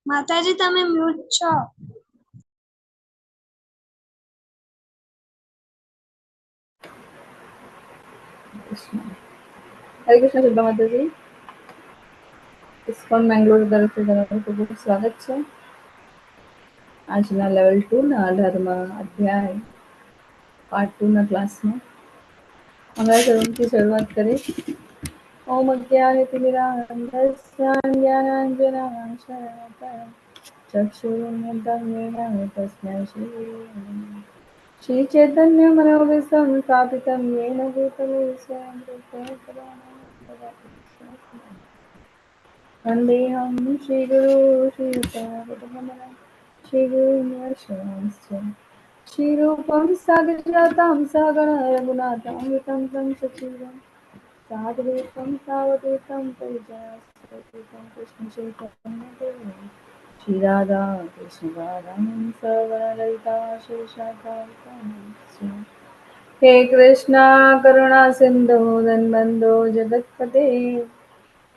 માતાજી તમે મ્યુટ છો. हरे कृष्ण शिल्पा माताजी, ઇસ્કોન મેંગ્લોર તરફથી તમારું ખૂબ ખૂબ સ્વાગત છે. આજના લેવલ 2 ના 18મા અધ્યાય પાર્ટ 2 ના ક્લાસમાં હમણાં શરૂથી શરૂઆત કરીશ. ઓમ અજ્ઞાનતિમિરાન્ધસ્ય જ્ઞાનાંજનાશલાકયા ચક્ષુરુન્મિલિतं તસ્मै શ્રી ચૈતન્ય મનોભીષ્ટં સ્થાપિतं येन भूतले स्वयं रूपेण वन्देऽहं श्रीगुरो श्रीयुतापदकमलं श्रीगुरुर्निश्चयांश्च श्रीरूपं साग्रजातं सहगण रघुनाथान्वितं तं सजीवं साद्वैतं सावधूतं परिजनसहितं कृष्णचैतन्यदेवं श्रीराधा कृष्णपादां सवरललिता श्रीशाखान्वितांश्च हे कृष्णा करुणा सिन्धो धन्वन्धो जगत्पते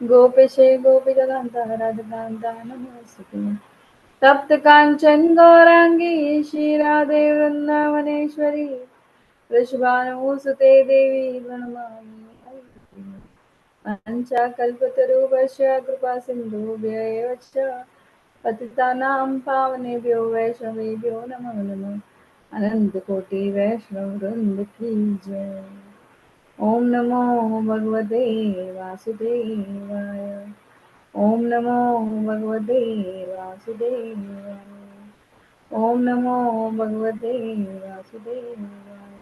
गोपेशे गोपिकान्ता राधकान्ता नमोऽस्तुते तप्त काञ्चन गौराङ्गी श्रीराधे वृन्दावनेश्वरी वृषभानुसुते देवी प्रणमामि पञ्चाकल्पतरुभ्यश्च कृपा सिन्धुभ्य एव च पतितानां पावनेभ्यो वैष्णवेभ्यो नमो नमः अनन्तकोटि वैष्णववृन्द की जय। ओम नमो भगवते वासुदेवाय। ओम नमो भगवते वासुदेवाय। ओम नमो भगवते वासुदेवाय।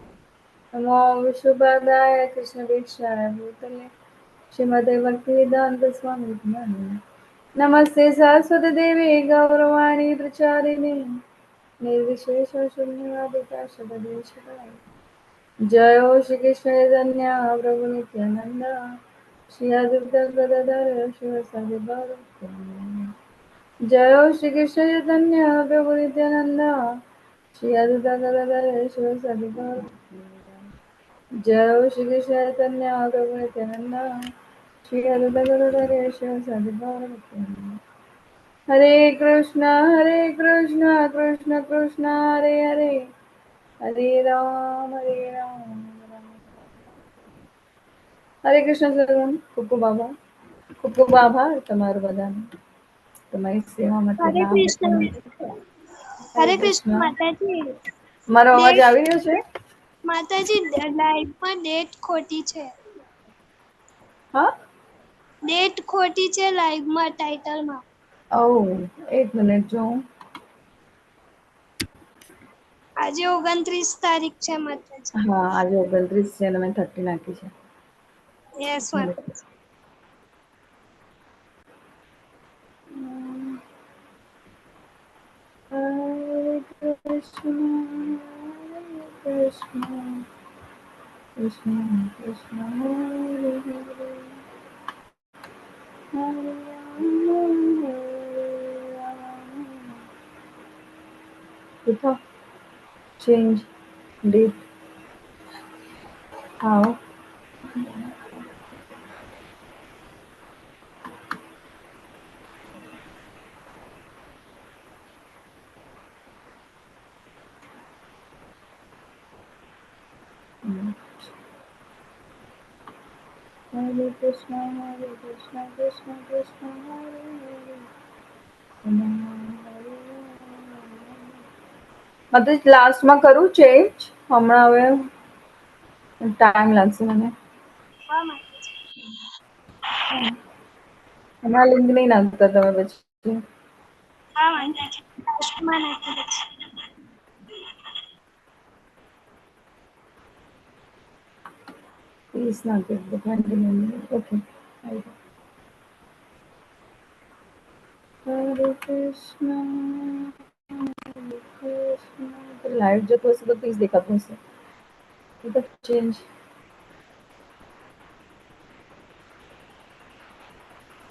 नमो विष्णुपादाय कृष्णवीक्षाय भूतले श्रीमते भक्तिवेदांत स्वामी नमस्ते सरस्वती देवी गौरवाणी प्रचारिणे निर्विशेष शून्यवादिता शतदेशकाय जय हो श्री कृष्ण चैतन्य प्रभु नित्यानंद श्री अद्वैत गदाधर शिवसादि भक्तवृंद। जय हो श्री कृष्ण चैतन्य प्रभु नित्यानंद श्री अद्वैत गदाधर शिवसादि भक्तवृंद। जय हो श्री कृष्ण चैतन्य प्रभु नित्यानंद श्री अद्वैत गदाधर शिवसादि भक्तवृंद। हरे कृष्ण कृष्ण कृष्ण हरे हरे हरे राम हरे कृष्ण સર્વમ ખૂબ ખૂબ આભાર. ખૂબ ખૂબ આભાર તમારો બધાનો તમારી સેવા માટે હરે લાભ કૃષ્ણ. આપવા. હરે હરે કૃષ્ણ કૃષ્ણ. માતાજી. મારો અવાજ ડેટ આવી રહ્યો છે? માતાજી લાઈવમાં ડેટ ખોટી છે. હા, ડેટ ખોટી છે લાઈવમાં ટાઇટલમાં. ઓ એક મિનિટ જોઉં. આજે 29 તારીખ છે માતાજી. હા, આજે 29 છે અને મેં 30 નાખી છે. યસ માતાજી. હરે કૃષ્ણ કૃષ્ણ કૃષ્ણ કૃષ્ણ હરે હરે હરે રામ ઉઠો ચેન્જ ડેટ હાઉ હરે કૃષ્ણ કૃષ્ણ કૃષ્ણ હરે હરે મતલબ લાસ્ટમાં કરું ચેન્જ હમણાં હવે ટાઈમ લાગશે મને. હા માતાજી. હમણાં લિંક નહીં નાખતા તમે પછી. હા માતાજી. લાસ્ટમાં નાખી દઈશ. પ્લીઝ નાખી દો 20 મિનિટ. ઓકે. હરે કૃષ્ણ કૃષ્ણ લાઈવ જતો હશે તો પ્લીઝ દેખાતું હશે. તો ચેન્જ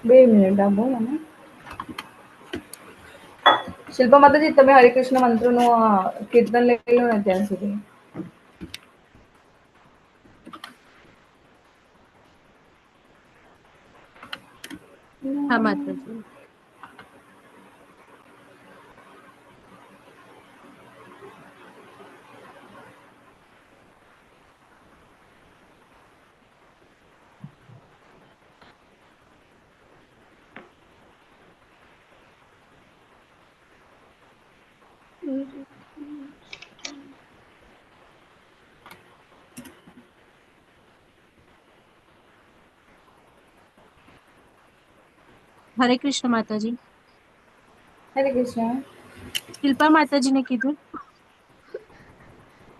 2 મિનિટ આપો મને. શિલ્પા માતાજી તમે હરે કૃષ્ણ મંત્રનું કીર્તન લઈ લો ને ત્યાં સુધી. હા માતાજી. હરે હરે કૃષ્ણ માતાજી. હરે કૃષ્ણ. શિલ્પા માતાજીને કીધું.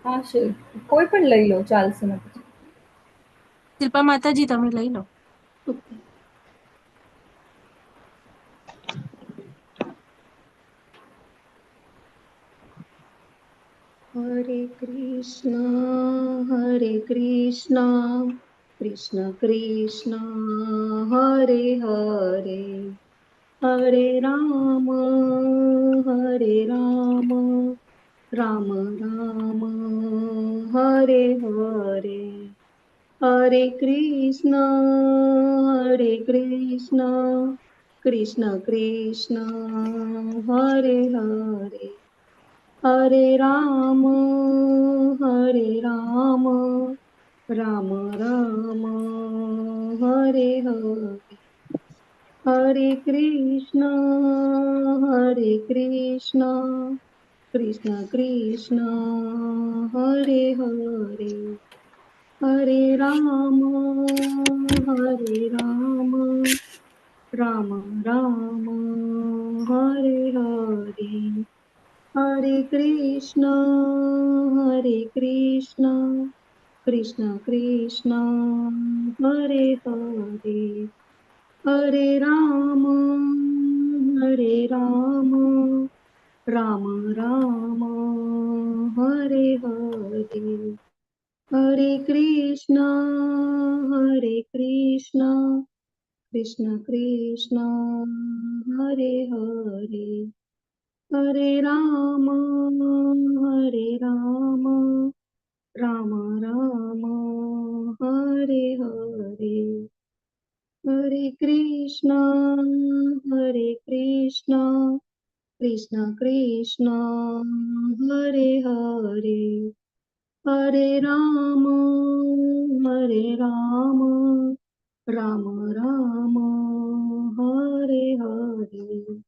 હા શિલ્પ કોઈ પણ લઈ લો ચાલશે નથી. શિલ્પા માતાજી તમે લઈ લો. ઓકે. હરે કૃષ્ણ કૃષ્ણ કૃષ્ણ હરે હરે હરે રામ રામ રામ હરે હરે હરે કૃષ્ણ કૃષ્ણ કૃષ્ણ હરે હરે હરે રામ રામ રામ હરે હરે હરે કૃષ્ણ કૃષ્ણ કૃષ્ણ હરે હરે હરે રામ રામ રામ હરે હરે હરે કૃષ્ણ કૃષ્ણ કૃષ્ણ હરે હરે હરે રામ રામ રામ હરે હરે હરે કૃષ્ણ કૃષ્ણ કૃષ્ણ હરે હરે હરે રામ રામ રામ હરે હરે હરે કૃષ્ણ કૃષ્ણ કૃષ્ણ હરે હરે હરે રામ રામ રામ હરે હરે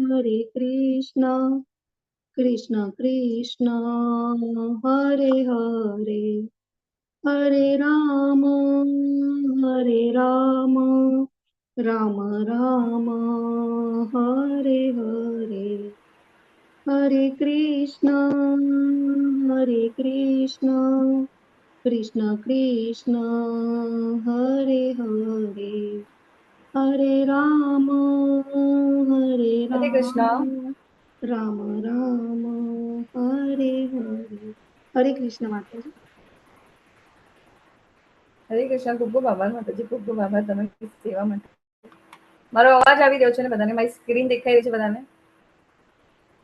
હરે કૃષ્ણ કૃષ્ણ કૃષ્ણ હરે હરે હરે રામ રામ રામ હરે હરે હરે કૃષ્ણ કૃષ્ણ કૃષ્ણ હરે હરે હરે રામ હરે કૃષ્ણ. રામ રામ હરે હરે હરે કૃષ્ણ માતાજી. હરે કૃષ્ણ. ખૂબ ખૂબ આભાર માતાજી. ખૂબ ખૂબ આભાર તમે સેવા માટે. મારો અવાજ આવી રહ્યો છે ને બધાને? મારી સ્ક્રીન દેખાઈ રહી છે બધાને?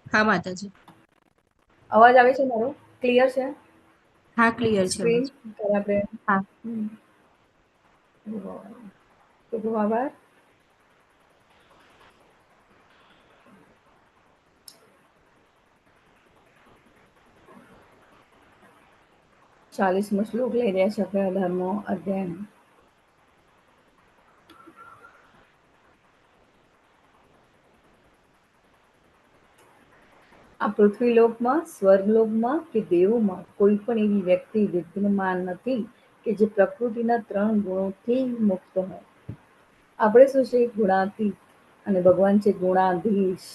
હા માતાજી. અવાજ આવે છે મારો? ક્લિયર છે? હા ક્લિયર છે સ્ક્રીન અવાજ. આપણે હા. ખૂબ ખૂબ આભાર. ચાલીસમો શ્લોક લઈ રહ્યા છે આપણે 18મો અધ્યાય. આ પૃથ્વીલોકમાં, સ્વર્ગલોકમાં કે દેવોમાં કોઈ પણ એવી વ્યક્તિ વિદ્યમાન નથી કે જે પ્રકૃતિના 3 ગુણોથી મુક્ત હોય. આપણે શું છે? ગુણાતીત અને ભગવાન છે ગુણાધીશ.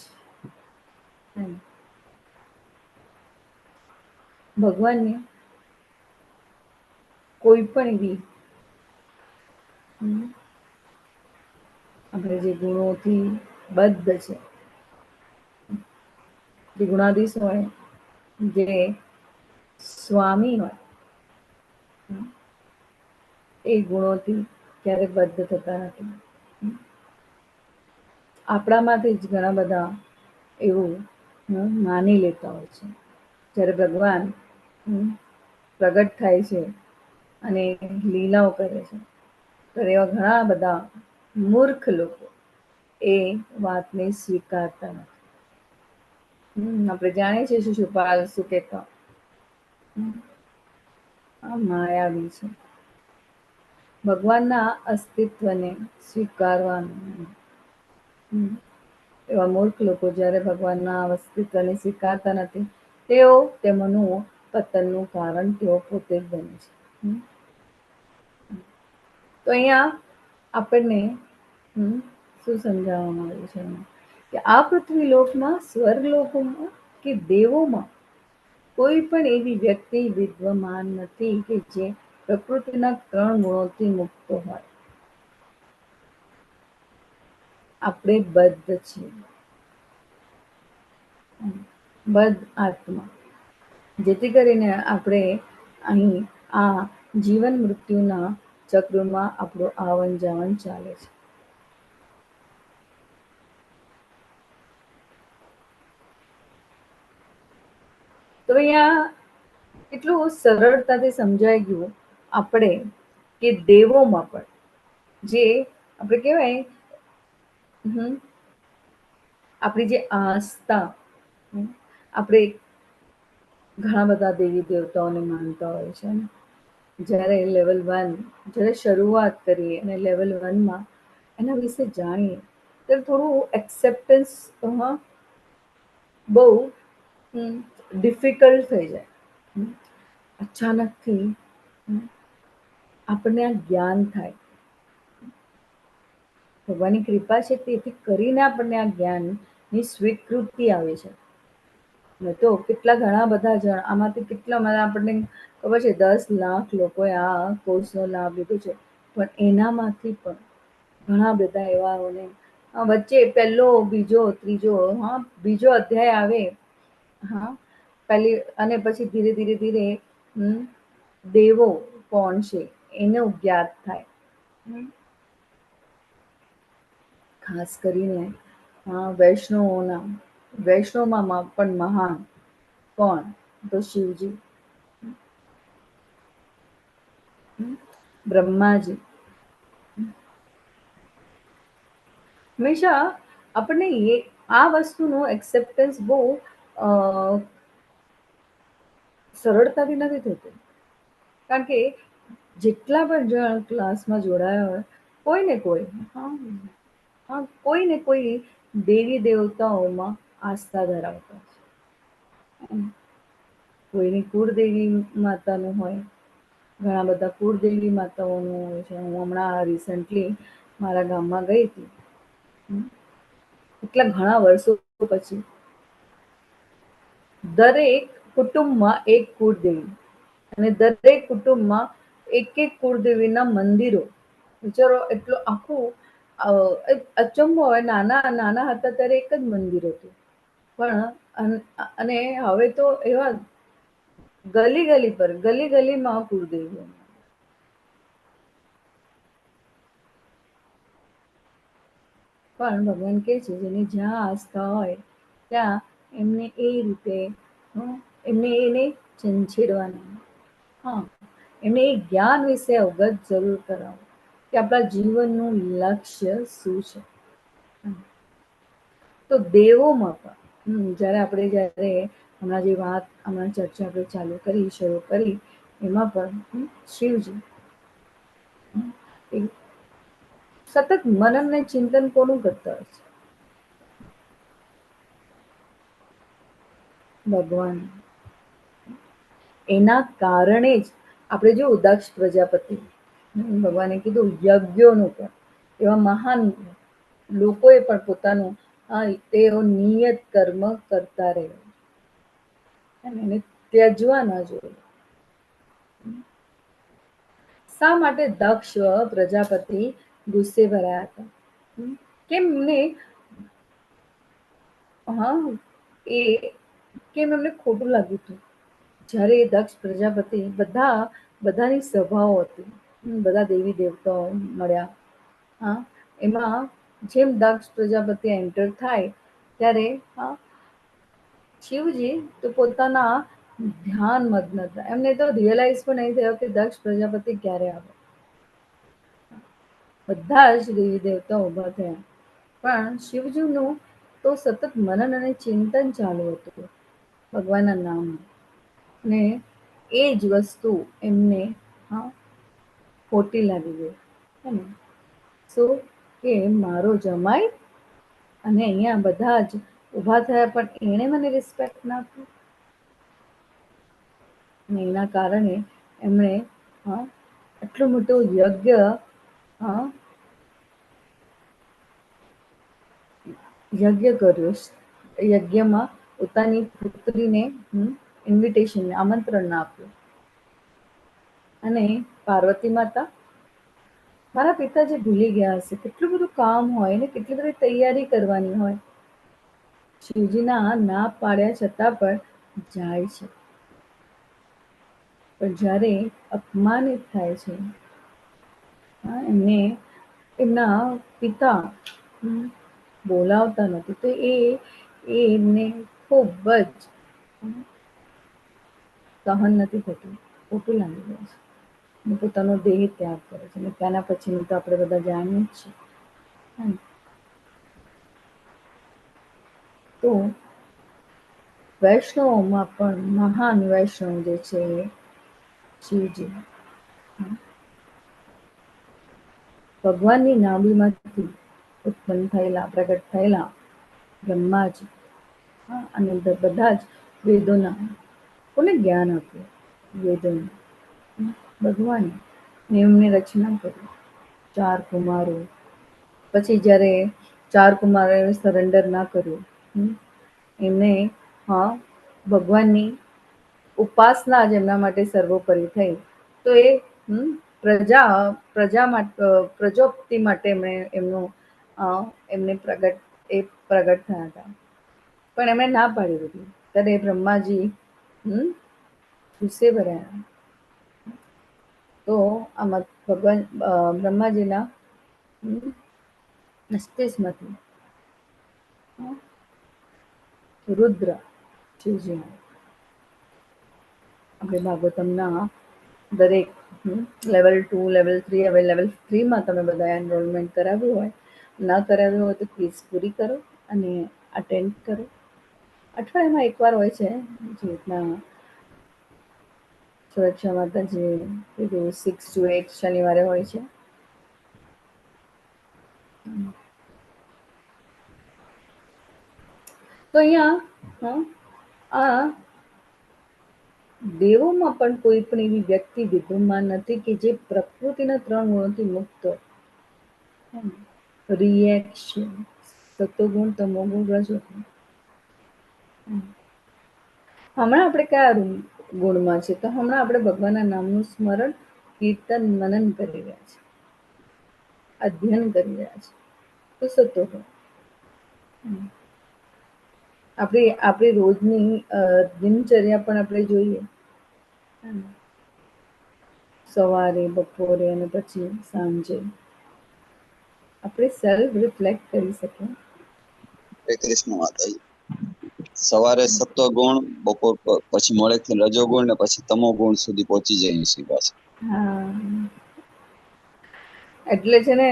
ભગવાનને કોઈ પણ એવી આપણે જે ગુણોથી બદ્ધ છે, જે ગુણાધીશ હોય, જે સ્વામી હોય, એ ગુણોથી ક્યારે બદ્ધ થતા નથી. આપણામાંથી જ ઘણા બધા એવું માની લેતા હોય છે. જ્યારે ભગવાન પ્રગટ થાય છે અને લીલાઓ કરે છે, તો એવા ઘણા બધા મૂર્ખ લોકો એ વાતને સ્વીકારતા નથી. આપણે જાણીએ છીએ શિશુપાલ શું કહેતા, આ માયાવી છે. ભગવાનના અસ્તિત્વને સ્વીકારવાનું. એવા મૂર્ખ લોકો જ્યારે ભગવાનના અસ્તિત્વને સ્વીકારતા નથી, તેઓ તેમનું પતનનું કારણ તેઓ પોતે જ બને છે. તો અહીંયા આપણને શું સમજાવવામાં આવ્યું છે કે આ પૃથ્વી લોકમાં, સ્વર્ગલોકોમાં કે દેવોમાં કોઈ પણ એવી વ્યક્તિ વિદ્યમાન નથી કે જે પ્રકૃતિના 3 ગુણોથી મુક્ત હોય. આપણે બદ્ધ છીએ, બદ્ધ આત્મા, જેથી કરીને આપણે અહીં આ જીવન મૃત્યુના ચક્રમાં આપણું આવન જાવન ચાલે છે. તો અહીંયા એટલું સરળતાથી સમજાઈ ગયું આપણે કે દેવોમાં પણ જે આપણે કહેવાય આપણી જે આસ્થા, આપણે ઘણા બધા દેવી દેવતાઓને માનતા હોય છે. જ્યારે લેવલ 1 જ્યારે શરૂઆત કરીએ અને લેવલ 1માં એના વિશે જાણીએ ત્યારે થોડું એક્સેપ્ટન્સ બહુ ડિફિકલ્ટ થઈ જાય. અચાનકથી આપણને આ જ્ઞાન થાય. ભગવાનની કૃપા છે, તેથી કરીને આપણને આ જ્ઞાનની સ્વીકૃતિ આવે છે. તો કેટલા ઘણા બધા જણ આમાંથી કેટલા આપણને ખબર છે 10 લાખ લોકોએ આ કોર્સનો લાભ લીધો છે, પણ એનામાંથી પણ ઘણા બધા એવાઓને વચ્ચે પહેલો, બીજો, ત્રીજો બીજો અધ્યાય આવે પહેલી અને પછી ધીરે ધીરે ધીરે દેવો કોણ છે એનું જ્ઞાત થાય. ખાસ કરીને વૈષ્ણવમાં પણ મહાન કોણ? તો શિવજી, બ્રહ્માજી. હંમેશા આપણને આ વસ્તુનું એક્સેપ્ટન્સ બહુ સરળતાથી નથી થતું, કારણ કે જેટલા પણ જણ ક્લાસમાં જોડાયા હોય કોઈ ને કોઈ દેવી દેવતાઓમાં આસ્થા ધરાવતા છે. કોઈની કુળદેવી માતાનું હોય, ઘણા બધા કુળદેવી માતાઓનું હોય છે. હું હમણાં રિસન્ટલી મારા ગામમાં ગઈ હતી, એટલા ઘણા વર્ષો પછી. દરેક કુટુંબમાં એક કુળદેવી અને દરેક કુટુંબમાં એક એક કુળદેવીના મંદિરો. વિચારો, એટલો આખું અચંબો હોય. નાના હતા ત્યારે એક જ મંદિર હતું, પણ અને હવે તો એવા ગલી ગલીમાં કુળદેવીઓ. પણ ભગવાન કહે છે જેની જ્યાં આસ્થા હોય ત્યાં એમને એ રીતે એને છંછેડવાના, એમને એ જ્ઞાન વિશે અવગત જરૂર કરાવો કે આપણા જીવનનું લક્ષ્ય શું છે. તો દેવોમાં પણ જ્યારે હમણાં ચર્ચા આપણે શરૂ કરી એમાં પણ શિવજી સતત મનન ને ચિંતન કોનું કરતા હોય છે? ભગવાન. એના કારણે જ આપણે જો દક્ષ પ્રજાપતિ, ભગવાને કીધું યજ્ઞોનું પણ એવા મહાન લોકોએ પણ પોતાનું તેઓ નિયત કર્મ કરતા રહે, એને ત્યજવા ના જોઈએ. શા માટે દક્ષ પ્રજાપતિ ગુસ્સે ભરાયા હતા? કેમ એમને ખોટું લાગ્યું હતું જ્યારે દક્ષ પ્રજાપતિ બધાની સભાઓ હતી, બધા દેવી દેવતાઓ મળ્યા. એમાં જેમ દક્ષ પ્રજાપતિ એન્ટર થાય ત્યારે શિવજી તો પોતાના ધ્યાન મગ્ન હતા. એમને તો રિયલાઇઝ પણ નહીં થયો કે દક્ષ પ્રજાપતિ ક્યારે આવે. બધા જ દેવી દેવતા ઉભા થયા, પણ શિવજીનું તો સતત મનન અને ચિંતન ચાલુ હતું ભગવાનના નામ, ને એ જ વસ્તુ એમને ખોટી લાગી ગઈ. શું કે મારો જમાઈ અને અહીંયા બધા જ ઊભા થયા પણ એણે મને રિસ્પેક્ટ ના આપી. અને એના કારણે એમણે આટલું મોટું યજ્ઞ કર્યો. યજ્ઞમાં પોતાની પુત્રીને ઇન્વિટેશન આમંત્રણ આપ્યું. અને પાર્વતી માતા, મારા પિતાજી ભૂલી ગયા હશે, કેટલું બધું કામ હોય ને કેટલી બધી તૈયારી કરવાની હોય. શિવજીના ના પાડ્યા છતાં પણ જાય છે. પણ જ્યારે અપમાનિત થાય છે, એમને એમના પિતા બોલાવતા નથી, તો એમને ખૂબ જ સહન નથી થતું, ખોટું લાગી જાય છે. પોતાનો દેહ ત્યાગ કરે છે. અને ત્યાંના પછીનું તો આપણે બધા જાણીએ જ છીએ. તો વૈષ્ણવોમાં પણ મહાન વૈષ્ણવ જે છે એ શિવજી. ભગવાનની નાભીમાંથી ઉત્પન્ન થયેલા, પ્રગટ થયેલા બ્રહ્માજી અને બધા જ વેદોના કોને જ્ઞાન આપ્યું? વેદોને, ભગવાને એમને રચના કરી. 4 કુમારો. પછી જ્યારે 4 કુમારોએ સરેન્ડર ના કર્યું, એમને ભગવાનની ઉપાસના જ એમના માટે સર્વોપરી થઈ. તો એ પ્રજોપતિ માટે એમને પ્રગટ થયા હતા. પણ એમણે ના પાડી દીધી. ત્યારે બ્રહ્માજી ગુસ્સે ભરાયા. તો આમાં ભગવાન બ્રહ્માજીના મસ્તિષ્કમાંથી રુદ્ર શિવજીના, આપણે ભાગવતમના દરેક લેવલ 2, લેવલ 3, હવે લેવલ 3માં તમે બધા એનરોલમેન્ટ કરાવ્યું હોય, ના કરાવ્યું હોય તો ક્વિઝ પૂરી કરો અને અટેન્ડ કરો. અઠવાડિયામાં એકવાર હોય છે, જે રીતના સુરક્ષા માતાજી 6 to 8 શનિવારે હોય છે. તો અહીંયા આ દેવોમાં પણ કોઈ પણ એવી વ્યક્તિ વિદ્યમાન નથી કે જે પ્રકૃતિના 3 ગુણોથી મુક્ત હોય. રિએક્શન, સત્વગુણ, તમોગુણ, રજોગુણ. હમણાં આપણે કયા ગુણમાં છે? તો હમણાં આપણે ભગવાનના નામનું સ્મરણ, કીર્તન, મનન કરી રહ્યા છે, અધ્યયન કરી રહ્યા છે. તો સત્વગુણ. આપણી રોજની દિનચર્યા પણ આપણે જોઈએ, સવારે, બપોરે અને પછી સાંજે આપણે સેલ્ફ રિફ્લેક્ટ કરી શકીએ. હરે કૃષ્ણ માતાજી. સવારે સત્વગુણ, બપોર પછી મોડેકથી રજોગુણ ને પછી તમોગુણ સુધી પહોંચી જઈએ છીએ પાછા. એટલે છે ને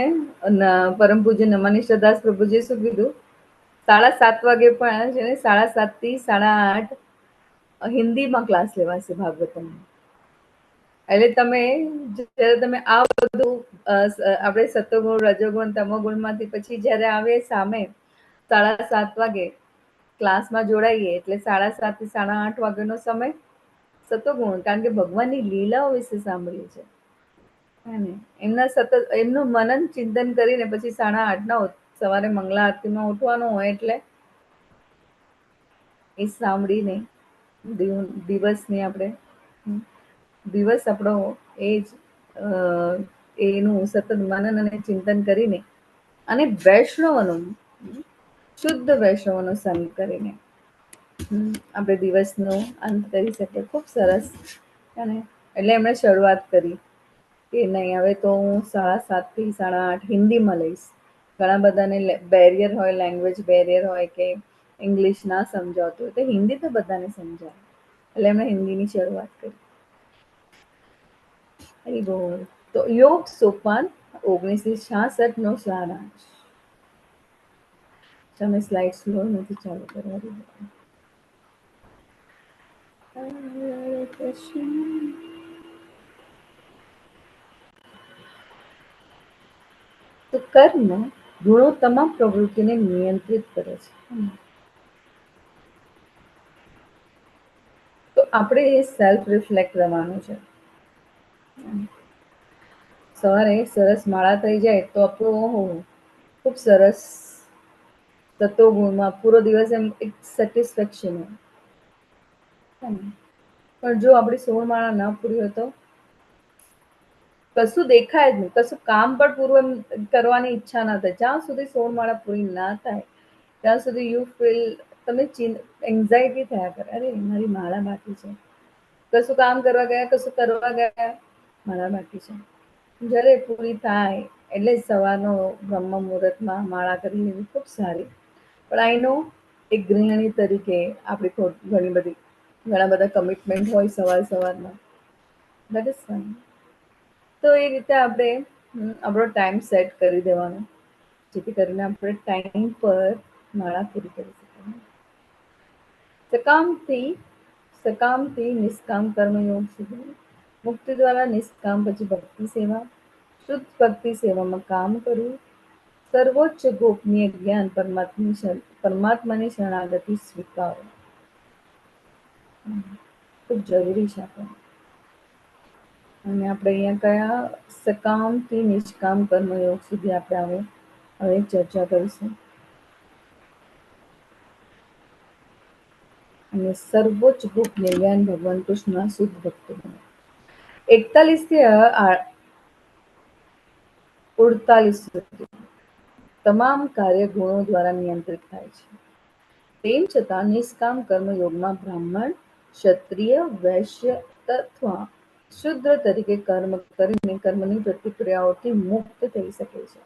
પરમ પૂજ્ય નમાની દાસ પ્રભુજીએ શું કીધું? 7:30 વાગે પણ છે ને 7:30 થી 8:30 હિન્દીમાં ક્લાસ લેવાશે ભાગવતમ. એટલે તમે આ બધું આપણે સત્વગુણ, રજોગુણ, તમોગુણમાંથી પછી જ્યારે આવે સામે 7:30 વાગે ક્લાસમાં જોડાઈએ, એટલે 7:30 થી 8:30 વાગ્યાનો સમય સત્વગુણ, કારણ કે ભગવાનની લીલાઓ વિશે સાંભળ્યું છે. એમનું મનન ચિંતન કરીને પછી 8:30 સવારે મંગલા આરતીમાં ઉઠવાનું હોય, એટલે એ સાંભળીને દિવસ આપણો એનું સતત મનન અને ચિંતન કરીને અને વૈષ્ણવનું શુદ્ધ વૈષ્ણવનો સંગ કરીને આપણે દિવસનો અંત કરી શકીએ. ખૂબ સરસ. એટલે એમણે શરૂઆત કરી કે નહીં, હવે તો હું 7:30 થી 8:30 હિન્દીમાં લઈશ. ઘણા બધાને બેરિયર હોય, લેંગ્વેજ બેરિયર હોય કે ઇંગ્લિશ ના સમજાવતું હોય, તો હિન્દી તો બધાને સમજાય. એટલે એમણે હિન્દીની શરૂઆત કરી. તો યોગ સોપાન 1966 નો સારાંશ. તમે સ્લાઇડ સ્લો નથી ચાલુ કરવાની. તો કર્મ ગુણો તમામ પ્રવૃત્તિને નિયંત્રિત કરે છે. તો આપણે એ સેલ્ફ રિફ્લેક્ટ કરવાનું છે. સવારે સરસ માળા થઈ જાય તો આપણું ખૂબ સરસ તત્વ ગુણમાં પૂરો દિવસ એમ એક સેટિસ્ફેક્શન હોય. પણ જો આપણી 16 માળા ન પૂરી હોય તો કશું દેખાય જ નહીં, કશું કામ પણ પૂરું એમ કરવાની ઈચ્છા ના થાય. જ્યાં સુધી 16 માળા પૂરી ના થાય ત્યાં સુધી યુ ફીલ, તમે એન્ઝાયટી થયા કરે, અરે મારી માળા બાકી છે, કશું કામ કરવા ગયા, કશું કરવા ગયા, માળા બાકી છે. જ્યારે પૂરી થાય એટલે સવારનો બ્રહ્મ મુહૂર્તમાં માળા કરી લેવી ખૂબ સારી. પણ આઈ નો એક ગૃહિણી તરીકે આપણી ઘણા બધા કમિટમેન્ટ હોય સવારમાં, દેટ ઇઝ ફાઇન. તો એ રીતે આપણે આપણો ટાઈમ સેટ કરી દેવાનો, જેથી કરીને આપણે ટાઈમ પર માળા પૂરી કરી શકીએ. સકામથી નિષ્કામ કર્મયોગ સુધી, મુક્તિ દ્વારા નિષ્કામ પછી ભક્તિ સેવા, શુદ્ધ ભક્તિ સેવામાં કામ કરવું, સર્વોચ્ચ ગોપનીય જ્ઞાન પરમાત્માની શરણાગતિ સ્વીકારો ખૂબ જરૂરી છે આપણે. અને આપણે અહીંયા કયા સકામથી નિષ્કામ કર્મયોગ સુધી આપણે હવે ચર્ચા કરીશું. અને સર્વોચ્ચ ગોપનીય જ્ઞાન ભગવાન કૃષ્ણના શુદ્ધ ભક્તો. 41 થી 48 સુધી તમામ કાર્ય ગુણો દ્વારા નિયંત્રિત થાય છે. તેમ છતાં નિષ્કામ કર્મયોગમાં બ્રાહ્મણ, ક્ષત્રિય, વૈશ્ય તથા શૂદ્ર તરીકે કર્મ કરીને કર્મની પ્રતિક્રિયાઓથી મુક્ત થઈ શકે છે.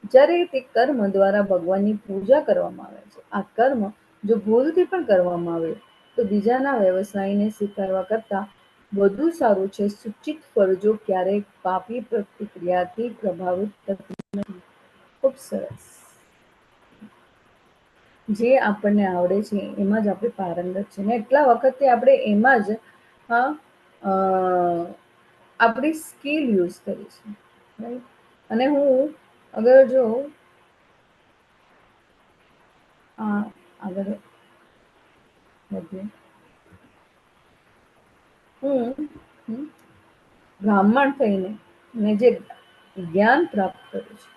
જ્યારે તે કર્મ દ્વારા ભગવાનની પૂજા કરવામાં આવે છે. આ કર્મ જો ભૂલથી પણ કરવામાં આવે તો બીજાના વ્યવસાયને સ્વીકારવા કરતાં વધુ સારું છે. સૂચિત ફરજો ક્યારેક પાપી પ્રતિક્રિયાથી પ્રભાવિત થતી નથી. ખૂબ સરસ. જે આપણને આવડે છે એમાં જ આપણે પારંગત છે ને એટલા વખતથી આપણે એમાં જ આપણી સ્કિલ યુઝ કરી છે, રાઈટ. અને હું અગર જો આગળ વધીએ, હું બ્રાહ્મણ થઈને જે જ્ઞાન પ્રાપ્ત કરું છું,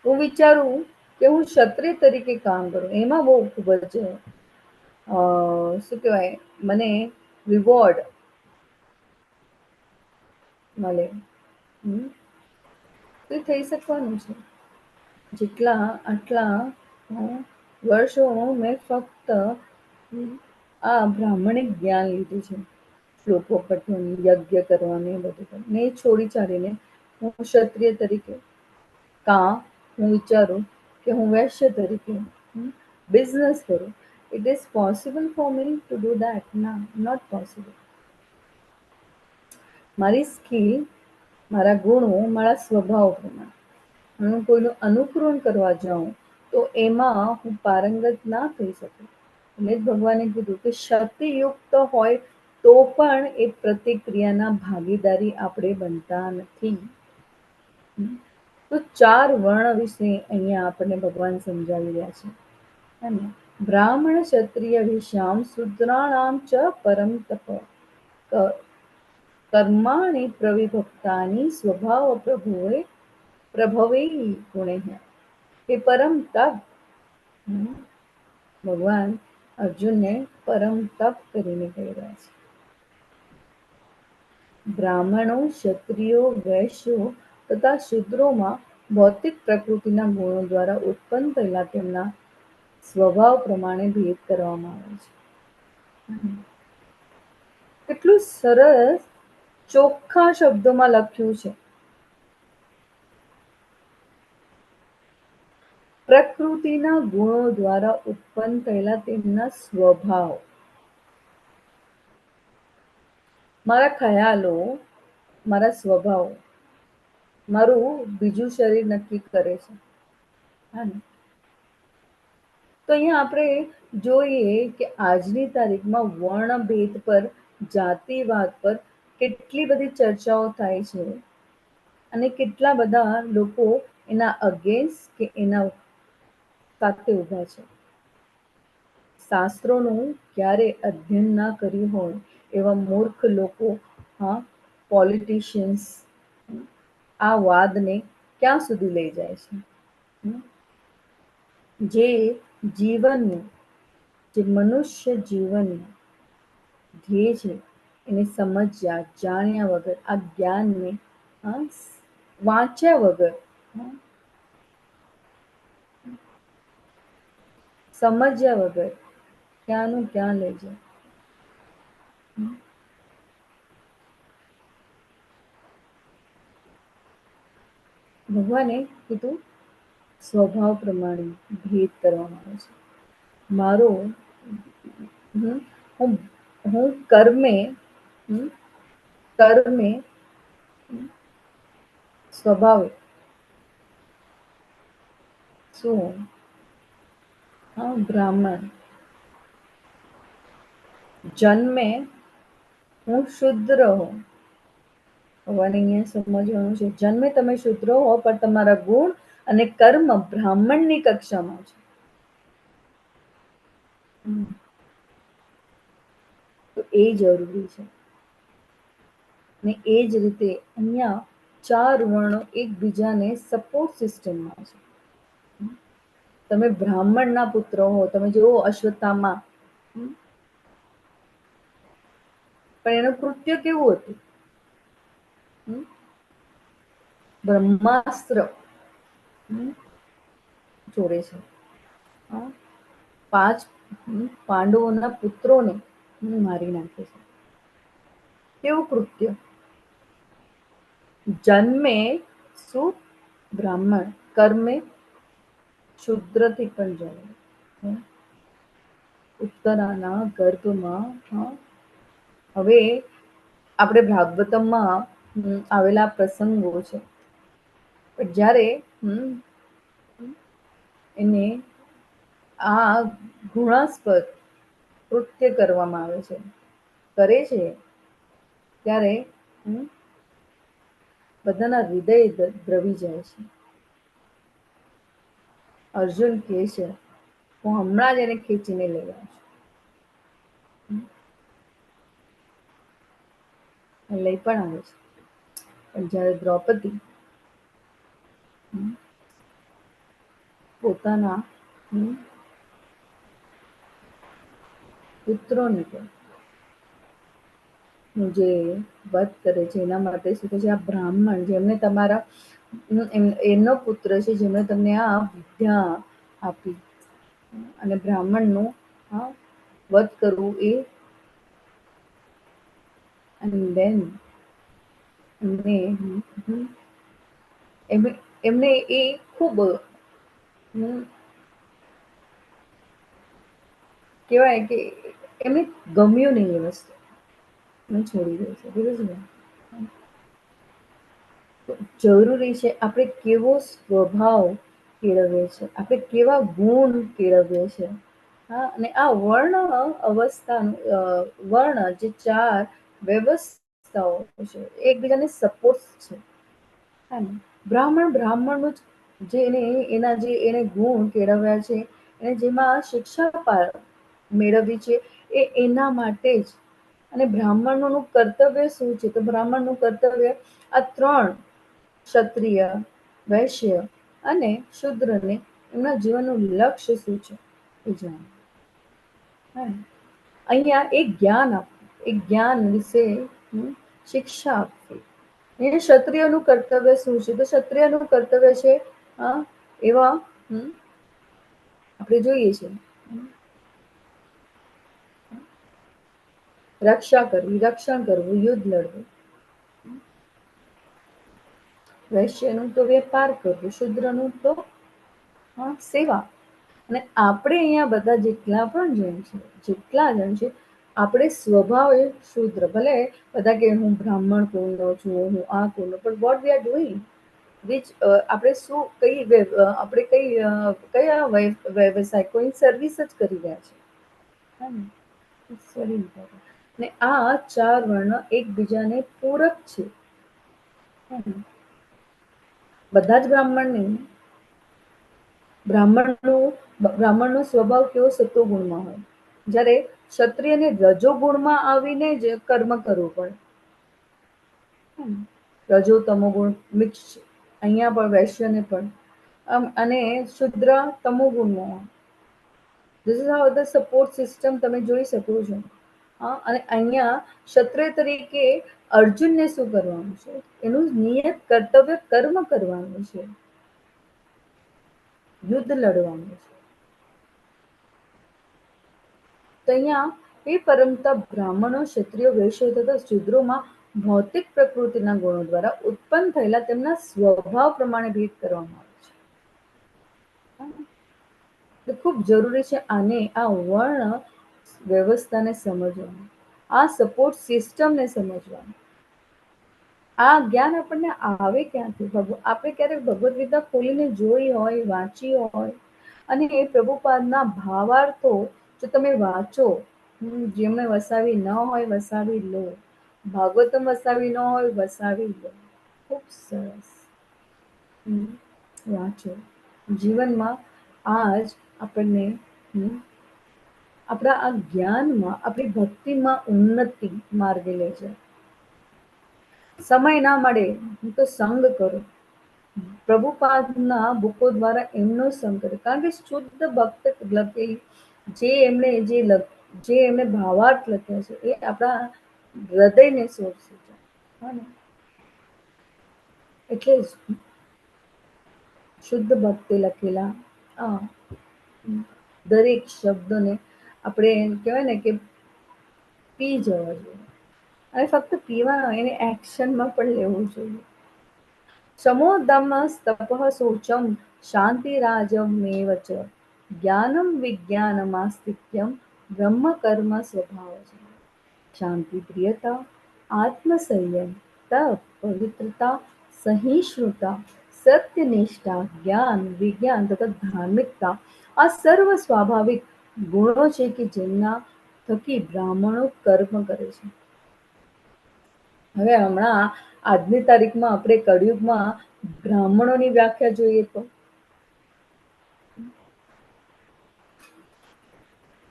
હું વિચારું કે હું ક્ષત્રિય તરીકે કામ કરું, એમાં બહુ ખૂબ જ શું કહેવાય, મને રિવોર્ડ મળે. તો થઈ શકવાનું છે. આટલા વર્ષો મેં ફક્ત આ બ્રાહ્મણિક જ્ઞાન લીધું છે, શ્લોકો પઠવાની, યજ્ઞ કરવાની, બધું ને છોડી છાડીને હું ક્ષત્રિય તરીકે હું વિચારું કે હું વૈશ્ય તરીકે બિઝનેસ કરું. It is possible for me to do that? ના, નોટ પોસિબલ. મારી સ્કિલ, મારા ગુણો, મારા સ્વભાવ પ્રમાણે હું કોઈનું અનુકરણ કરવા જાઉં તો એમાં હું પારંગત ના થઈ શકું. એટલે જ ભગવાને કીધું કે શક્તિયુક્ત હોય તો પણ એ પ્રતિક્રિયાના ભાગીદારી આપણે બનતા નથી. તો 4 વર્ણ વિશે અહીંયા આપણને ભગવાન સમજાવી રહ્યા છે. બ્રાહ્મણ, ક્ષત્રિય, વિશ્યામ, શૂદ્રાણામ ચ પરમ તપ કર્માણિ પ્રવિભક્તાની સ્વભાવ પ્રભવે ગુણે. એ પરમ તપ, ભગવાન અર્જુનને પરમ તપ કરીને કહી રહ્યા છે. બ્રાહ્મણો, ક્ષત્રિયો, વૈશ્યો તથા શૂદ્રોમાં ભૌતિક પ્રકૃતિના ગુણો દ્વારા ઉત્પન્ન થયેલા તેમના સ્વભાવ પ્રમાણે ભેદ કરવામાં આવે છે. કેટલું સરસ ચોખ્ખા શબ્દોમાં લખ્યું છે. પ્રકૃતિના ગુણો દ્વારા ઉત્પન્ન થયેલા તેમના સ્વભાવ, મારા ખ્યાલો, મારા સ્વભાવ, મારું બીજું શરીર નક્કી કરે છે. તો અહીંયા આપણે જોઈએ કે આજની તારીખમાં વર્ણભેદ પર, જાતિવાદ પર કેટલી બધી ચર્ચાઓ થાય છે અને કેટલા બધા લોકો એના અગેન્સ્ટ કે એના સાથે ઊભા છે. શાસ્ત્રોનું ક્યારે અધ્યયન ના કર્યું હોય એવા મૂર્ખ લોકો, પોલિટિશિયન્સ આ વાદને ક્યાં સુધી લઈ જાય છે? જે જીવનનું, જે મનુષ્ય જીવનનું ધ્યેય છે એને સમજ્યા જાણ્યા વગર, આ જ્ઞાનને વાંચ્યા વગર, સમજ્યા વગર ક્યાંનું ક્યાં લઈ જાય. ભગવાને કીધું સ્વભાવ પ્રમાણે ભેદ કરવામાં આવે છે. મારો હું કર્મે સ્વભાવે શું? બ્રાહ્મણ. જન્મે હું શુદ્ર હોઉં. ભગવાને અહીંયા સમજવાનું છે, જન્મે તમે શુદ્ર હો પણ તમારા ગુણ અને કર્મ બ્રાહ્મણની કક્ષામાં છે. તો એ જરૂરી છે. ને એ જ રીતે અહીંયા 4 વર્ણો એકબીજાને સપોર્ટ સિસ્ટમમાં છે. તમે બ્રાહ્મણના પુત્ર હો, તમે જુઓ અશ્વત્થામા, પણ એનું કૃત્ય કેવું હતું? બ્રહ્માસ્ત્ર જોડે છે. 5 પાંડવોના પુત્રોને મારી નાખે છે. કેવું કૃત્ય? જન્મે શું? બ્રાહ્મણ, કર્મે શુદ્રથી પણ જન્મે. ઉત્તરાના ગર્ભમાં, હવે આપણે ભાગવતમમાં આવેલા પ્રસંગો છે. પણ જ્યારે એને આ ગુણાસ્પદ કૃત્ય કરવામાં આવે છે, કરે છે, ત્યારે બધાના હૃદય દ્રવી જાય છે. અર્જુન કહે છે, હું હમણાં જ એને ખેંચીને લઈ આવ્યો છું. લઈ પણ આવે છે. પણ જ્યારે દ્રૌપદી પોતાના પુત્રોને જે વધ કરે છે, એના માટે શું કહે છે? આ બ્રાહ્મણ જેમને તમારા એમનો પુત્ર છે, જેમણે તમને આ વિદ્યા આપી, અને બ્રાહ્મણનું વધ કરવું એ, and then એમને એ ખૂબ કહેવાય કે એમને ગમ્યું નહીં એ વસ્તુ, છોડી દે છે. જરૂરી છે આપણે કેવો સ્વભાવ કેળવીએ છીએ, આપણે કેવા ગુણ કેળવીએ છીએ. અને આ વર્ણ અવસ્થાનું વર્ણ જે 4 વ્યવસ્થાઓ છે એકબીજાને સપોર્ટ છે. બ્રાહ્મણનું જે એના જે એને ગુણ કેળવ્યા છે, એને જેમાં શિક્ષા મેળવવી છે, એ એના માટે જ. અને બ્રાહ્મણનું કર્તવ્ય શું છે? તો બ્રાહ્મણનું કર્તવ્ય આ 3 ક્ષત્રિય, વૈશ્ય અને શૂદ્રને એમના જીવનનું લક્ષ્ય શું છે એ જાણવું. અહીંયા એક જ્ઞાન આપવું, એક જ્ઞાન વિશે શિક્ષા આપવી. એ ક્ષત્રિયનું કર્તવ્ય શું છે? તો ક્ષત્રિયનું કર્તવ્ય છે એવા આપણે જોઈએ છે રક્ષા કરવી, રક્ષણ કરવું, યુદ્ધ લડવું. વૈશ્યનું તો વેપાર કરવું, શૂદ્રનું તો સેવા. અને આપણે અહીંયા બધા જેટલા જણ છે, આપણે સ્વભાવે શૂદ્ર. ભલે બધા કે હું બ્રાહ્મણ કુળનો છું, હું આ કુળનો, પણ વોટ વી આર ડુઈંગ, આપણે શું આપણે કયા વ્યવસાય, કોઈ સર્વિસ જ કરી રહ્યા છે. ને આ 4 વર્ણ એકબીજાને પૂરક છે. બધા જ બ્રાહ્મણ નહીં, બ્રાહ્મણનો સ્વભાવ કેવો સત્વગુણમાં હોય, જ્યારે ક્ષત્રિયને રજોગુણમાં આવીને જ કર્મ કરવું પડે. રજો તમો ગુણ મિક્સ, અહીંયા પણ વૈશ્યને પણ અને શુદ્ર તમો ગુણમાં. This is how the support system તમે જોઈ શકો છો. અને અહીંયા ક્ષત્રિય તરીકે અર્જુનને શું કરવાનું છે? એનું નિયત કર્તવ્ય કર્મ કરવાનું છે, યુદ્ધ લડવાનું છે. તો અહીંયા એ પરમતા બ્રાહ્મણો, ક્ષત્રિયો, વૈશ્યો તથા શૂદ્રોમાં ભૌતિક પ્રકૃતિના ગુણો દ્વારા ઉત્પન્ન થયેલા તેમના સ્વભાવ પ્રમાણે ભેદ કરવામાં આવે છે. ખૂબ જરૂરી છે આને, આ વર્ણ વ્યવસ્થાને સમજવાનું, આ સપોર્ટ સિસ્ટમને સમજવાનું. આ જ્ઞાન આપણને આવે ક્યાંથી? આપણે ક્યારેક ભગવદ્ ગીતા ખોલીને જોઈ હોય, વાંચી હોય, અને એ પ્રભુપાદના ભાવાર્થો જો તમે વાંચો, જેમને વસાવી ન હોય વસાવી લો, ભાગવતમ વસાવી ન હોય વસાવી લો, ખૂબ સરસ વાંચો. જીવનમાં આ જ આપણને આપણા આ જ્ઞાનમાં, આપણી ભક્તિમાં ઉન્નતિ માર્ગે લે છે. સમય ના મળે તો સંગ કરો, પ્રભુપાદના બુકો દ્વારા એમનો સંગ કરો, કારણ કે શુદ્ધ ભક્ત લખેલી જે એમણે ભાવાર્થ લખ્યા છે એ આપણા હૃદયને સ્પર્શે છે. એટલે જ શુદ્ધ ભક્તે લખેલા દરેક શબ્દોને આપણે કહેવાય ને કે પી જવા જોઈએ, અને ફક્ત પીવા, એને એક્શનમાં પણ લેવું જોઈએ. સમોદમસ્તપઃ શૌચમ શાંતિરાજમેવ ચ જ્ઞાનમ વિજ્ઞાનમાસ્તિક્યમ બ્રહ્મ કર્મ સ્વભાવ. શાંતિ, પ્રિયતા, આત્મસંયમ, તપ, પવિત્રતા, સહિષ્ણુતા, સત્યનિષ્ઠા, જ્ઞાન, વિજ્ઞાન તથા ધાર્મિકતા આ સર્વ સ્વાભાવિક ગુણો છે કે જેમના થકી બ્રાહ્મણો કર્મ કરે છે. હવે હમણાં આજની તારીખમાં આપણે કળિયુગમાં બ્રાહ્મણોની વ્યાખ્યા જોઈએ તો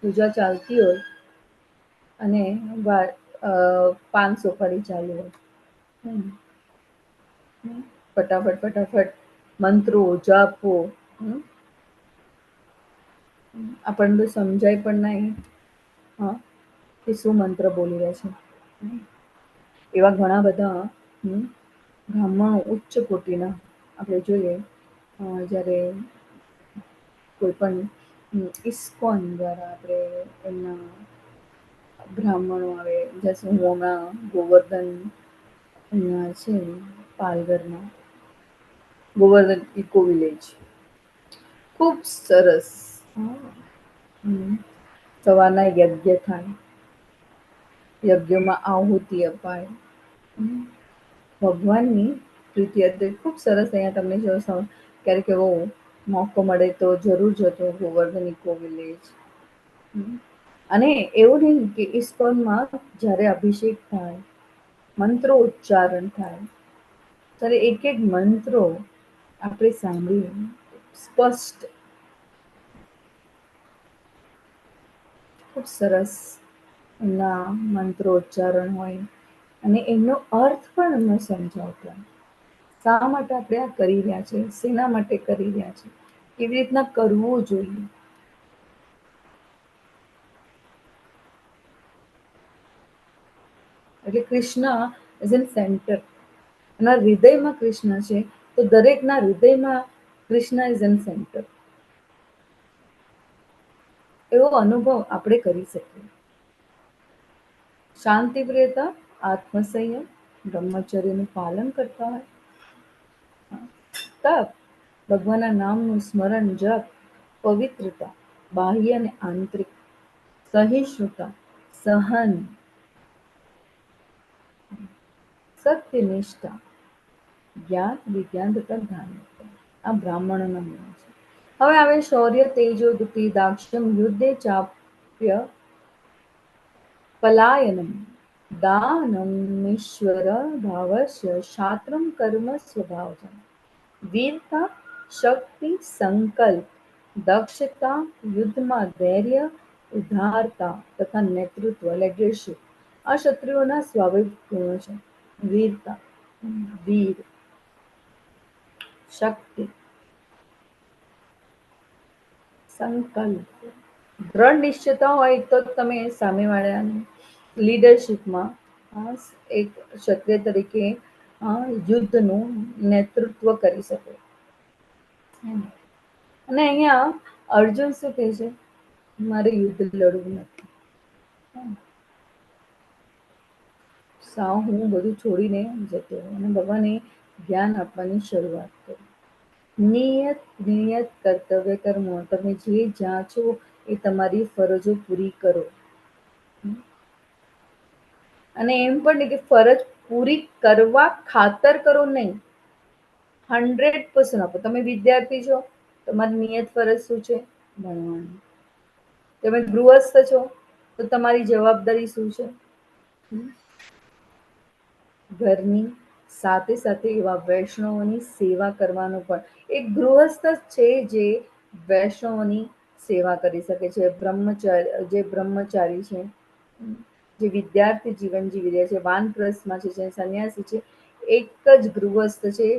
પૂજા ચાલતી હોય અને 500 ફરી ચાલુ હોય, ફટાફટ મંત્રો જાપો, આપણને તો સમજાય પણ નહીં કે શું મંત્ર બોલી રહ્યા છે. એવા ઘણા બધા બ્રાહ્મણો ઉચ્ચ કોટીના આપણે જોઈએ, જ્યારે કોઈ પણ ઇસ્કોન દ્વારા આપણે એમના બ્રાહ્મણો આવે, જैसे હું હમણાં ગોવર્ધન અહીંયા છે પાલઘરમાં, ગોવર્ધન ઇકો વિલેજ, ખૂબ સરસ. સવારના યજ્ઞ થાય, યજ્ઞમાં આહુતિ અપાય, ભગવાનની પ્રીતિ અર્થે ખૂબ સરસ. અહીંયા તમને જો ક્યારેક એવો મોકો મળે તો જરૂર જતો ગોવર્ધન ઇકો વિલેજ. અને એવું નહીં કે ઇસ્કોનમાં જ્યારે અભિષેક થાય, મંત્રો ઉચ્ચારણ થાય, ત્યારે એક એક મંત્રો આપણે સાંભળીએ સ્પષ્ટ, ખૂબ સરસ એમના મંત્રો ઉચ્ચારણ હોય, અને એમનો અર્થ પણ એમને સમજાવતા. શા માટે આપણે આ કરી રહ્યા છે, શેના માટે કરી રહ્યા છે, કેવી રીતના કરવું જોઈએ. એટલે કૃષ્ણ ઇઝ ઇન સેન્ટર, અને હૃદયમાં કૃષ્ણ છે, તો દરેકના હૃદયમાં કૃષ્ણ ઇઝ ઇન સેન્ટર. એવો અનુભવ આપણે કરી શકીએ. શાંતિ, પ્રિયતા, આત્મસંયમ, બ્રહ્મચર્યનું પાલન કરતા હોય, તપ, ભગવાનના નામનું સ્મરણ, જપ, પવિત્રતા બાહ્ય અને આંતરિક, સહિષ્ણુતા, સહન, સત્યનિષ્ઠા, જ્ઞાન, વિજ્ઞાન તથા ધાર્મિકતા આ બ્રાહ્મણોના ગુણો છે. હવે આવે શૌર્ય, તેજો, દુતિ, દાક્ષ્યમ, યુદ્ધે ચાપ્ય પલાયનમ, દાનમીશ્વર ભાવસ્ય, શાસ્ત્રમ કર્મ સ્વભાવજમ, વીરતા, શક્તિ, સંકલ્પ, દક્ષતા, યુદ્ધમાં ધૈર્ય, ઉદારતા તથા નેતૃત્વ લીડરશિપ આ ક્ષત્રિયોના સ્વાભાવિક ગુણો છે. વીરતા, વીર, શક્તિ, સંકલ્પ, દ્રઢ નિશ્ચયતા હોય તો તમે સામેવાળાની લીડરશિપમાં એક ક્ષત્રિય તરીકે યુદ્ધનું નેતૃત્વ કરી શકો. અને અહીંયા અર્જુન શું કહે છે? મારે યુદ્ધ લડવું નથી. સાવ હું બધું છોડીને જતો રહ્યો અને ભગવાને જ્ઞાન આપવાની શરૂઆત કરી. નિયત કર્તવ્ય કર્મો, તમે જે જ્યાં છો એ તમારી ફરજો પૂરી કરો. અને એમ પણ નહીં કે ફરજ પૂરી કરવા ખાતર કરો, નહીં, 100% આપો. તમે વિદ્યાર્થી છો, તમારી નિયત ફરજ શું છે? ભણવાની. તમે ગૃહસ્થ છો તો તમારી જવાબદારી શું છે? ઘરની સાથે સાથે એવા વૈષ્ણવોની સેવા કરવાનું પણ. એક ગૃહસ્થ છે જે વૈષ્ણવોની સેવા કરી શકે છે. જે બ્રહ્મચારી છે, જે વિદ્યાર્થી જીવન જીવી રહ્યા છે, વાનપ્રસ્થમાં છે, જે સંન્યાસી છે, એક જ ગૃહસ્થ છે.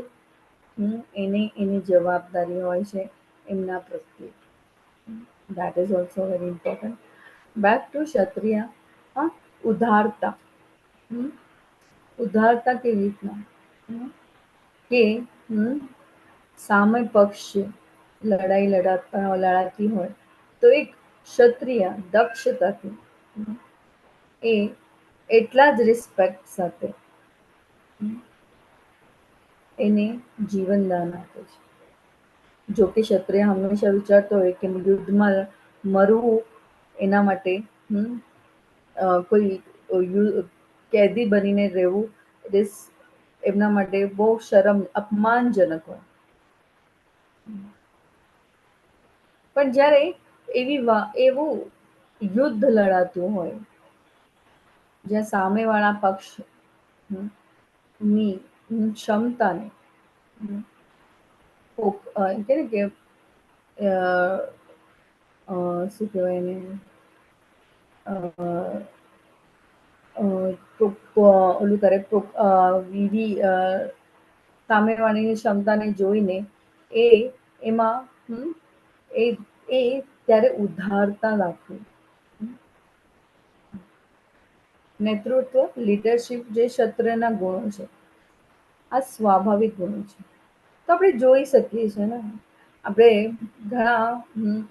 એની જવાબદારી હોય છે એમના પ્રત્યે. That is also very important. Back to ક્ષત્રિય. ઉદારતા. ઉદારતા કેવી રીતના? કે સામે પક્ષ લડાઈ લડાતી હોય તો એક ક્ષત્રિય દક્ષતાથી એ એટલા જ રિસ્પેક્ટ સાથે એને જીવનદાન આપે છે. જો કે ક્ષત્રિય હંમેશા વિચારતો હોય કે યુદ્ધમાં મરવું એના માટે કોઈ કેદી બનીને રહેવું એમના માટે બહુ અપમાનજનક હોય. પણ જ્યારે એવું યુદ્ધ લડાતું હોય જ્યાં સામેવાળા પક્ષ ની ક્ષમતાને કે શું કહેવાય એને ઓલું કરે સામેવાળીની ક્ષમતાને જોઈને એમાં ત્યારે ઉદારતા રાખવી. નેતૃત્વ, લીડરશિપ જે ક્ષત્રિયના ગુણો છે, આ સ્વાભાવિક ગુણો છે. તો આપણે જોઈ શકીએ છીએ ને, આપણે ઘણા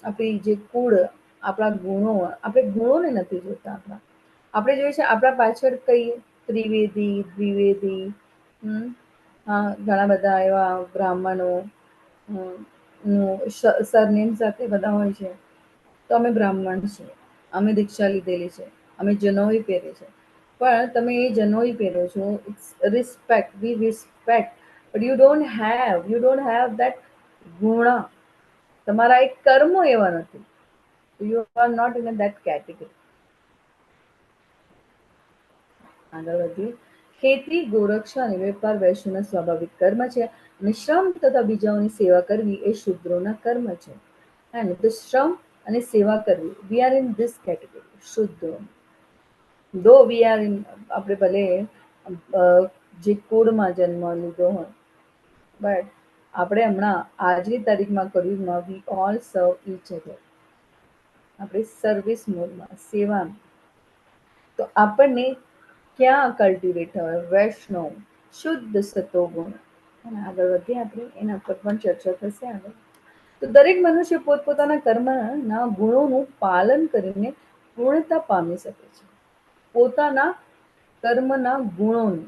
આપણી જે કુળ, આપણા ગુણો, આપણે ગુણોને નથી જોતા. આપણે જોઈએ છે આપણા પાછળ કઈ ત્રિવેદી, દ્વિવેદી, ઘણા બધા એવા બ્રાહ્મણો સરનેમ સાથે બધા હોય છે. તો અમે બ્રાહ્મણ છીએ, અમે દીક્ષા લીધેલી છે, અમે જનોઈ પહેરે છે. પણ તમે એ જનોઈ પહેરો છો, it's respect, we respect, but you don't have that ગુણ. તમારા એક કર્મો એવા નથી. You are not in that category. આગળ વધીએ. ખેતી, ગોરક્ષા અને વેપાર વૈશ્યના સ્વાભાવિક કર્મ છે અને શ્રમ તથા બીજાઓની સેવા કરવી એ શૂદ્રોના કર્મ છે. અને તો શ્રમ અને સેવા કરવી, we are in this category, શુદ્રો. દો વી આર ઇન, આપણે ભલે જે કુળમાં જન્મ લીધો હોય, બટ આપણે હમણાં આજની તારીખમાં કળયુગમાં વી ઓલ સર્વ ઈચ અધર. આપણે સર્વિસ મોડમાં, સેવામાં. તો આપણને ક્યાં કલ્ટિવેટ હોય? વૈષ્ણવ, શુદ્ધ સતોગુણ. અને આગળ વધીએ આપણે, એના પર પણ ચર્ચા થશે આગળ. તો દરેક મનુષ્ય પોતપોતાના કર્મના ગુણોનું પાલન કરીને પૂર્ણતા પામી શકે છે. પોતાના કર્મના ગુણોનું.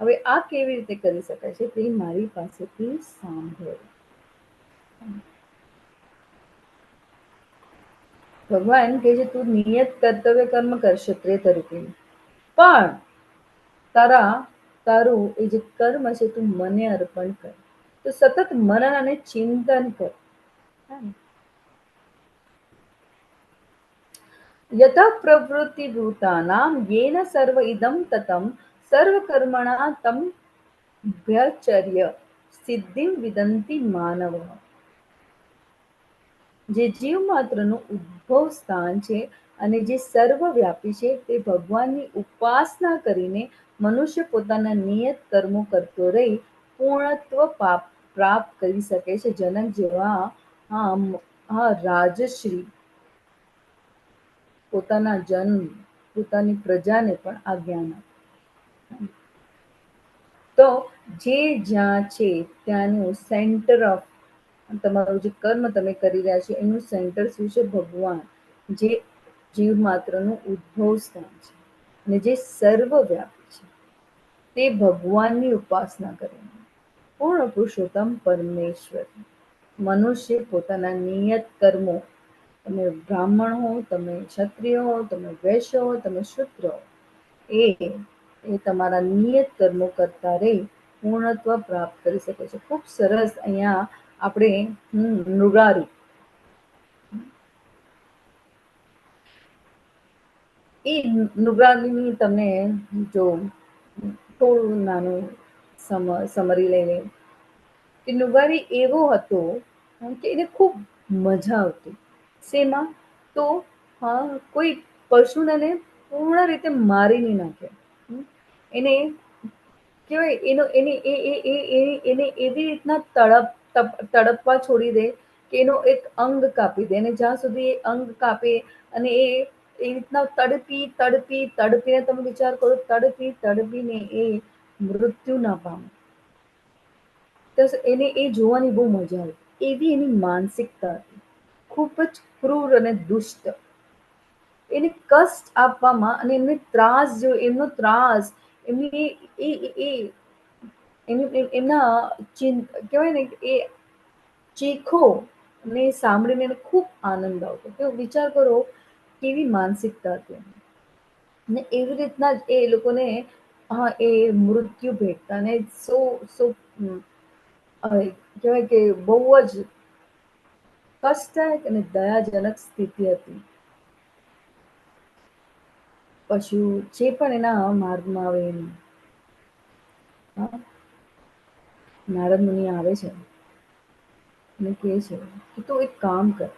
હવે આ કેવી રીતે કરી શકાય છે તે મારી પાસેથી સાંભળો. ભગવાન કહે છે તું નિયત કર્તવ્ય કર્મ કર ક્ષત્રિય તરીકે, પણ તારું એ જે કર્મ છે તું મને અર્પણ કર. તો સતત મનન અને ચિંતન કર. યથા પ્રવૃત્તિ ભૂતાનામ યેન સર્વ ઇદમ તતમ સર્વ કર્મણા તમ ભ્યચર્ય સિદ્ધિમ વિદંતિ માનવ. જે જીવ માત્રનું ઉદ્ભવ સ્થાન છે અને જે સર્વવ્યાપી છે, તે ભગવાનની ઉપાસના કરીને મનુષ્ય પોતાના નિયત કર્મો કરતો રહી પૂર્ણત્વ પ્રાપ્ત કરી શકે છે. જનક જેવા રાજશ્રી પોતાના પોતાની પ્રજાને પણ આ જ્ઞાન આપે. તો જે જ્યાં છે ત્યાંનું સેન્ટર ઓફ તમારું જે કર્મ તમે કરી રહ્યા છો એનું સેન્ટર શું છે? ભગવાન, જે જીવ માત્રનું ઉદ્ભવ સ્થાન છે અને જે સર્વવ્યાપી છે, તે ભગવાનની ઉપાસના કરીને પૂર્ણ પુરુષોત્તમ પરમેશ્વર મનુષ્ય પોતાના નિયત કર્મો, તમે બ્રાહ્મણ હો, તમે ક્ષત્રિય હો, તમે વૈશ્ય હો, તમે શૂદ્ર હો, એ તમારા નિયત કર્મો કરતા રહી પૂર્ણત્વ પ્રાપ્ત કરી શકે છે. ખૂબ સરસ અહીંયા આપણે નૃગારી એ નૃગારીની તમને જો થોડું નાનું સમરી લઈને કે નૃગારી એવો હતો કે એને ખૂબ મજા આવતી. શેમાં? તો કોઈ પશુને પૂર્ણ રીતે મારી નહીં નાખે. એને કહેવાય એને એવી રીતના તડપવા છોડી દે કે એનો એક અંગ કાપી દે, અને જ્યાં સુધી એ અંગ કાપે અને એ રીતના તડપીને તમે વિચાર કરો, તડપીને એ મૃત્યુ ના પામે, તો એને એ જોવાની બહુ મજા આવે. એવી એની માનસિકતા હતી, ખૂબ જ ક્રૂર અને દુષ્ટ. એને કષ્ટ આપવામાં અને એમને ત્રાસ, જો એમનો ત્રાસ, એમના કહેવાય ને એ ચીખો ને સાંભળીને એને ખૂબ આનંદ આવતો. તો વિચાર કરો કેવી માનસિકતા હતી. ને એવી રીતના જ એ લોકોને એ મૃત્યુ ભેટતા ને કહેવાય કે બહુ જ કષ્ટદાયક અને દયાજનક સ્થિતિ હતી. પશુ જે પણ એના માર્ગમાં આવે એમ નારદ મુનિ આવે છે અને કહે છે કે તું એક કામ કર,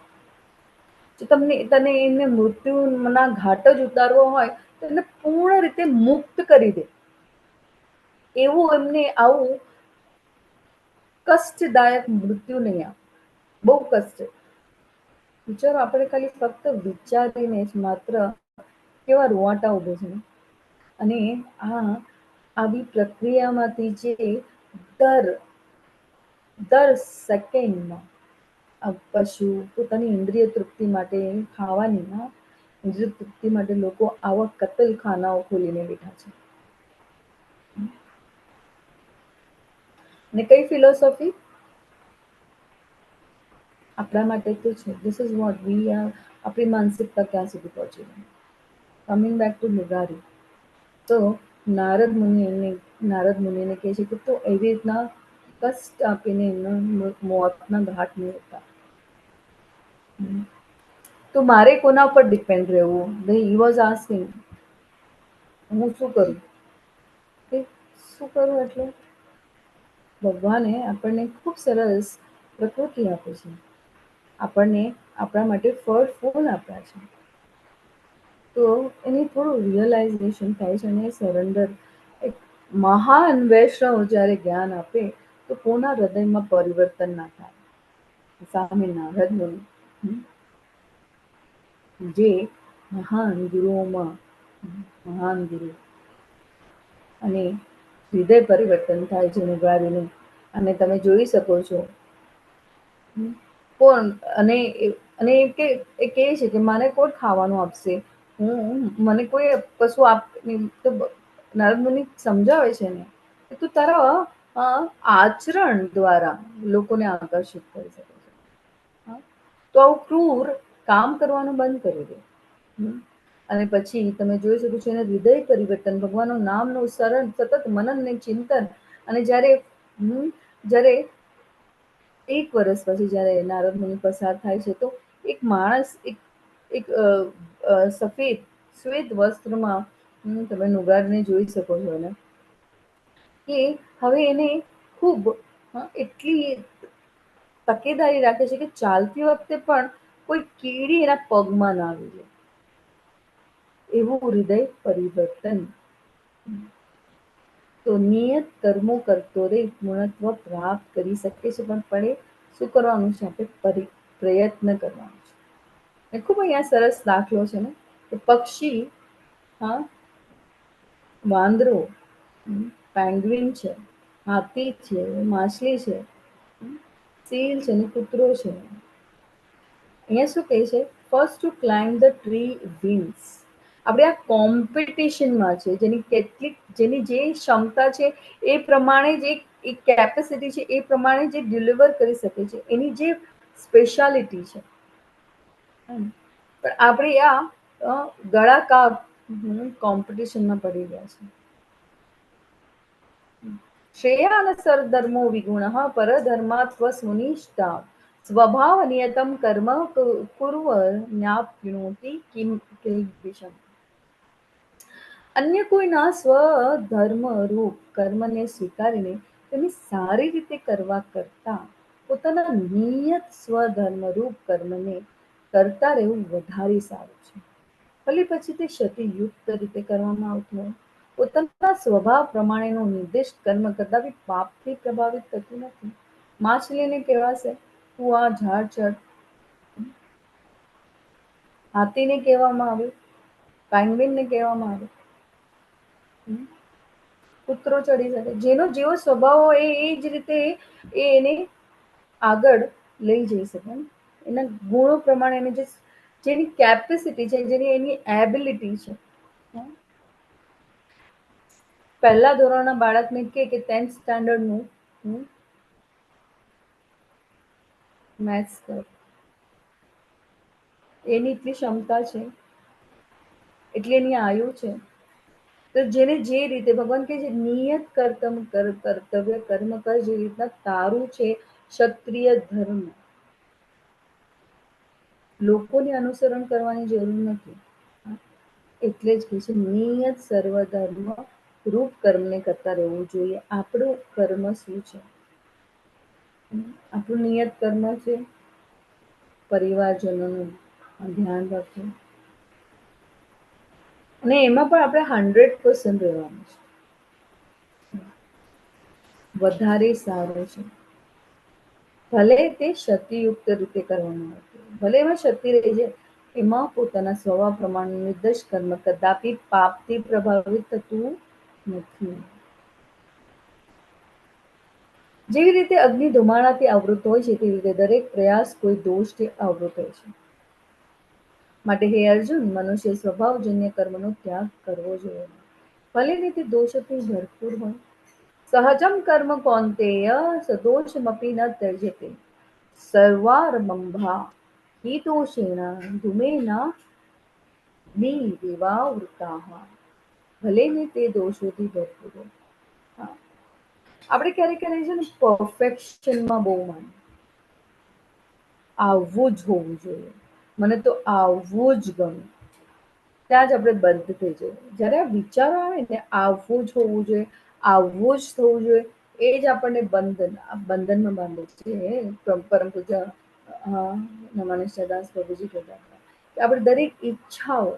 જો તને એને મૃત્યુના ઘાટ જ ઉતારવો હોય તો એને પૂર્ણ રીતે મુક્ત કરી દે. એવું એમને આવું કષ્ટદાયક મૃત્યુ નહીં આપે, બહુ કષ્ટ. વિચારો, આપણે ખાલી ફક્ત વિચારીને જ માત્ર કેવા રૂવાટા ઉભે છે. અને આવી પ્રક્રિયામાંથી જે દર સેકન્ડમાં પશુ પોતાની ઇન્દ્રિય તૃપ્તિ માટે ખાવાની ઇન્દ્રિય તૃપ્તિ માટે લોકો આવા કતલખાનાઓ ખોલીને બેઠા છે. ને કઈ ફિલોસોફી આપણા માટે તો છે? This is what we are. આપણી માનસિકતા ક્યાં સુધી પહોંચી ગઈ? કમિંગ બેક ટુ નૃગારી. તો નારદ મુનિને કહે છે કે તો એવી રીતના કષ્ટ આપીને એમના મોતના ઘાટ નહીં હતા. તો મારે કોના પર ડિપેન્ડ રહેવું? હી વોઝ આસ્કિંગ, હું શું કરું? શું કરું એટલે ભગવાને આપણને ખૂબ સરસ પ્રકૃતિ આપે છે, આપણને આપણા માટે ફૂલ આપ્યા છે. તો એને થોડું રિયલાઇઝેશન થાય છે અને સરેન્ડર. એક મહાન વૈષ્ણવ જ્યારે જ્ઞાન આપે તો કોના હૃદયમાં પરિવર્તન ના થાય? સામે નારદ મુનિ, જે મહાન ગુરુઓમાં મહાન ગુરુ, અને હૃદય પરિવર્તન થાય છે નૃગારીનું. અને તમે જોઈ શકો છો કોણ અને એ કહે છે કે મને કોણ ખાવાનું આપશે? મને કોઈ કશું તો નારદ મુનિ સમજાવે છે ને કે તું તારા આચરણ દ્વારા લોકોને આકર્ષિત કરી શકે છે. તો આવું ક્રૂર કામ કરવાનું બંધ કરી દે. અને પછી તમે જોઈ શકો છો એને હૃદય પરિવર્તન, ભગવાનનું નામનું સરળ સતત મનન ને ચિંતન. અને જ્યારે 1 વર્ષ પછી જ્યારે નારદ મુનિ પસાર થાય છે તો એક માણસ એક સફેદ શ્વેત વસ્ત્રમાં તમે નૃગારને જોઈ શકો છો એને, કે હવે એને ખૂબ એટલી તકેદારી રાખે છે કે ચાલતી વખતે પણ કોઈ કીડી એના પગમાં ના આવી જાય. એવું હૃદય પરિવર્તન. તો નિયત કર્મો કરતો રે પૂર્ણત્વ પ્રાપ્ત કરી શકે છે, પણ શું કરવાનું છે? આપણે પ્રયત્ન કરવાનો છે. ખૂબ અહીંયા સરસ દાખલો છે ને કે પક્ષી, હા, વાંદરો, પેંગ્વિન છે, હાથી છે, માછલી છે, સીલ છે ને કૂતરો છે. અહીંયા શું કહે છે? First to climb the tree wins. આપણે આ કોમ્પિટિશનમાં છે, જેની જે ક્ષમતા છે એ પ્રમાણે જે કેપેસિટી છે એ પ્રમાણે જે ડિલિવર કરી શકે છે, એની જે સ્પેશિયાલિટી છે. પણ આપણે આ ગળાકાર કોમ્પિટિશનમાં પડી ગયા છે. શ્રેયા સરધર્મો વિગુણ પરધર્માત્વ સુનિષ્ઠા સ્વભાવ નિયતમ કર્મ કુર્વન્યાપ્નોતિ કિમ કિલ્બિષમ. અન્ય કોઈના સ્વધર્મ રૂપ કર્મને સ્વીકારીને તેને સારી રીતે કરવા કરતા પોતાના નિયત સ્વધર્મ રૂપ કર્મને કરતા રહેવું વધારે સારું છે. ભલે પછી તે ક્ષતિયુક્ત રીતે કરવામાં આવતું હોય. પોતાના સ્વભાવ પ્રમાણેનો નિર્દિષ્ટ કર્મ કદાપી પાપથી પ્રભાવિત થતું નથી. માછલીને કહેવાશે તું આ ઝાડ ચડ, હાથીને કહેવામાં આવે, પેંગ્વિનને કહેવામાં આવે, કૂતરો ચડી શકે. જેનો જેવો સ્વભાવ હોય એ જ રીતે એને આગળ લઈ જઈ શકે. એના ગુણો પ્રમાણે જેની કેપેસિટી છે, જેની એની એબિલિટી છે. પહેલા ધોરણના બાળકને કે 10th સ્ટાન્ડર્ડનું મેથ્સ કર, એની એટલી ક્ષમતા છે, એટલી એની આયુ છે. તો જેને જે રીતે ભગવાન કહે છે નિયત કર્તવ્ય કર્મ કર, જે રીતના તારું છે ક્ષત્રિય ધર્મ, લોકોને અનુસરણ કરવાની જરૂર નથી. એટલે જ કહે છે નિયત સર્વધર્મ રૂપ કર્મને કરતા રહેવું જોઈએ. આપણું કર્મ શું છે? આપણું નિયત કર્મ છે પરિવારજનોનું ધ્યાન રાખવું, અને એમાં પણ આપણે 100% રહેવાનું છે. વધારે સારું છે. ભલે તે ક્ષતિયુક્ત રીતે કરવામાં આવતું, ભલે એમાં ક્ષતિ રહી જાય, એમાં પોતાના સ્વભાવ પ્રમાણે નિર્દોષ કર્મ કદાપી પાપથી પ્રભાવિત થતું નથી. જેવી રીતે અગ્નિ ધુમાડાથી આવૃત હોય છે, તેવી રીતે દરેક પ્રયાસ કોઈ દોષથી આવૃત હોય છે. માટે હે અર્જુન, મનુષ્ય સ્વભાવજન્ય કર્મનો ત્યાગ કરવો જોઈએ. ભલે ને તે દોષોથી ભરપૂર હોય. સહજમ કર્મ કૌંતેય સદોષમપી ન ત્યજ્યતે સર્વારંભા હિ દોષેણ ધૂમેન નિર્વિવાવૃતાઃ. ભલે ને તે દોષોથી ભરપૂર હોય. આપણે ક્યારેક છે ને પરફેક્શનમાં બહુ માનીએ, આવવું જ હોવું જોઈએ, મને તો આવવું જ ગમે, ત્યાં જ આપણે બંધ થઈ જઈએ. જ્યારે આ વિચારો આવે ને આવવું જ હોવું જોઈએ, આવવું જ થવું જોઈએ, એ જ આપણને બંધનમાં બાંધે છે. પરમ પૂજ્ય નમાનિષ્ઠદાસ પ્રભુજી કહેતા હતા કે આપણે દરેક ઈચ્છાઓ,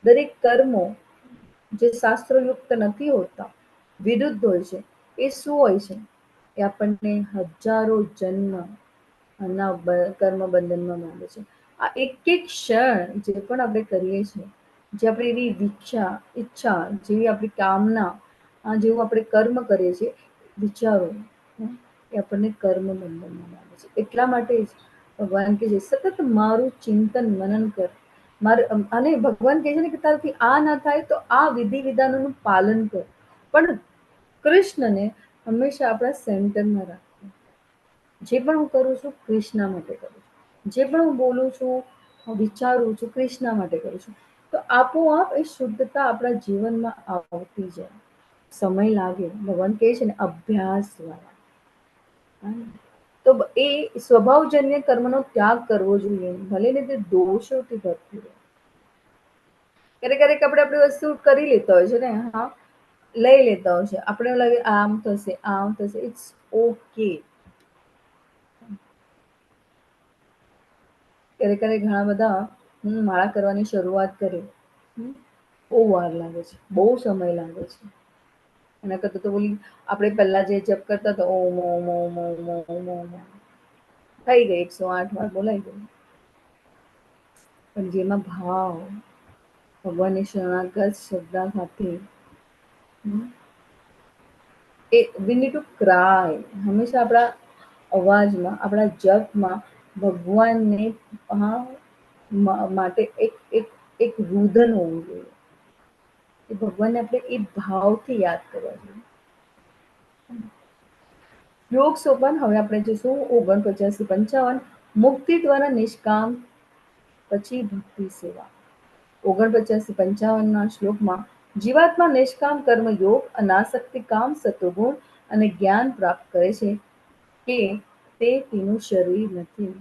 દરેક કર્મો જે શાસ્ત્રયુક્ત નથી હોતા, વિરુદ્ધ હોય છે, એ શું હોય છે? એ આપણને હજારો જન્મ કર્મ બંધનમાં બાંધે છે. આ એક એક ક્ષણ જે પણ આપણે કરીએ છીએ, જે આપણે એવી ઈચ્છા, જેવી આપણી કામના, જેવું આપણે કર્મ કરીએ છીએ, વિચારો એ આપણને કર્મ બંધનમાં બાંધે છે. એટલા માટે જ ભગવાન કહે છે સતત મારું ચિંતન મનન કર. અને ભગવાન કહે છે ને કે તારાથી આ ના થાય તો આ વિધિ વિધાનોનું પાલન કર. પણ કૃષ્ણને હંમેશા આપણા સેન્ટરમાં રાખવું. જે પણ હું કરું છું કૃષ્ણ માટે કરું છું, જે પણ હું બોલું છું, વિચારું છું, કૃષ્ણ માટે કરું છું. તો આપોઆપ એ શુદ્ધતા આપણા જીવનમાં આવતી જાય. સમય લાગે, ભગવાન કહે છે ને અભ્યાસ દ્વારા. તો એ સ્વભાવજન્ય કર્મનો ત્યાગ કરવો જોઈએ, ભલે ને તે દોષોથી ભરપૂર હોય. ક્યારેક આપણે આપણી વસ્તુ કરી લેતા હોય છે ને, હા, લઈ લેતા હોય છે, આપણે એવું લાગે આમ થશે, આમ થશે, ઇટ્સ ઓકે. ક્યારેક ઘણા બધા માળા કરવાની શરૂઆત કરે, બહુ વાર લાગે છે, બહુ સમય લાગે છે. એના કરતાં તો બોલી આપણે પહેલા જે જપ કરતા હતા ઓમ ઓમ ઓમ ઓમ ઓમ ઓમ થઈ ગઈ, 108 વાર બોલાઈ ગઈ. પણ જેમાં ભાવ, ભગવાનની શરણાગત શ્રદ્ધા સાથે we need to cry. હંમેશા આપણા અવાજમાં, આપણા જપમાં ભગવાનને માટે એક એક એક રુદન હોવું જોઈએ. એ ભગવાનને આપણે એ ભાવથી યાદ કરવા જોઈએ. યોગ સોપાન હવે આપણે જોઈશું 49 થી 55. મુક્તિ દ્વારા નિષ્કામ, પછી ભક્તિ સેવા. 49 થી 55 શ્લોકમાં જીવાત્મા નિષ્કામ કર્મ યોગ, અનાસક્તિ કામ સત્વગુણ અને જ્ઞાન પ્રાપ્ત કરે છે કે તે તેનું શરીર નથી.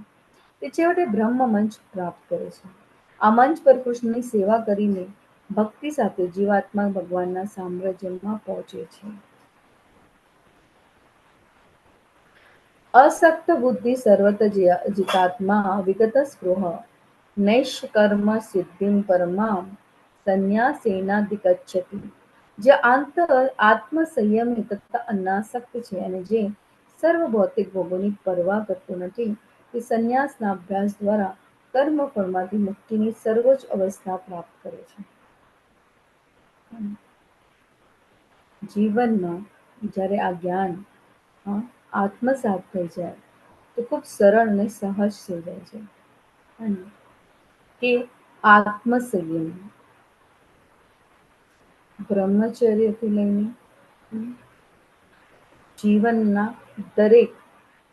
તે છેવટે બ્રહ્મ મંચ પ્રાપ્ત કરે છે. આ મંચ પર કૃષ્ણની સેવા કરીને ભક્તિ સાથે જીવાત્મા ભગવાનના સામ્રાજ્યમાં પહોંચે છે. અસક્ત બુદ્ધિ સર્વત જીતાત્મા વિગત સ્પૃહ નૈષ્કર્મ સિદ્ધિમ પરમામ સંન્યાસેનાધિગચ્છતિ. જે આત્મ સંયમી તથા અનાસક્ત છે અને જે સર્વ ભૌતિક ભોગોની પરવા કરતો નથી, તે સંન્યાસના અભ્યાસ દ્વારા કર્મ ફળમાંથી મુક્તિની સર્વોચ્ચ અવસ્થા પ્રાપ્ત કરે છે. જીવનમાં જ્યારે આ જ્ઞાન આત્મસાત થઈ જાય તો ખૂબ સરળ અને સહજ થઈ જાય છે. કે આત્મસંયમ બ્રહ્મચર્યથી લઈને જીવનના દરેક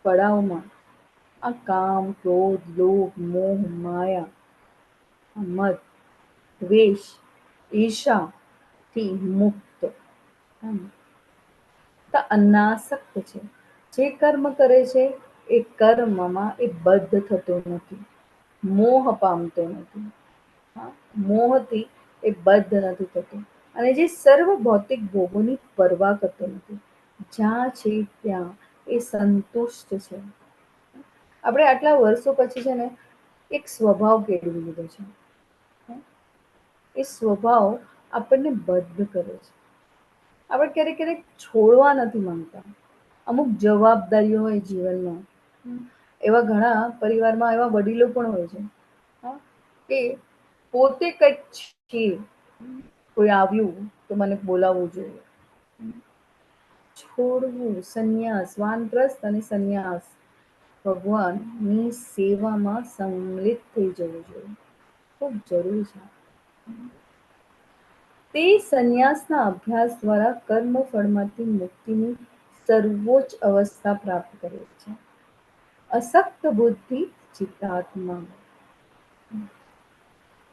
પડાવમાં આ કામ, ક્રોધ, લોભ, મોહ, માયા, મદ, દ્વેષ, ઈર્ષાથી મુક્ત અનાસક્ત છે. જે કર્મ કરે છે એ કર્મમાં એ બદ્ધ થતો નથી, મોહ પામતો નથી. મોહથી એ બદ્ધ નથી થતો અને જે સર્વ ભૌતિક ભોગોની પરવા કરતો નથી. જ્યાં છે ત્યાં એ સંતુષ્ટ છે. આપણે આટલા વર્ષો પછી છે ને એક સ્વભાવ કેળવી લીધો છે. એ સ્વભાવ આપણને બદ્ધ કરે છે. આપણે ક્યારેક છોડવા નથી માંગતા. અમુક જવાબદારીઓ હોય જીવનમાં. એવા ઘણા પરિવારમાં એવા વડીલો પણ હોય છે કે પોતે કંઈક છે, કોઈ આવ્યું તો મને બોલાવવું જોઈએ. છોડવું, સંન્યાસ, વાનપ્રસ્થ અને સંન્યાસ ભગવાનની સેવામાં સંમિલિત થઈ જવું જોઈએ. ખૂબ જરૂરી છે. તે સંન્યાસના અભ્યાસ દ્વારા કર્મફળમાંથી મુક્તિની સર્વોચ્ચ અવસ્થા પ્રાપ્ત કરે છે. અસક્ત બુદ્ધિ ચિત્તાત્મા,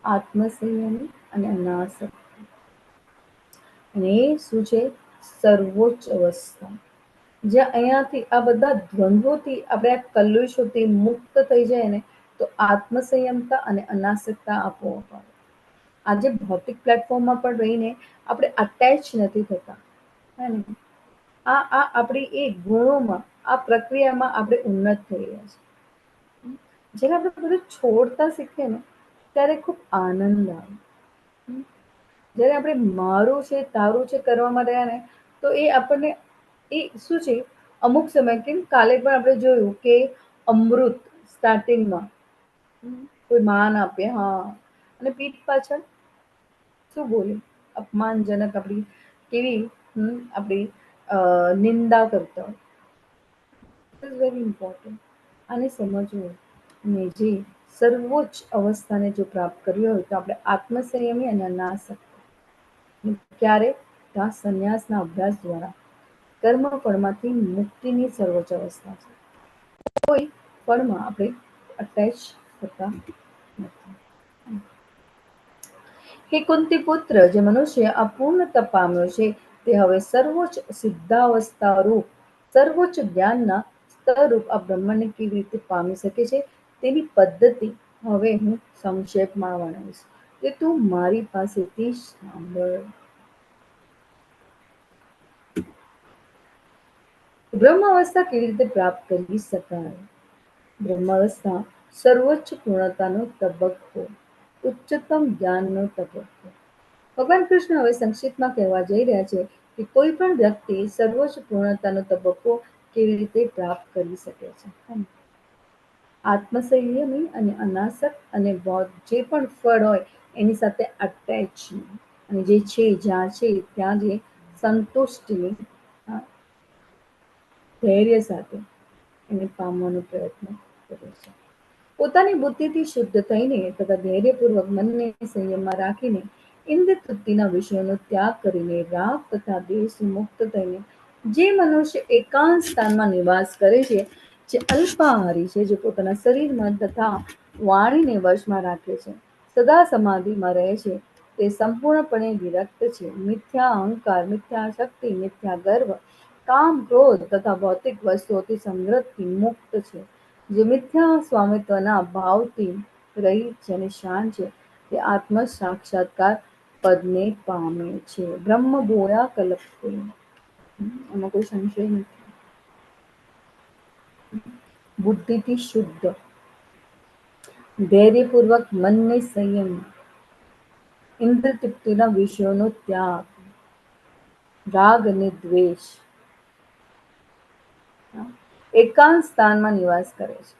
આત્મસંયમી અને અનાસક્ત. અને એ શું છે? સર્વોચ્ચ અવસ્થા. જ્યાં અહીંયાથી આ બધા દ્વંદ્વોથી આપણે આ કલ્લુષોથી મુક્ત થઈ જાય ને તો આત્મસંયમતા અને અનાસક્તતા આપોઆપ આવે. આજે ભૌતિક પ્લેટફોર્મમાં પણ રહીને આપણે અટેચ નથી થતા. આ આપણી એ ગુણોમાં, આ પ્રક્રિયામાં આપણે ઉન્નત થઈ રહ્યા છીએ. જ્યારે આપણે બધું છોડતા શીખીએ ને ત્યારે ખૂબ આનંદ આવે. જ્યારે આપણે મારું છે, તારું છે કરવામાં રહ્યા ને તો એ આપણને એ શું છે, અમુક સમય કેમ કાલે પણ આપણે જોયું કે અમૃત સ્ટાર્ટિંગમાં કોઈ માન આપે અને પીઠ પાછળ શું બોલે, અપમાનજનક આપણી કેવી આપણી નિંદા કરતા હોય. It is very important. આને સમજવું અને જે સર્વોચ્ચ અવસ્થાને જો પ્રાપ્ત કરવી હોય તો આપણે આત્મસંયમી અને અનાસક્ત. ક્યારે? આ સંન્યાસના અભ્યાસ દ્વારા કર્મફળમાંથી મુક્તિની સર્વોચ્ચ અવસ્થા છે. કોઈ ફળમાં આપણે અટેચ થતા નથી. હે કુંતી પુત્ર, જે મનુષ્ય અપૂર્ણતા પામ્યો છે તે હવે સર્વોચ્ચ સિદ્ધાવસ્થા રૂપ, સર્વોચ્ચ જ્ઞાનના સ્તરરૂપ આ બ્રહ્મને કેવી રીતે પામી શકે છે તેની પદ્ધતિ હવે હું સંક્ષેપમાં વર્ણવીશ. કે તું મારી પાસેથી સાંભળ. બ્રહ્મ અવસ્થા કેવી રીતે પ્રાપ્ત કરી શકાય? બ્રહ્મ અવસ્થા સર્વોચ્ચ પૂર્ણતાનો તબક્કો, ઉચ્ચતમ જ્ઞાનનો તબક્કો. ભગવાન કૃષ્ણ હવે સંક્ષિપ્તમાં કહેવા જઈ રહ્યા છે કે કોઈ પણ વ્યક્તિ સર્વોચ્ચ પૂર્ણતાનો તબક્કો કેવી રીતે પ્રાપ્ત કરી શકે છે. આત્મસંયમી અને અનાસક્ત અને જે પણ ફળ હોય એની સાથે અટેચ અને જે છે જ્યાં છે ત્યાં જે સંતુષ્ટિની ધૈર્ય સાથે એને પામવાનો પ્રયત્ન કરે છે. પોતાની બુદ્ધિથી શુદ્ધ થઈને તથા ધૈર્યપૂર્વક મનને સંયમમાં રાખીને ઇન્દ્ર તૃપ્તિના વિષયોનો ત્યાગ કરીને રાગ તથા દેશથી મુક્ત થઈને જે મનુષ્ય એકાંત સ્થાનમાં નિવાસ કરે છે, જે અલ્પાહારી છે, જે પોતાના શરીર મન તથા વાણીને વશમાં રાખે છે, સદા સમાધિમાં રહે છે, તે સંપૂર્ણપણે વિરક્ત છે. મિથ્યા અહંકાર, મિથ્યા શક્તિ, મિથ્યા ગર્વ, કામ, ક્રોધ તથા ભૌતિક વસ્તુઓથી સંગ્રહથી મુક્ત છે. જે મિથ્યા સ્વામિત્વના ભાવથી રહિત છે અને શાંત છે, તે આત્મ સાક્ષાત્કાર પદને પામે છે. બ્રહ્મ ભૂયા કલ્પતે. એમાં કોઈ સંશય નથી. બુદ્ધિથી શુદ્ધ, ધૈર્યપૂર્વક મનને સંયમ, ઇન્દ્ર તૃપ્તિના વિષયોનો ત્યાગ, રાગ અને દ્વેષ, એકાંત સ્થાનમાં નિવાસ કરે છે.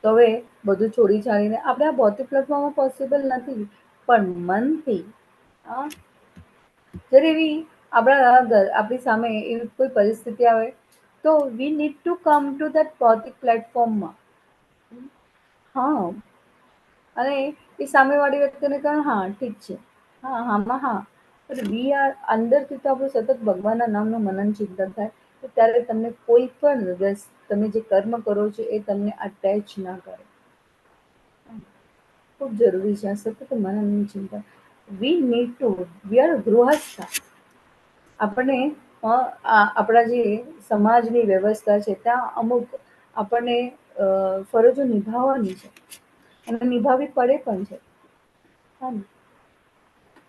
તો હવે બધું છોડી છાડીને આપણે આ ભૌતિક પ્લેટફોર્મમાં પોસિબલ નથી, પણ મનથી જ્યારે એવી આપણી સામે એવી કોઈ પરિસ્થિતિ આવે તો we need to come to that ભૌતિક પ્લેટફોર્મમાં. હા, અને એ સામેવાળી વ્યક્તિને કહે હા ઠીક છે, હા હામાં હા, વી આર અંદરથી તો આપણું સતત ભગવાનના નામનું મનન ચિંતન થાય, તો ત્યારે તમને કોઈ પણ તમે જે કર્મ કરો છો એ તમને અટેચ ના કરે. ખૂબ જરૂરી છે આ સતત મનન ચિંતન. We are ગૃહસ્થ. આપણે આપણા જે સમાજની વ્યવસ્થા છે ત્યાં અમુક આપણને ફરજો નિભાવવાની છે અને નિભાવવી પડે પણ છે.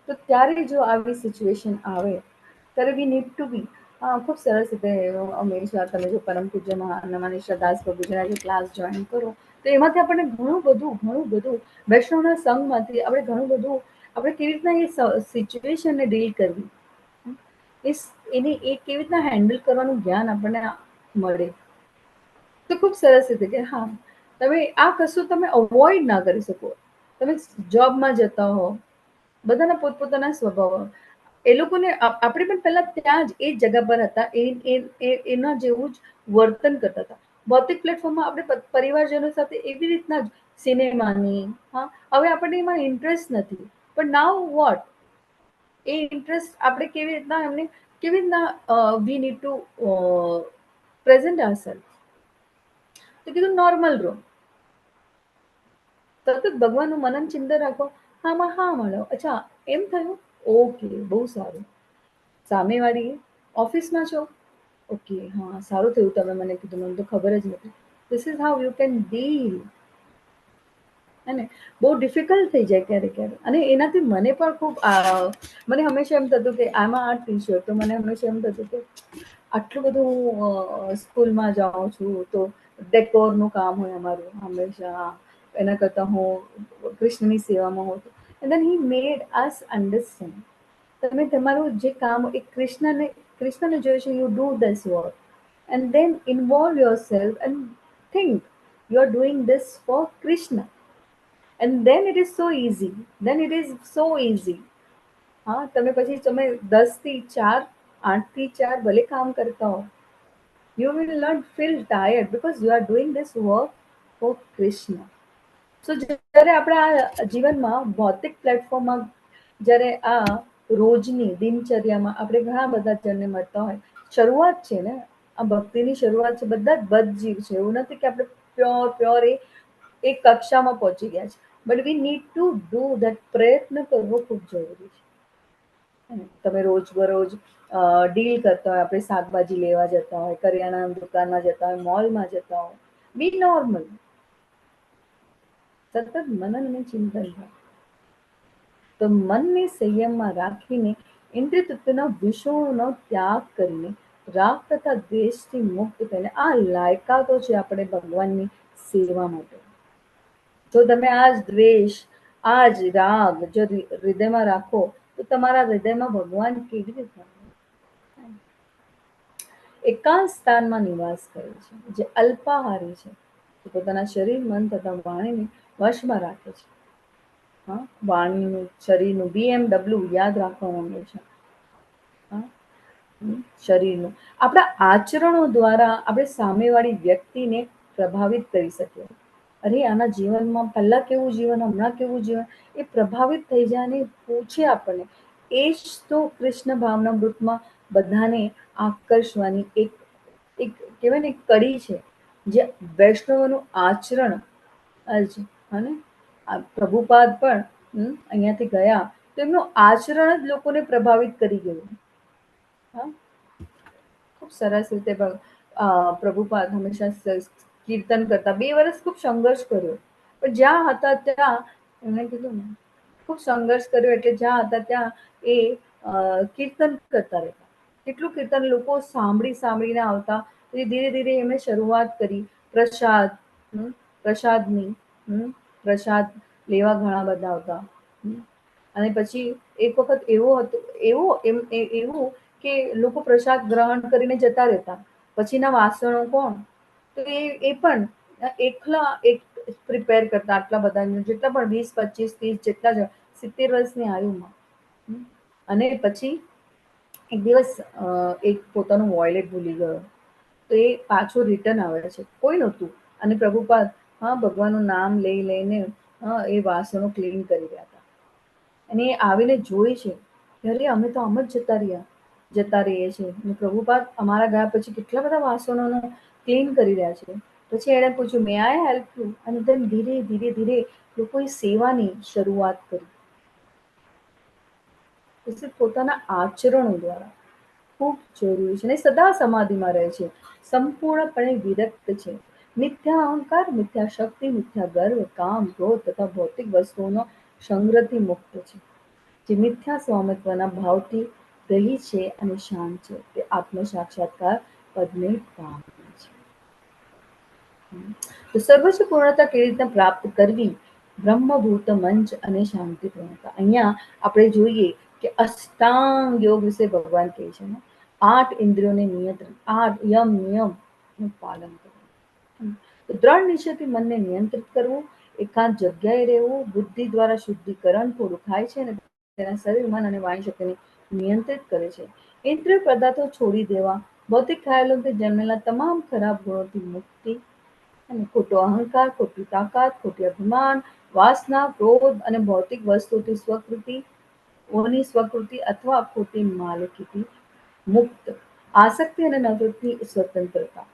તો ત્યારે જો આવી સિચ્યુએશન આવે ત્યારે વી નીડ ટુ બી ખૂબ સરસ રીતે હંમેશા તમે જો પરમ પૂજ્ય મનીષા દાસ પ્રભુજીના જે ક્લાસ જોઈન કરો તો એમાંથી આપણને ઘણું બધું વૈષ્ણવના સંઘમાંથી આપણે ઘણું બધું આપણે કેવી રીતના એ સિચ્યુએશનને ડીલ કરવી, એને એ કેવી રીતના હેન્ડલ કરવાનું જ્ઞાન આપણને મળે. તો ખૂબ સરસ રીતે કે હા તમે આ કશું તમે અવોઇડ ના કરી શકો. તમે જોબમાં જતા હો, બધાના પોતપોતાના સ્વભાવ, એ લોકોને આપણે પણ પહેલા ત્યાં જ એ જગ્યા પર હતા એના જેવું જ વર્તન કરતા હતા. ભૌતિક પ્લેટફોર્મમાં આપણે પરિવારજનો સાથે એવી રીતના જ સિનેમાની, હવે આપણને એમાં ઇન્ટરેસ્ટ નથી, પણ નાઉ વોટ, એ ઇન્ટરેસ્ટ આપણે કેવી રીતના વી નીડ ટુ પ્રેઝન્ટ આવરસેલ્ફ. તો કીધું નોર્મલ રહો, સતત ભગવાનનું મનન ચિંતન રાખો, હામાં હા મળો, અચ્છા એમ થયું, ઓકે બહુ સારું. સામેવાળી ઓફિસમાં છો, ઓકે હા સારું થયું તમે મને કીધું, મને તો ખબર જ નથી. This is how you can deal. અને બહુ ડિફિકલ્ટ થઈ જાય ક્યારેક ક્યારેક, અને એનાથી મને પણ ખૂબ મને હંમેશા એમ થતું કે આમાં આ ટીચર, તો મને હંમેશા એમ થતું કે આટલું બધું હું સ્કૂલમાં જાઉં છું તો ડેકોરનું કામ હોય અમારું હંમેશા, એના કરતાં હું કૃષ્ણની સેવામાં હોઉં. And then he made us understand, તમે તમારું જે કામ એ કૃષ્ણને જોયું છે, you do this work and then involve yourself and think you are doing this for Krishna. And then it is so easy. Then it is so easy. હા, તમે 10 થી 4, 8 થી 4 ભલે કામ કરતા હો, you will not feel tired because you are doing this work for Krishna. So જ્યારે આપણા જીવનમાં ભૌતિક પ્લેટફોર્મમાં જ્યારે આ રોજની દિનચર્યામાં આપણે ઘણા બધા જણને મળતા હોય, શરૂઆત છે ને, આ ભક્તિની શરૂઆત છે, બધા જ બદજીવ છે, એવું નથી કે આપણે પ્યોર એક કક્ષામાં પહોંચી ગયા છે, but we need to do that, પ્રયત્ન કરવો ખૂબ જરૂરી છે. તમે રોજ બરોજ ડીલ કરતા હોય, આપણે શાકભાજી લેવા જતા હોય, કરિયાણા દુકાનમાં જતા હોય, મોલમાં જતા હોય, બી નોર્મલ, સતત મનન અને ચિંતન થાય. તો મનને સંયમમાં રાખીને ઇન્દ્રિય તૃપ્તિના વિષયોનો ત્યાગ કરીને રાગ તથા દ્વેષથી મુક્ત થઈને આ લાયકાતો છે આપણે ભગવાનની સેવા માટે. જો તમે આ જ દ્વેષ, આ જ રાગ જો હૃદયમાં રાખો તો તમારા હૃદયમાં ભગવાન કેવી રીતે આવે? એકાંત સ્થાનમાં નિવાસ કરે છે, જે અલ્પાહારી છે, જે પોતાના શરીર, મન તથા વાણીને વશમાં રાખે છે. હા, વાણીનું, શરીરનું, BMW યાદ રાખવાનું હંમેશા. હા, શરીરનું. આપણા આચરણો દ્વારા આપણે સામેવાળી વ્યક્તિને પ્રભાવિત કરી શકીએ. અરે આના જીવનમાં પહેલા કેવું જીવન, હમણાં કેવું જીવન, એ પ્રભાવિત થઈ જાય અને પૂછે આપણને. એ જ તો કૃષ્ણ ભાવનામૃતમાં બધાને આકર્ષવાની એક એક કહેવાય ને કડી છે, જે વૈષ્ણવોનું આચરણ જ અને પ્રભુપાદ પણ અહીંયાથી ગયા તો એમનું આચરણ જ લોકોને પ્રભાવિત કરી ગયું. હા, ખૂબ સરસ રીતે પ્રભુપાદ હંમેશા કીર્તન કરતા. 2 વર્ષ ખૂબ સંઘર્ષ કર્યો, પણ જ્યાં હતા ત્યાં એમણે કીધું ને ખૂબ સંઘર્ષ કર્યો, એટલે જ્યાં હતા ત્યાં એ કીર્તન કરતા રહેતા. કેટલું કીર્તન લોકો સાંભળીને આવતા. પછી ધીરે ધીરે એમણે શરૂઆત કરી પ્રસાદની. પ્રસાદ લેવા ઘણા બધા આવતા. અને પછી એક વખત એવું કે લોકો પ્રસાદ ગ્રહણ કરીને જતા રહેતા, પછીના વાસણો કોણ? તો એ પણ એકલા પ્રિપેર કરતા, આટલા બધા જેટલા પણ 20, 25, 30 જેટલા જ 70 વર્ષની આયુમાં. અને પછી એક દિવસ એક પોતાનું વોયલેટ ભૂલી ગયો, તો એ પાછો રિટર્ન આવે છે, કોઈ નહોતું. અને પ્રભુપાદ ભગવાનનું નામ લઈને એ વાસણો ક્લીન કરી રહ્યા હતા. અને એ આવીને જોઈ છે કે અરે અમે તો આમ જ જતા રહીએ છીએ. અને પ્રભુપાદ અમારા ગયા પછી કેટલા બધા વાસણોનું ક્લીન કરી રહ્યા છે. પછી એણે પૂછ્યું, મે આઈ હેલ્પ યુ? અને તેમ ધીરે ધીરે ધીરે લોકોએ સેવાની શરૂઆત કરી. એટલે પોતાના આચરણો દ્વારા ખૂબ જરૂરી છે. અને સદા સમાધિમાં રહે છે, સંપૂર્ણપણે વિરક્ત છે. મિથ્યા અહંકાર, મિથ્યા શક્તિ, મિથ્યા ગર્વ, કામ, ક્રોધ તથા ભૌતિક વસ્તુઓનો સંગ્રહથી મુક્ત છે. જે મિથ્યા સ્વામિત્વના ભાવથી રહી છે અને શાંત છે, તે આત્મ સાક્ષાત્કાર પદને પામે છે. તો સર્વોચ્ચ પૂર્ણતા કેવી રીતે પ્રાપ્ત કરવી? બ્રહ્મભૂત મંચ અને શાંતિ પૂર્ણતા. અહીંયા આપણે જોઈએ કે અષ્ટાંગ યોગ વિશે ભગવાન કહે છે. 8 ઇન્દ્રિયોને નિયંત્રણ, 8 નિયમનું પાલન કરવું. તો દ્રઢ નિશ્ચયથી મનને નિયંત્રિત કરવું, એકાંત જગ્યાએ રહેવું, બુદ્ધિ દ્વારા શુદ્ધિકરણ થોડું થાય છે અને તેના શરીર, મન અને વાણી શક્તિને નિયંત્રિત કરે છે. ઇન્દ્રિય પદાર્થો છોડી દેવા, ભૌતિક ખ્યાલોથી જન્મેલા તમામ ખરાબ ગુણોથી મુક્તિ, અને ખોટો અહંકાર, ખોટી તાકાત, ખોટી અભિમાન, વાસના, ક્રોધ અને ભૌતિક વસ્તુથી સ્વકૃતિ અથવા ખોટી માલિકીથી મુક્ત, આસક્તિ અને નફરતથી સ્વતંત્રતા,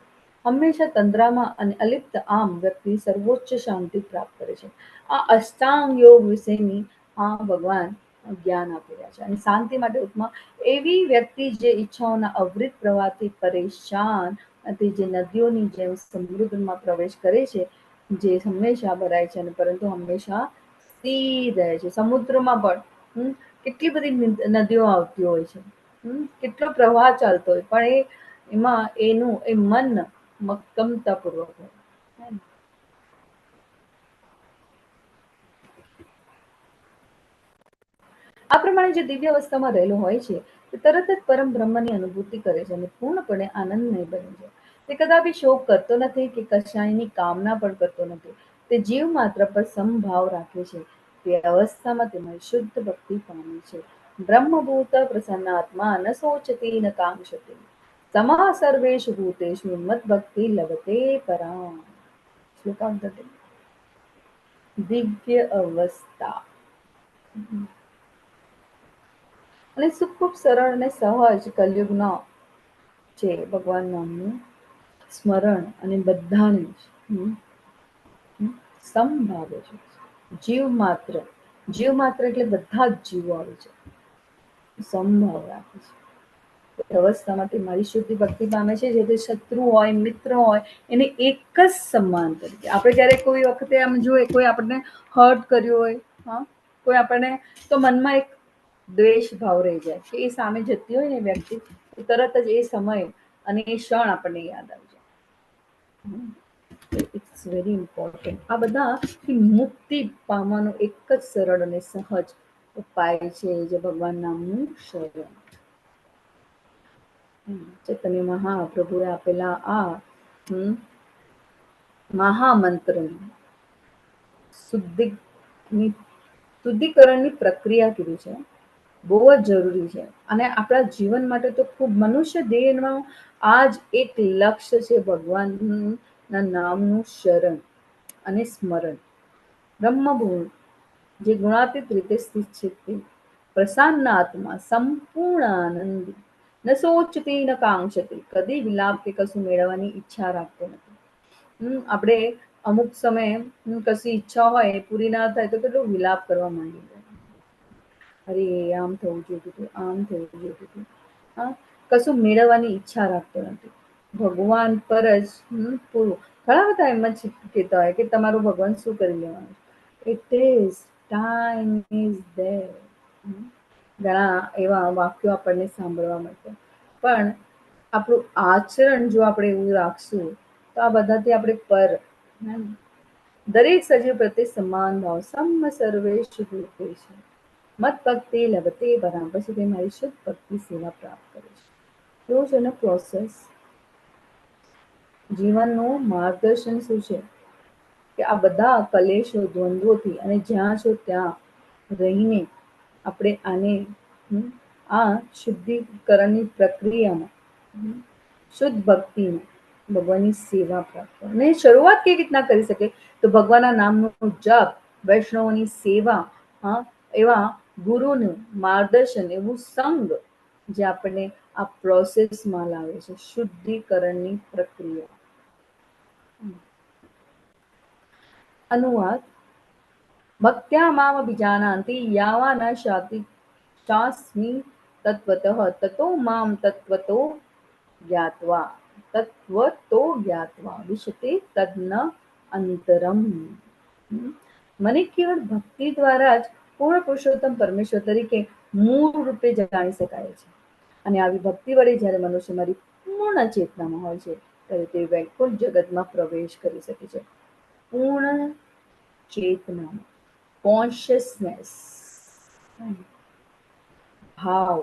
હંમેશા તંદ્રામાં અને અલિપ્ત, આમ વ્યક્તિ સર્વોચ્ચ શાંતિ પ્રાપ્ત કરે છે. આ અષ્ટાંગ યોગ વિશેની ભગવાન જ્ઞાન આપી રહ્યા છે. અને શાંતિ માટે ઉપમા, એવી વ્યક્તિ જે ઈચ્છાઓના અવૃત પ્રવાહથી પરેશાન નથી, જે નદીઓની જેમ સમુદ્રમાં પ્રવેશ કરે છે, જે હંમેશા ભરાય છે અને પરંતુ હંમેશા સ્થિર રહે છે. સમુદ્રમાં પણ કેટલી બધી નદીઓ આવતી હોય છે, કેટલો પ્રવાહ ચાલતો હોય, પણ એમાં એનું મન મક્કમતાપૂર્વક હોય. આ પ્રમાણે જે દિવ્ય અવસ્થામાં રહેલો હોય છે, તે તરત જ પરમ બ્રહ્મની અનુભૂતિ કરે છે અને પૂર્ણપણે આનંદમય બની જાય. તે કદાપી શોક કરતો નથી કે કશાયની કામના પણ કરતો નથી. તે જીવ માત્ર પર સમભાવ રાખે છે. તે અવસ્થામાં તેમાં શુદ્ધ ભક્તિ પામે છે. બ્રહ્મભૂત પ્રસન્નાત્મા ન શોચતી ન કાંક્ષતી, સમા સર્વેષુ ભૂતેષુ મદ્ભક્તિ લભતે પરામ. શ્લોકાંત. દિવ્ય અવસ્થા. અને સુખ ખૂબ સરળ અને સહજ કલયુગના છે ભગવાન નામનું સ્મરણ, અને બધાને સમભાવે છે. જીવ માત્ર એટલે બધા જ જીવો આવે છે, સમભાવ રાખે છે. અવસ્થામાં તે મારી શુદ્ધિ ભક્તિ પામે છે. જે તે શત્રુ હોય, મિત્ર હોય, એને એક જ સન્માન તરીકે. આપણે ક્યારેક કોઈ વખતે આમ જોઈએ, કોઈ આપણને હર્ટ કર્યું હોય, કોઈ આપણને, તો મનમાં એક દ્વેષ ભાવ રહી જાય કે એ સામે જતી હોય ને વ્યક્તિ, તરત જ એ સમય અને એ ક્ષણ આપણને યાદ આવી જાય. It's very important. આ બધાથી મુક્તિ પામવાનો એક જ સરળ અને સહજ ઉપાય છે, જે ભગવાન નામનું શરણ. ચૈતન્ય મહાપ્રભુએ આપેલા આ મહામંત્રની શુદ્ધિકરણની પ્રક્રિયા કીધી છે, બહુ જ જરૂરી છે. અને આપણા જીવન માટે તો ખૂબ, મનુષ્ય દેહનો આ જ એક લક્ષ્ય છે, ભગવાનના નામનું શરણ અને સ્મરણ. બ્રહ્મભૂ જે ગુણાતીત રીતે સ્થિત છે, તે પ્રસન્ન આત્મા, સંપૂર્ણ આનંદી, ન સોચતી ન કાંક્ષતી, કદી વિલાપ કે કશું મેળવવાની ઈચ્છા રાખતો નથી. આપણે અમુક સમયે કશી ઈચ્છા હોય એ પૂરી ના થાય તો કેટલો વિલાપ કરવા માંડી જાય. અરે આમ થવું જોઈતું હતું, આમ થવું જોઈતું હતું. હા, કશું મેળવવાની ઈચ્છા રાખતો નથી. ભગવાન પર જ પૂરું. ઘણા બધા એમ જ કહેતા હોય કે તમારું ભગવાન શું કરી લેવાનું. It is time is there. ઘણા એવા વાક્યો આપણને સાંભળવા મળશે. પણ આપણું આચરણ જો આપણે એવું રાખશું તો આ બધાથી આપણે પર. દરેક સજીવ પ્રત્યે સમાન ભાવ, સમ સર્વેષુ ભૂતેષુ મત ભક્તિ લભતે પરામ. પછી તે મારી શુદ્ધ ભક્તિ સેવા પ્રાપ્ત કરે છે. કેવું છે ને પ્રોસેસ. જીવનનું માર્ગદર્શન શું છે કે આ બધા કલેશો, દ્વંદ્વોથી અને જ્યાં છો ત્યાં રહીને આપણે આને આ શુદ્ધિકરણની પ્રક્રિયામાં શુદ્ધ ભક્તિમાં ભગવાનની સેવા પ્રાપ્ત અને શરૂઆત કેવી રીતના કરી શકે તો ભગવાનના નામનું જપ, વૈષ્ણવોની સેવા, એવા ગુરુનું માર્ગદર્શન, એવું સંગ જે આપણને આ પ્રોસેસમાં લાવે છે, શુદ્ધિકરણની પ્રક્રિયા. અનુવાદ. ભક્ત્યા મામ અભિજાનાન્તિ યાવા ન શાસ્મિ તત્વતઃ તતો મામ તત્વતો જ્ઞાત્વા વિશતે તદ્ન અંતરમ. મને કેવળ ભક્તિ દ્વારા જ પૂર્ણ પુરુષોત્તમ પરમેશ્વર તરીકે મૂળ રૂપે જાણી શકાય છે. અને આવી ભક્તિ વડે જ્યારે મનુષ્ય મારી પૂર્ણ ચેતનામાં હોય છે ત્યારે તે વૈકુંઠ જગતમાં પ્રવેશ કરી શકે છે. પૂર્ણ ચેતનામાં, કોન્શિયસનેસ, ભાવ,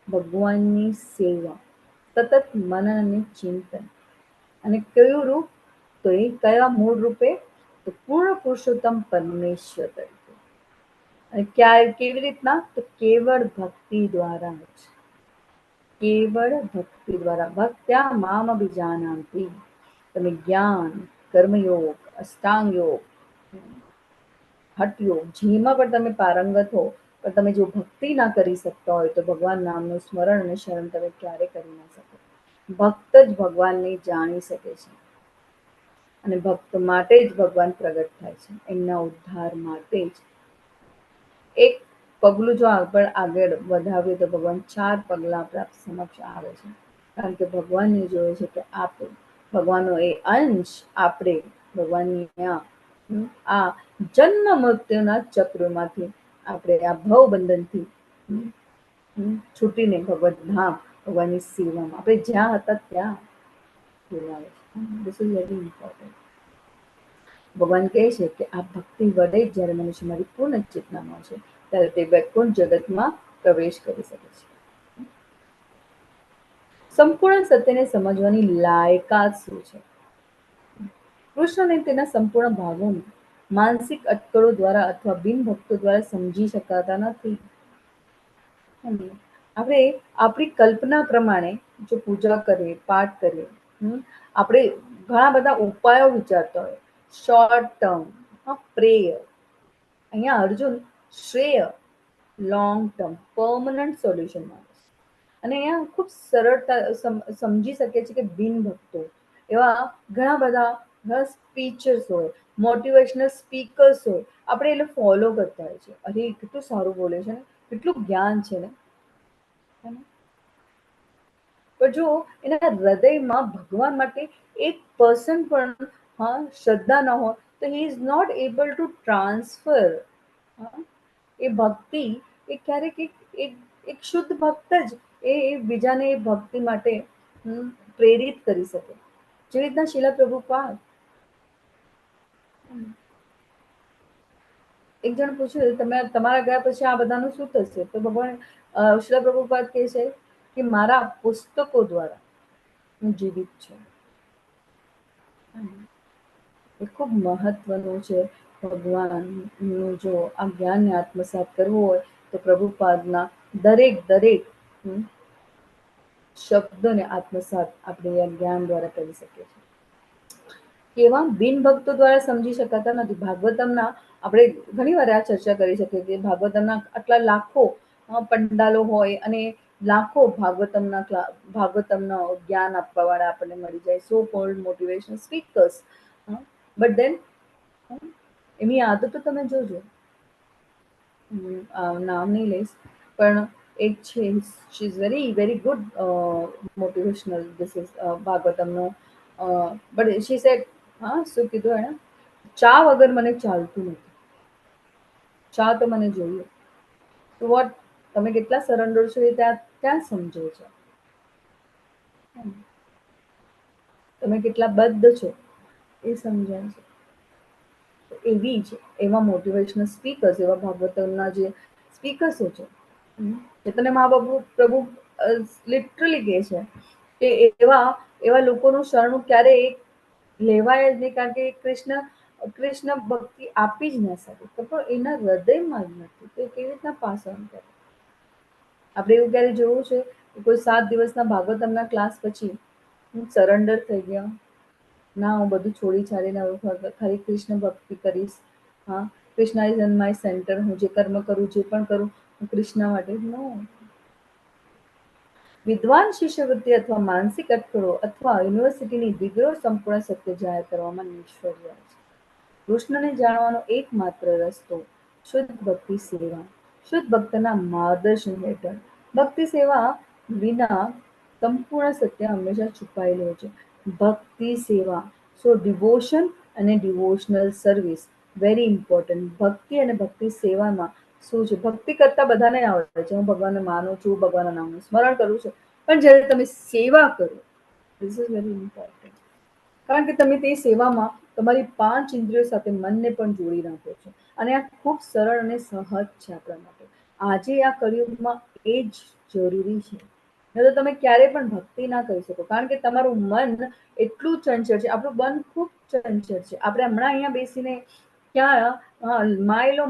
ભગવાનની સેવા, સતત મનન અને ચિંતન. અને કયું રૂપ તો એ કયા મૂળ રૂપે તો પૂર્ણ પુરુષોત્તમ પરમેશ્વર તરીકે. અને કેવી રીતના તો કેવળ ભક્તિ દ્વારા જ. કેવળ ભક્તિ દ્વારા. ભક્ત્યા મામ અભિજાનાન્તિ. તમે જ્ઞાન, કર્મયોગ, અષ્ટાંગ યોગ, હઠયોગ, જેમાં પણ તમે પારંગત હો, પણ તમે જો ભક્તિ ના કરી શકતા હોય તો ભગવાન નામનું સ્મરણ અને શરણ તમે ક્યારે કરી ના શકો. ભક્ત જ ભગવાનને જાણી શકે છે અને ભક્ત માટે જ ભગવાન પ્રગટ થાય છે, એમના ઉદ્ધાર માટે જ. એક પગલું જો આગળ વધાવીએ તો ભગવાન 4 પગલા આપણા સમક્ષ આવે છે. કારણ કે ભગવાનને જોયે છે કે આપણે ભગવાનનો એ અંશ, આપણે ભગવાનની આ જન્મ મૃત્યુના ચક્રમાંથી આપણે આ ભવબંધનથી છૂટીને ભગવત ધામ, ભગવાનની સેવામાં આપણે જ્યાં હતા ત્યાં બોલાવે છે. This is very important. ભગવાન કહે છે કે આ ભક્તિ વડે જ્યારે મનુષ્ય મારી પૂર્ણ ચેતનામાં છે ત્યારે તે વૈકુંઠ જગતમાં પ્રવેશ કરી શકે છે. સંપૂર્ણ સત્યને સમજવાની લાયકાત શું છે? કૃષ્ણને તેના સંપૂર્ણ ભાવોને માનસિક અટકળો દ્વારા અથવા બિનભક્તો દ્વારા સમજી શકાતા નથી. આપણે આપણી કલ્પના પ્રમાણે જો પૂજા કરીએ, પાઠ કરીએ, આપણે ઘણા બધા ઉપાયો વિચારતા હોય, શોર્ટ ટર્મ પ્રેયર. અહીંયા અર્જુન શ્રેય, લોંગ ટર્મ પરમનન્ટ સોલ્યુશન માંગે છે. અને અહીંયા ખૂબ સરળતા સમજી શકે છે કે બિનભક્તો એવા ઘણા બધા સ્પીચર્સ હોય, મોટિવેશનલ સ્પીકર્સ હોય, આપણે એને ફોલો કરતા હોય છે. અરે કેટલું સારું બોલે છે ને, કેટલું જ્ઞાન છે ને. પણ જો એના હૃદયમાં ભગવાન માટે 1% પણ શ્રદ્ધા ન હોય તો he is not able to transfer a bhakti. એ ક્યારેક એક શુદ્ધ ભક્ત જ એ બીજાને એ ભક્તિ માટે પ્રેરિત કરી શકે. જેવી રીતના શીલા પ્રભુપાદ એક જણ પૂછ્યું તમે તમારા ગયા પછી આ બધાનું શું થશે? તો ભગવાન શ્રીલ પ્રભુપાદ કહે છે કે મારા પુસ્તકો દ્વારા હું જીવિત છું. એ ખૂબ મહત્વનું છે. ભગવાનનું જો આ જ્ઞાનને આત્મસાત કરવું હોય તો પ્રભુપાદના દરેક શબ્દોને આત્મસાત આપણે આ જ્ઞાન દ્વારા કરી શકીએ છીએ. કેવા બિન ભક્તો દ્વારા સમજી શકાતા નથી. ભાગવતમના આપણે ઘણી વાર આ ચર્ચા કરી શકીએ કે ભાગવતમના આટલા લાખો પંડાલો હોય અને લાખો ભાગવતમના જ્ઞાન આપવા વાળા આપણને મળી જાય, so called motivational speakers. But then એની આદતો તમે જોજો. નામ નહીં લઈશ પણ એક છે, she is very very good motivational. This is ભાગવતમનો. બટ શી સેડ, શું કીધું એણે? ચા વગર મને ચાલતું નથી, ચા તો મને જોઈએ. તો વોટ, તમે કેટલા સરેન્ડર છો એ ત્યાં સમજો છો. તમે કેટલા બદ્ધ છો એ સમજાય છે. એવી જ એવા મોટિવેશનલ સ્પીકર્સ, એવા ભાગવતના જે સ્પીકર્સો છે એ તને મા બાપુ પ્રભુ લિટરલી કહે છે કે એવા લોકોનું શરણું ક્યારેય લેવાય જ નહીં, કારણ કે કૃષ્ણ ભક્તિ આપી જ ના શકે, પણ એના હૃદયમાં જ નથી તો કેવી રીતના પાસ ઓન કરે? આપણે એવું ક્યારે જોયું છે કે કોઈ 7 દિવસના ભાગવતમના ક્લાસ પછી હું સરેન્ડર થઈ ગયા, ના હું બધું છોડી છાડીને ખાલી કૃષ્ણ ભક્તિ કરીશ. Krishna is in my centre. હું જે કર્મ કરું, જે પણ કરું, હું કૃષ્ણ માટે. નો. વિદ્વાન શિષ્યવૃત્તિ અથવા માનસિક અટકળો અથવા યુનિવર્સિટીની ડિગ્રીઓ સંપૂર્ણ સત્ય જાહેર કરવામાં નિષ્ફળ જાય છે. કૃષ્ણને જાણવાનો એકમાત્ર રસ્તો શુદ્ધ ભક્તિ સેવા, શુદ્ધ ભક્તના માર્ગદર્શન હેઠળ. ભક્તિ સેવા વિના સંપૂર્ણ સત્ય હંમેશા છુપાયેલું હોય છે. ભક્તિ સેવા, સો ડિવોશન અને ડિવોશનલ સર્વિસ વેરી ઇમ્પોર્ટન્ટ. ભક્તિ અને ભક્તિ સેવામાં શું છે? ભક્તિ કરતા બધાને આવડે છે, હું ભગવાનને માનું છું, ભગવાનના નામનું સ્મરણ કરું છું, પણ જ્યારે તમે સેવા કરો, ધીસ ઇઝ વેરી ઇમ્પોર્ટન્ટ. કારણ કે તમે તે સેવામાં તમારી 5 ઇન્દ્રિયો સાથે મનને પણ જોડી રાખો છો, અને આ ખૂબ સરળ અને સહજ છે આપણા માટે. આજે આ કળિયુગમાં એ જ જરૂરી છે. નહીં તો તમે ક્યારેય પણ ભક્તિ ના કરી શકો, કારણ કે તમારું મન એટલું ચંચળ છે. આપણું મન ખૂબ ચંચળ છે. આપણે હમણાં અહીંયા બેસીને ક્યાં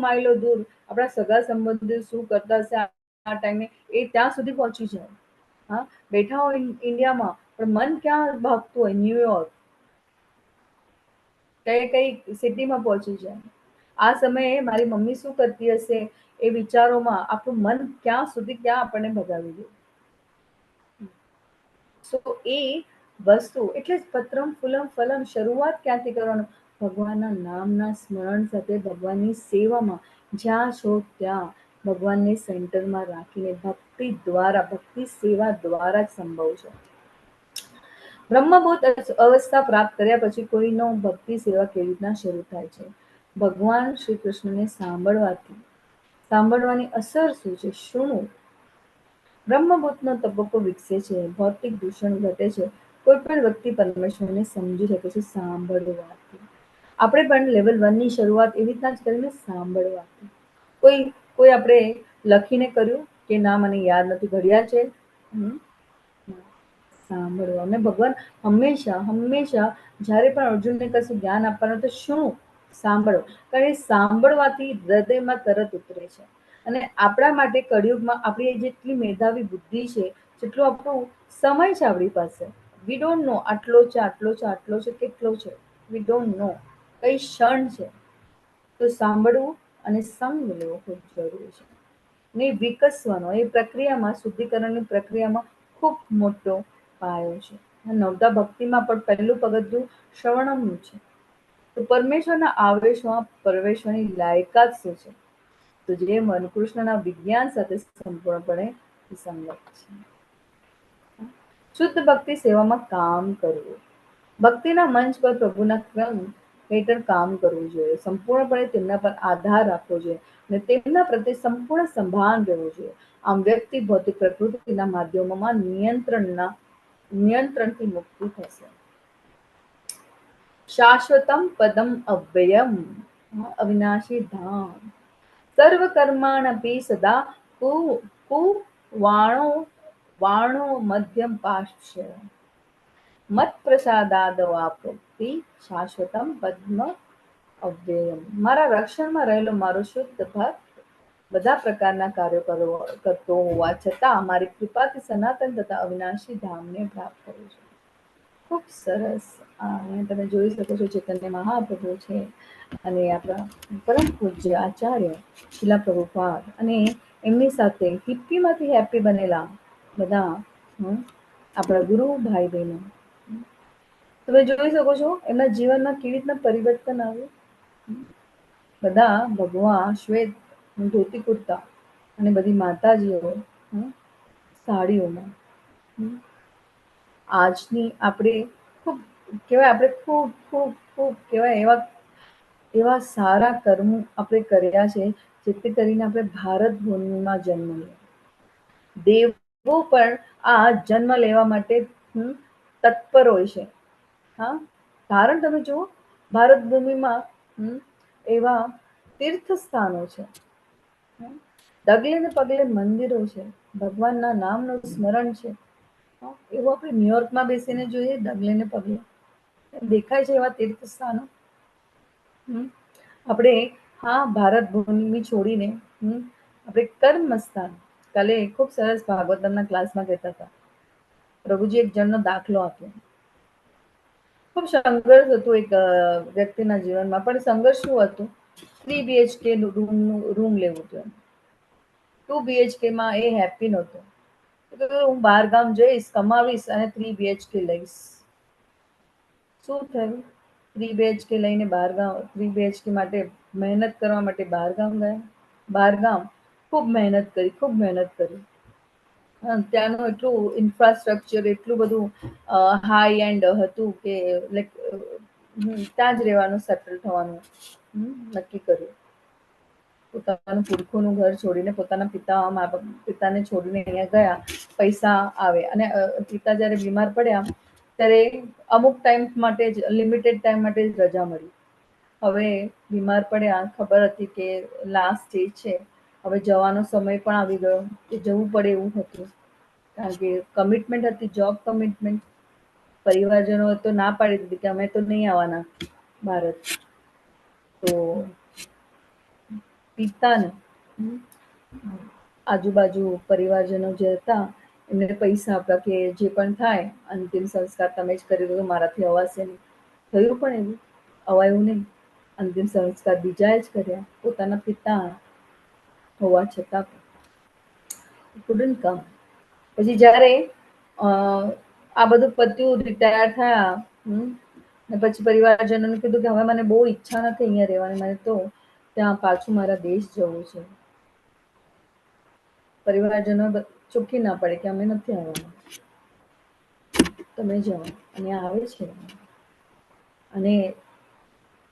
માઇલો દૂર આપણા સગા સંબંધીઓ શું કરતા હશે આ ટાઈમે, એ ત્યાં સુધી પહોંચી જાય. બેઠા હોય ઇન્ડિયામાં, પણ મન ક્યાં ભાગતું હોય? ન્યુયોર્ક, કઈ સિટીમાં પહોંચી જાય. આ સમયે મારી મમ્મી શું કરતી હશે એ વિચારોમાં આપણું મન ક્યાં આપણને ભગાવી દે. સો એ વસ્તુ એટલે જ પત્રમ ફૂલમ ફલમ, શરૂઆત ક્યાંથી કરવાનું? ભગવાનના નામના સ્મરણ સાથે, ભગવાનની સેવામાં. જ્યાં છો ત્યાં ભગવાનને સેન્ટરમાં રાખીને ભક્તિ દ્વારા, ભક્તિ સેવા દ્વારા જ સંભવ છે. બ્રહ્મભૂત અવસ્થા પ્રાપ્ત કર્યા પછી કોઈનો ભક્તિ સેવા કેવી રીતના શરૂ થાય છે? ભગવાન શ્રી કૃષ્ણને સાંભળવાની અસર શું છે? શું બ્રહ્મભૂતનો તબક્કો વિકસે છે, ભૌતિક દૂષણ ઘટે છે. કોઈ પણ વ્યક્તિ પરમેશ્વરને સમજી શકે છે સાંભળવાથી. આપણે પણ લેવલ 1 ની શરૂઆત એવી રીતના જ કરીને સાંભળવાથી. કોઈ આપણે લખીને કર્યું કે ના મને યાદ નથી, ઘડિયાળ છે, સાંભળવા. અને ભગવાન હંમેશા જ્યારે પણ અર્જુનને કશું જ્ઞાન આપવાનું તો શું? સાંભળો. કારણ કે સાંભળવાથી હૃદયમાં તરત ઉતરે છે. અને આપણા માટે કળિયુગમાં આપણી જેટલી મેધાવી બુદ્ધિ છે, જેટલો આપણો સમય છે આપણી પાસે, વી ડોન્ટ નો આટલો છે, કેટલો છે, વી ડોન્ટ નો. કઈ ક્ષણ છે. તો સાંભળવું અને સંગ લેવો ખૂબ જરૂરી છે. ને વિકસવાનો એ પ્રક્રિયામાં, શુદ્ધિકરણની પ્રક્રિયામાં ખૂબ મોટો પાયો છે. નવદા ભક્તિમાં પણ પહેલું પગથિયું શ્રવણમનું છે. તો પરમેશ્વરના આવેશમાં પ્રવેશવાની લાયકાત શું છે? તો જે મનકૃષ્ણના વિજ્ઞાન સાથે સંપૂર્ણપણે સંગત છે. શુદ્ધ ભક્તિ સેવામાં કામ કરવું. ભક્તિના મંચ પર પ્રભુના ક્રમ હેઠળ કામ કરવું જોઈએ. સંપૂર્ણપણે તેમના પર આધાર રાખવો જોઈએ અને તેમના પ્રત્યે સંપૂર્ણ સંભાન રહેવું જોઈએ. આમ વ્યક્તિ ભૌતિક પ્રકૃતિના માધ્યમોમાં નિયંત્રણથી મુક્તિ થશે. શાશ્વતમ પદમ અવ્યયમ, અવિનાશી ધામ, સર્વ કર્માણપી સદા કુ કુ વાણો વાણો મધ્યમ પાશ્ય મત પ્રસાદાદ વાપ્તિ શાશ્વતમ પદ્મ અવ્યયમ. મારા રક્ષણમાં રહેલો મારો શુદ્ધ ભક્ત બધા પ્રકારના કાર્યો કરતો હોવા છતાં મારી કૃપાથી સનાતન તથા અવિનાશી ધામને પ્રાપ્ત કરું છું. ખૂબ સરસ. અહીંયા તમે જોઈ શકો છો ચૈતન્ય મહાપ્રભુ છે અને આપણા પરમ પૂજ્ય આચાર્ય શીલા પ્રભુપાદ અને એમની સાથે હિપ્પીમાંથી હેપી બનેલા બધા આપણા ગુરુ ભાઈ બહેનો. તમે જોઈ શકો છો એમના જીવનમાં કેવી રીતના પરિવર્તન આવ્યું. બધા ભગવા શ્વેત ધોતી કુર્તા અને બધી માતાજીઓ સાડીઓમાં. આજની આપણે ખૂબ કહેવાય, આપણે ખૂબ ખૂબ ખૂબ કહેવાય એવા એવા સારા કર્મો આપણે કર્યા છે જેથી કરીને આપણે ભારત ભૂમિમાં જન્મ લીધો. દેવો પણ આ જન્મ લેવા માટે તત્પર હોય છે. હા, કારણ તમે જુઓ ભારત ભૂમિમાં એવા તીર્થ સ્થાનો છે, ડગલે ને પગલે મંદિરો છે, ભગવાનના નામનું સ્મરણ છે. એવું આપણે ન્યુયોર્કમાં બેસીને જોઈએ ડગલે ને પગલે દેખાય છે એવા તીર્થ સ્થાનો. આપણે હા ભારત ભૂમિ છોડીને આપણે કર્મસ્થાન. કાલે ખૂબ સરસ ભાગવતમના ક્લાસમાં કહેતા હતા, પ્રભુજી એક જણનો દાખલો આપ્યો. ખૂબ સંઘર્ષ હતું એક વ્યક્તિના જીવનમાં, પણ સંઘર્ષ શું હતું, 3 BHK રૂમ લેવું હતું. 2 BHK માં એ હેપી નહોતો. હું બહાર ગામ જઈશ, કમાવીશ અને 3 BHK લઈશ. શું થયું? 3 BHK લઈને બહાર ગામ 3 BHK માટે મહેનત કરવા માટે બહાર ગામ ગયા. બહાર ગામ ખૂબ મહેનત કરી, ખૂબ મહેનત કરી. ત્યાંનું એટલું ઇન્ફ્રાસ્ટ્રક્ચર એટલું બધું હાઈ એન્ડ હતું કે લાઈક ત્યાં જ રહેવાનું, સેટલ થવાનું નક્કી કર્યું. પોતાનું પુરખોનું ઘર છોડીને પોતાના પિતાને છોડીને અહીંયા ગયા. પૈસા આવે અને પિતા જ્યારે બીમાર પડ્યા ત્યારે અમુક ટાઈમ માટે જ, લિમિટેડ ટાઈમ માટે જ રજા મળી. હવે બીમાર પડ્યા, ખબર હતી કે લાસ્ટ સ્ટેજ છે, હવે જવાનો સમય પણ આવી ગયો, કે જવું પડે એવું હતું. કારણ કે કમિટમેન્ટ હતી, જોબ કમિટમેન્ટ. પરિવારજનો તો ના પાડી દીધી કે અમે તો નહીં આવવાના ભારત. તો પિતાને આજુબાજુ પરિવારજનો જે હતા એમને પૈસા આપ્યા કે જે પણ થાય અંતિમ સંસ્કાર તમે જ કરી દો, મારાથી અવાશે નહીં. થયું પણ એવું, અવાયું નહીં. અંતિમ સંસ્કાર બીજાએ જ કર્યા, પોતાના પિતા હોવા છતાં couldn't come. પછી જ્યારે આ બધું પત્યું, રિટાયર થયા, ને પછી પરિવારજનોને કીધું કે હવે મને બહુ ઈચ્છા નથી અહીંયા રહેવાની, મને તો ત્યાં પાછું મારા દેશ જવું છે. પરિવારજનો ચોખ્ખી ના પડે કે અમે નથી આવવાના, તમે જાઓ. અને આવે છે અને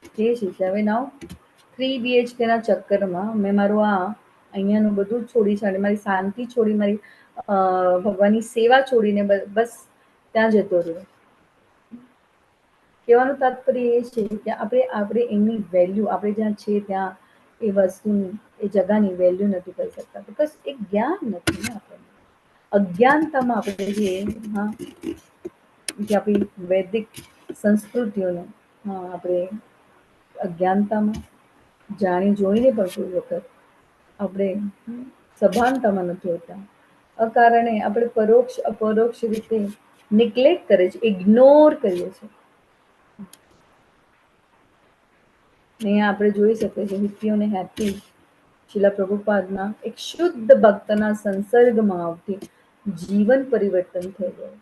કહે છે કે હવે નાવ 3 BHK ના ચક્કરમાં મેં મારું અહીંયાનું બધું છોડી છાડી, મારી શાંતિ છોડી, મારી ભગવાનની સેવા છોડીને બસ ત્યાં જતો રહ્યો. કહેવાનું તાત્પર્ય એ છે કે આપણે એમની વેલ્યુ, આપણે જ્યાં છે ત્યાં એ વસ્તુની, એ જગાની વેલ્યુ નથી કરી શકતા, બિકોઝ એક જ્ઞાન નથી ને આપણને. અજ્ઞાનતામાં આપણે જે આપણી વૈદિક સંસ્કૃતિઓને આપણે અજ્ઞાનતામાં જાણી જોઈને પણ કોઈ વખત આપણે સભાનતામાં નથી હોતા. અકારણે આપણે પરોક્ષ અપરોક્ષ રીતે નિગ્લેક્ટ કરે છે, ઇગ્નોર કરીએ છીએ. અહીંયા આપણે જોઈ શકીએ છીએ હિપ્પીઓને હેપી શીલા પ્રભુપાદના એક શુદ્ધ ભક્તના સંસર્ગમાં આવતી જીવન પરિવર્તન થઈ ગયું.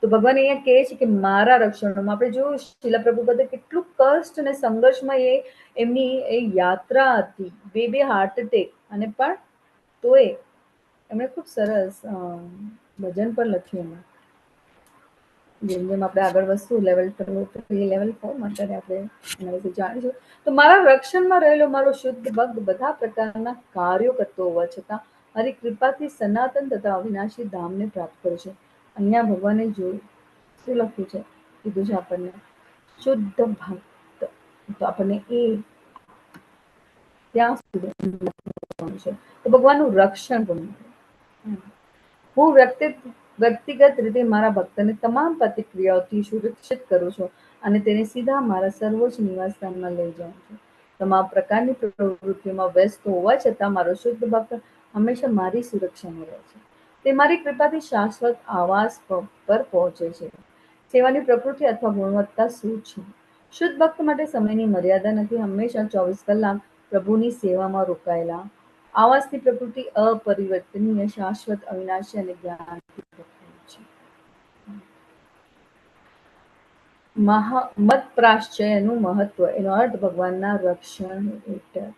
તો ભગવાન અહીંયા કહે છે કે મારા રક્ષણમાં, આપણે જોયું શીલા પ્રભુપાદે કેટલું કષ્ટ અને સંઘર્ષમાં એમની એ યાત્રા હતી, બે હાર્ટ એટેક, અને પણ તોય એમણે ખૂબ સરસ ભજન પણ લખ્યું. જેમ જેમ આપણે આગળ વધશું લેવલ 3, લેવલ 4 માં ત્યારે આપણે એના વિશે જાણીશું. તો મારા રક્ષણમાં રહેલો મારો શુદ્ધ ભક્ત બધા પ્રકારના કાર્યો કરતો હોવા છતાં મારી કૃપાથી સનાતન તથા અવિનાશી ધામને પ્રાપ્ત કરે છે. અહીંયા ભગવાને જોયું શું લખ્યું છે, કીધું છે આપણને, શુદ્ધ ભક્ત. તો આપણને એ ત્યાં સુધી છે તો ભગવાનનું રક્ષણ પણ હું વ્યક્તિગત રીતે મારા ભક્તને તમામ પ્રતિક્રિયાઓથી સુરક્ષિત કરું છું અને તેને સીધા મારા સર્વોચ્ચ નિવાસ સ્થાનમાં લઈ જાઉં છું. તમામ પ્રકારની પ્રવૃત્તિઓમાં વ્યસ્ત હોવા છતાં મારો શુદ્ધ ભક્ત હંમેશા મારી સુરક્ષામાં રહે છે. તે મારી કૃપાથી શાશ્વત આવાસ પર પહોંચે છે. સેવાની પ્રકૃતિ અથવા ગુણવત્તા શું છે? શુદ્ધ ભક્ત માટે સમયની મર્યાદા નથી. હંમેશા 24 કલાક પ્રભુની સેવામાં રોકાયેલા. આવાસની પ્રકૃતિ અપરિવર્તનીય, શાશ્વત, અવિનાશી અને જ્ઞાનથી ભરપૂર છે. મત પ્રાશ્ચયનું મહત્વ, એનો અર્થ ભગવાનના રક્ષણ હેઠળ.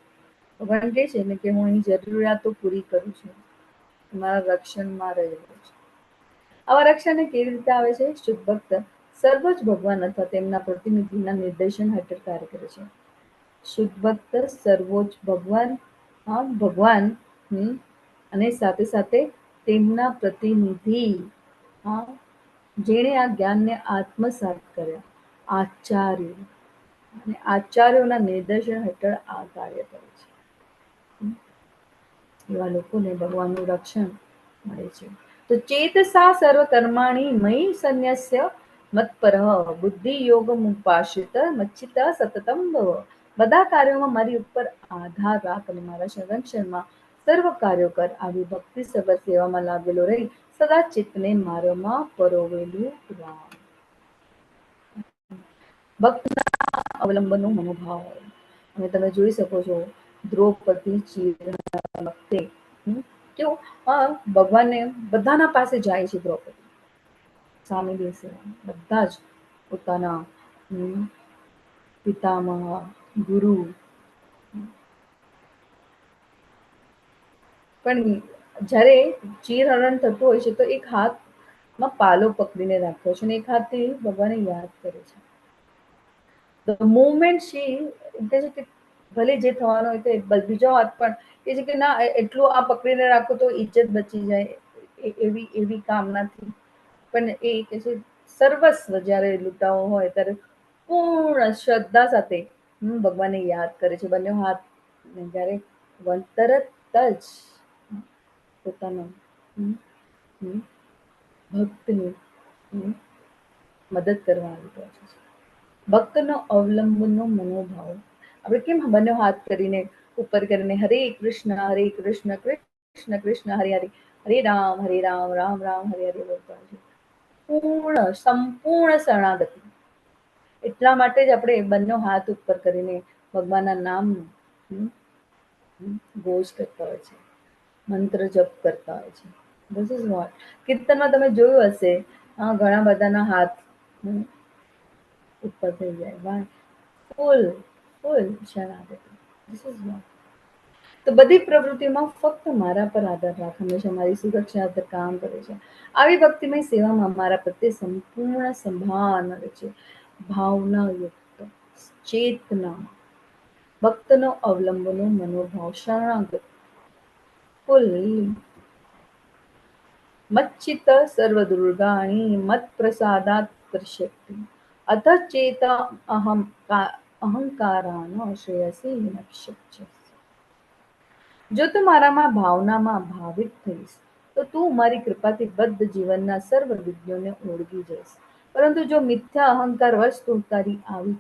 ભગવાન કહે છે ને કે હું એની જરૂરિયાતો પૂરી કરું છું, મારા રક્ષણમાં રહેલો છે. આવા રક્ષણને કેવી રીતે આવે છે? શુદ્ધ ભક્ત સર્વોચ્ચ ભગવાન અથવા તેમના પ્રતિનિધિના નિર્દેશન હેઠળ કાર્ય કરે છે. શુદ્ધ ભક્ત સર્વોચ્ચ ભગવાન અને સાથે સાથે તેમના પ્રતિનિધિ, જેણે આ જ્ઞાનને આત્મસાત કર્યા, આચાર્ય, અને આચાર્યોના નિર્દેશન હેઠળ આ કાર્ય કરે છે. એવા લોકોને ભગવાનનું રક્ષણ મળે છે. તો ચેતસા સર્વ કર્માણી મયી સંન્યસ્ય મત્પરઃ બુદ્ધિ યોગમુપાશ્રિત મચ્ચિત સતતમ ભવ. બધા કાર્યોમાં મારી ઉપર આધાર રાખ અને મારા સંરક્ષણમાં સર્વ કાર્યો કર. આવી ભક્તિ સભર સેવામાં લાગેલો રહી સદા ચિત્તને મારામાં પરોવેલું રાખ. ભક્તના અવલંબનનો મનોભાવ. અને તમે જોઈ શકો છો દ્રૌપદી ચીરના વખતે કેવું ભગવાનને બધાના પાસે જાય છે. દ્રૌપદી સામે બેસે, બધા જ પોતાના પિતામહ, ગુરુ, પણ જ્યારે ચીરહરણ થતું હોય છે તો એક હાથમાં પાલો પકડીને રાખ્યો છે અને એક હાથથી ભગવાનને યાદ કરે છે. ધ મુવમેન્ટ શી કહે છે કે ભલે જે થવાનો હોય તે બીજો હાથ પણ કહે છે કે ના, એટલું આ પકડીને રાખો તો ઇજ્જત બચી જાય, એવી કામનાથી. પણ એ કહે છે સર્વસ્વ જ્યારે લૂંટાવો હોય ત્યારે પૂર્ણ શ્રદ્ધા સાથે ભગવાનને યાદ કરે છે. બંને હાથ જ્યારે તરત જ પોતાના ભક્તની મદદ કરવા આવી પહોંચે છે. ભક્તનો અવલંબનનો મનોભાવ. આપણે કેમ બંને હાથ કરીને ઉપર કરીને હરે કૃષ્ણ કૃષ્ણ કૃષ્ણ હરે હરે, હરે રામ રામ રામ હરે હરે બોલતા છે. સંપૂર્ણ શરણાગતિ. એટલા માટે જ આપણે બંને હાથ ઉપર કરીને ભગવાનના નામનું ઘોષ કરતા હોય છે, મંત્ર જપ કરતા હોય છે. This is vote. કીર્તનમાં તમે જોયું હશે, ઘણા બધાના હાથ ઉપર થઈ જાય. ફૂલ શરણાગતિ. This is what. તો બધી પ્રવૃત્તિમાં ફક્ત મારા પર આધાર રાખ, હંમેશા મારી સુરક્ષા અર્થે કામ કરે છે. આવી ભક્તિમય સેવામાં મારા પ્રત્યે સંપૂર્ણ સંભાન મળે છે. ભાવનાયુક્ત ચેતના, ભક્તનો અવલંબનનો મનોભાવ, શરણાગત, ફૂલ મચ્ચિત સર્વદુર્ગાણી મત પ્રસાદાત પ્રશક્તિ અથ ચેત અહંકારાનો શ્રેયસી નક્ષ. જો તું મારામાં ભાવનામાં ભાવિત થઈશ તો તું મારી કૃપાથી બદ્ધ જીવનના સર્વ વિઘ્નોને ઓળગી જઈશ. પરંતુ જો મિથ્યા અહંકાર વશ તું તારી આવી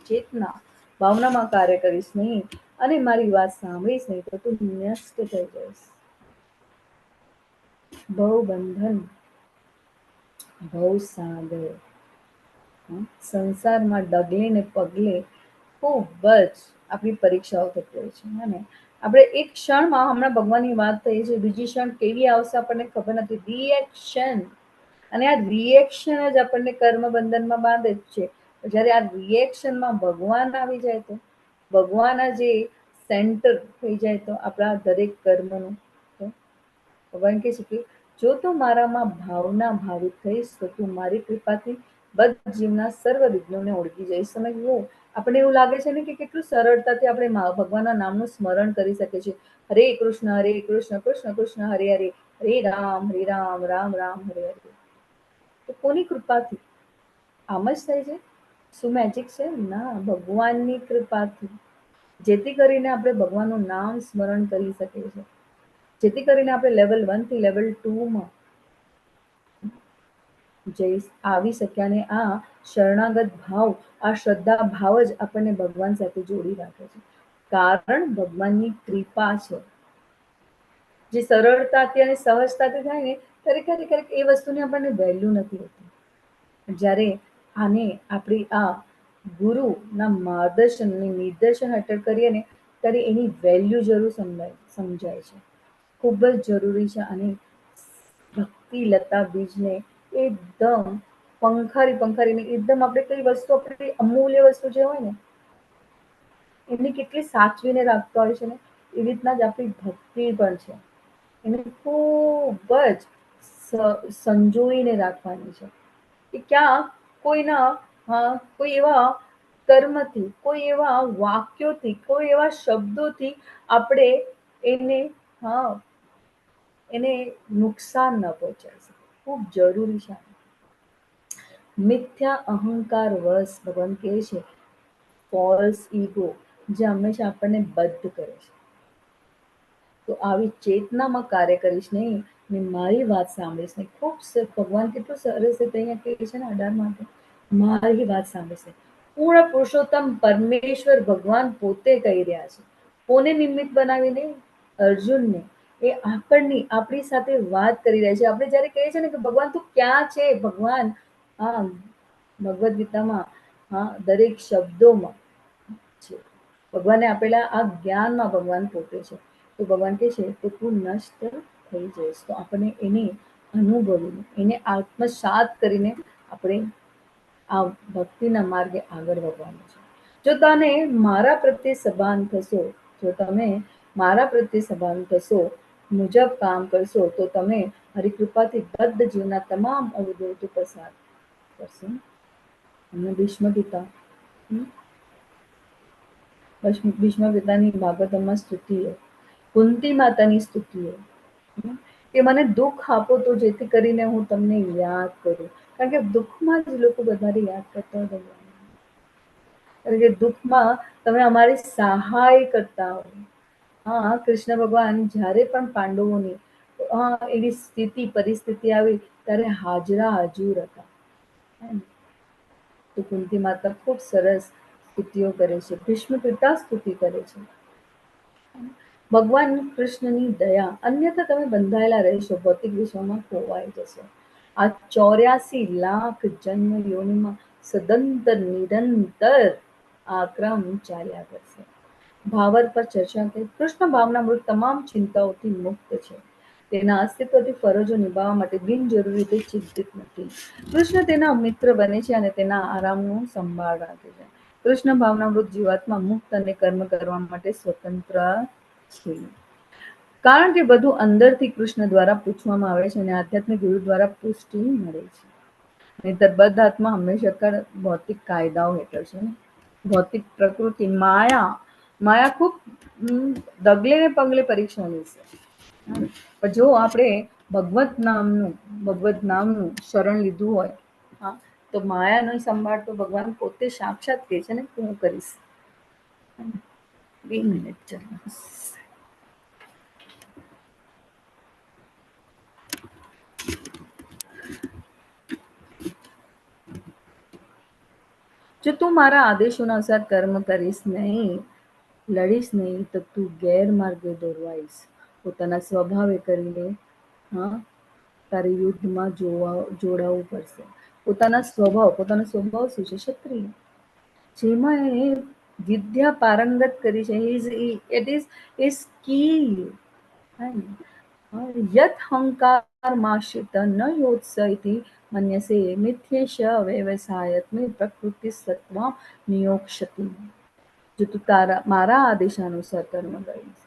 ચેતના ભાવનામાં કાર્ય કરીશ નહીં અને મારી વાત સાંભળીશ નહીં તો તું નષ્ટ થઈ જઈશ. ભવબંધન, ભવસાગર, સંસારમાં ડગલે ને પગલે ખૂબ જ આપણી પરીક્ષાઓ થતી હોય છે. આપણે એક ક્ષણમાં, હમણાં ભગવાનની વાત થઈ છે, બીજી ક્ષણ કેવી આવશે આપણને ખબર નથી. રિએક્શન, અને આ રિએક્શન જ આપણને કર્મ બંધનમાં બાંધે જ છે. જ્યારે આ રિએક્શનમાં ભગવાન આવી જાય તો, ભગવાન જે સેન્ટર થઈ જાય તો આપણા દરેક કર્મનું, તો ભગવાન કહે છે કે જો તું મારામાં ભાવના ભાવિત થઈશ તો તું મારી કૃપાથી બદ્ધ જીવના સર્વ વિઘ્નોને ઓળગી જઈશ. તમે જુઓ, આપણે એવું લાગે છે ને કે કેટલું સરળતાથી આપણે ભગવાનના નામનું સ્મરણ કરી શકીએ છીએ. હરે કૃષ્ણ કૃષ્ણ કૃષ્ણ હરે હરે, હરે રામ રામ રામ હરે હરે. તો કોની કૃપાથી આમ જ થાય છે? શું મેજિક છે? ના, ભગવાનની કૃપાથી, જેથી કરીને આપણે ભગવાનનું નામ સ્મરણ કરી શકીએ છીએ, જેથી કરીને આપણે લેવલ 1 થી લેવલ 2 માં જઈ આવી શક્યા. અને આ શરણાગત ભાવ, આ શ્રદ્ધા ભાવ જ આપણને ભગવાન સાથે જોડી રાખે છે. કારણ ભગવાનની કૃપા છે. જે સરળતાથી અને સહજતાથી થાય ને, ત્યારે ખરેખર એ વસ્તુની આપણને વેલ્યુ નથી હોતી. જ્યારે આને આપણી આ ગુરુના માર્ગદર્શન અને નિર્દેશન હેઠળ કરીએ ને, ત્યારે એની વેલ્યુ જરૂર સમજાય છે. ખૂબ જ જરૂરી છે. અને ભક્તિ લતા બીજને એકદમ પંખારીને એકદમ, આપણે કઈ વસ્તુ, આપણી અમૂલ્ય વસ્તુ જે હોય ને, એમને કેટલી સાચવીને રાખતા હોય છે ને, એવી રીતના જ આપણી ભક્તિ પણ છે. એને ખૂબ જ સંજોઈને રાખવાની છે. કે ક્યાં કોઈ એવા કર્મથી, કોઈ એવા વાક્યોથી, કોઈ એવા શબ્દોથી આપણે એને નુકસાન ન પહોંચાડી શકે. ખૂબ જરૂરી છે. મિથ્યા અહંકાર વશ, ભગવાન કહે છે, ફોલ્સ ઈગો, જે હંમેશા આપણને બદ્ધ કરે છે. તો આવી ચેતનામાં કાર્ય કરીશ નહીં ને મારી વાત સાંભળીશ નહીં. ખૂબ ભગવાન કેટલું સરસ રીતે અહીંયા કહે છે ને 18 મારી વાત સાંભળીશ. પૂર્ણ પુરુષોત્તમ પરમેશ્વર ભગવાન પોતે કહી રહ્યા છે. કોને નિમિત્ત બનાવીને? અર્જુનને. એ આપણી સાથે વાત કરી રહ્યા છે. આપણે જયારે કહીએ છીએ ને કે ભગવાન તું ક્યાં છે? ભગવાન ભગવદ્ ગીતામાં દરેક શબ્દોમાં છે. ભગવાને આપેલા આ જ્ઞાનમાં ભગવાન પોતે છે. તો ભગવાન કહે છે કે તું નષ્ટ થઈ જઈશ. તો આપણે એને અનુભવીને, એને આત્મસાત કરીને આપણે આ ભક્તિના માર્ગે આગળ વધવાનું છે. જો તમે મારા પ્રત્યે સભાન થશો, મુજબ કામ કરશો, તો તમે હરિકૃપાથી બદ્ધ જીવના તમામ અવરોધો પસાર કરશો. અને ભીષ્મ પિતાની ભાગવતમાં સ્તુતિઓ, કુંતી માતાની સ્તુતિઓ, કે મને દુઃખ આપો તો જેથી કરીને હું તમને યાદ કરું. કારણ કે દુઃખમાં જ લોકો વધારે યાદ કરતા હોય. કારણ કે દુઃખમાં તમે અમારી સહાય કરતા હોય. કૃષ્ણ ભગવાન જ્યારે પણ પાંડવોની એવી પરિસ્થિતિ આવી ત્યારે હાજરા હજુર હતા. તો કુંતી માતા ખૂબ સરસ સ્તુતિઓ કરે છે. ભીષ્મ પિતા સ્તુતિ કરે છે. ભગવાન કૃષ્ણની દયા, અન્યથા તમે બંધાયેલા રહેશો, ભૌતિક વિશ્વમાં ખોવાઈ જશો. આ 84 લાખ જન્મ યોનિમાં સદંતર નિરંતર આ ક્રમ ચાલ્યા કરશે. ભાવાર્થ પર ચર્ચા કરી. કૃષ્ણ ભાવનામૃત તમામ ચિંતાઓથી મુક્ત છે. તેના અસ્તિત્વથી ફરજો નિભાવવા માટે બિનજરૂરી રીતે ચિંતિત નથી. કૃષ્ણ તેના મિત્ર બને છે અને તેના આરામનું સંભાળ રાખે છે. કૃષ્ણ ભાવનામૃત જીવાત્મા મુક્ત અને કર્મ કરવા માટે સ્વતંત્ર છે. કારણ કે બધું અંદરથી કૃષ્ણ દ્વારા પૂછવામાં આવે છે અને આધ્યાત્મિક ગુરુ દ્વારા પુષ્ટિ મળે છે. નહીંતર બદ્ધ આત્મા હંમેશા ભૌતિક કાયદાઓ હેઠળ છે. ભૌતિક પ્રકૃતિ, માયા ખૂબ ડગલે ને પગલે પરીક્ષા લેશે. પણ જો આપણે ભગવત નામનું શરણ લીધું હોય, તો માયાનો સંભાળ તો ભગવાન પોતે સાક્ષાત કહે છે ને કે હું કરીશ. 2 મિનિટ ચાલો. જો તું મારા આદેશો અનુસાર કર્મ કરીશ નહીં, લડીશ નહીં, તો તું ગેરમાર્ગે દોરવાઈશ. પોતાના સ્વભાવે કરીને તારે યુદ્ધમાં જોડાવવું પડશે. પોતાનો સ્વભાવ શું છે? ક્ષત્રિય. જેમાં એ વિદ્યા પારંગત કરી છે. It is a skill. યત હંકાર માશ્રિત ન યોત્સયતિ મન્યસે મિથ્યેશ વ્યવસાયત્મે પ્રકૃતિ સત્વામ નિયોક્ષ્યતિ. જો તું મારા આદેશાનુસાર કર્મ કરીશ.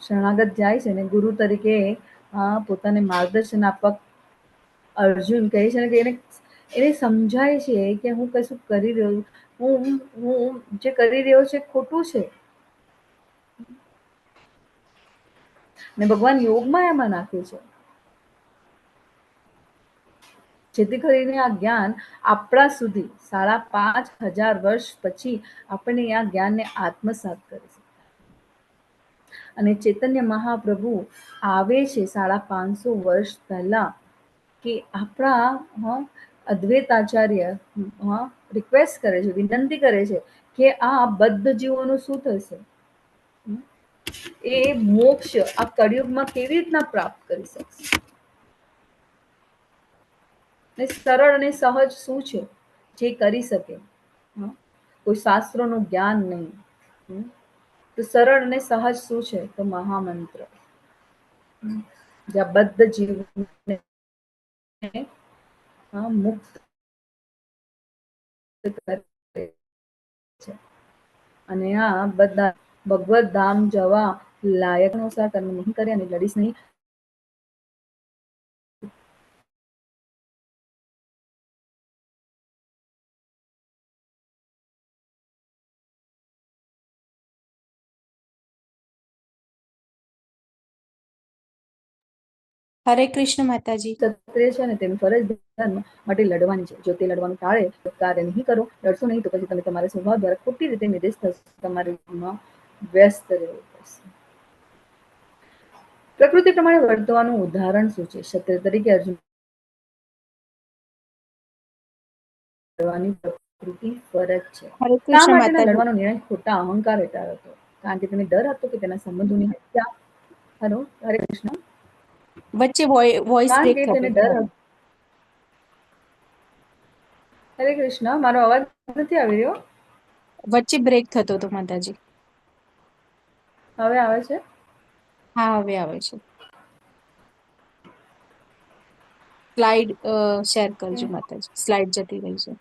શરણાગત જાય છે ને ગુરુ તરીકે પોતાને માર્ગદર્શન આપવા અર્જુન કહે છે ને કે એને સમજાય છે કે હું કશું કરી રહ્યો, હું જે કરી રહ્યો છે ખોટું છે. ને ભગવાન યોગમાં એમાં નાખે છે. જેથી કરીને આ જ્ઞાન આપણા સુધી 5,500 વર્ષ પછી આપણે આ જ્ઞાનને આત્મસાત કરી શકીએ. અને ચૈતન્ય મહાપ્રભુ આવે છે 550 વર્ષ પહેલા કે આપણા અદ્વૈતાચાર્ય રિક્વેસ્ટ કરે છે, વિનંતી કરે છે કે આ બદ્ધ જીવોનું શું થશે, એ મોક્ષ આ કળિયુગમાં કેવી રીતના પ્રાપ્ત કરી શકશે, ને સરળ અને સહજ શું છે જે કરી શકે. કોઈ શાસ્ત્રોનું જ્ઞાન નહીં, તો સરળ અને સહજ શું છે, તો મહામંત્ર. જ્યાં બદ્ધ જીવને મુક્ત કરે છે. અને આ બધા ભગવત ધામ જવા લાયક અનુસાર કર્મ નહીં કરે અને લડીશ નહીં. હરે કૃષ્ણ માતાજી. ક્ષત્રિય છે ને તેની ફરજ ધર્મ માટે લડવાની છે. જો તે લડવાનું ટાળે તો કાર્ય નહીં કરો. લડશો નહીં તો પછી તમે તમારા સ્વભાવ દ્વારા ખોટી રીતે નિર્દેશ થશો. તમારે વ્યસ્ત રહેવું પડશે. પ્રકૃતિ પ્રમાણે વર્તવાનું ઉદાહરણ શું છે? ક્ષત્રિય તરીકે અર્જુન લડવાની પ્રકૃતિ ફરજ છે. હરે શા કૃષ્ણ માટેના માતાજી. લડવાનો નિર્ણય ખોટા અહંકાર હેઠળ હતો? કારણ કે તેને ડર હતો કે તેના સંબંધોની હત્યા. હલો, હરે કૃષ્ણ. વચ્ચે વોઇસ કારણ બ્રેક કે થતો તેને હતો. ડર હતો. હરે કૃષ્ણ, મારો અવાજ નથી આવી રહ્યો? વચ્ચે બ્રેક થતો હતો માતાજી. હવે આવે છે? હા, હવે આવે છે. સ્લાઇડ શેર કરજો માતાજી. સ્લાઇડ જતી રહી છે.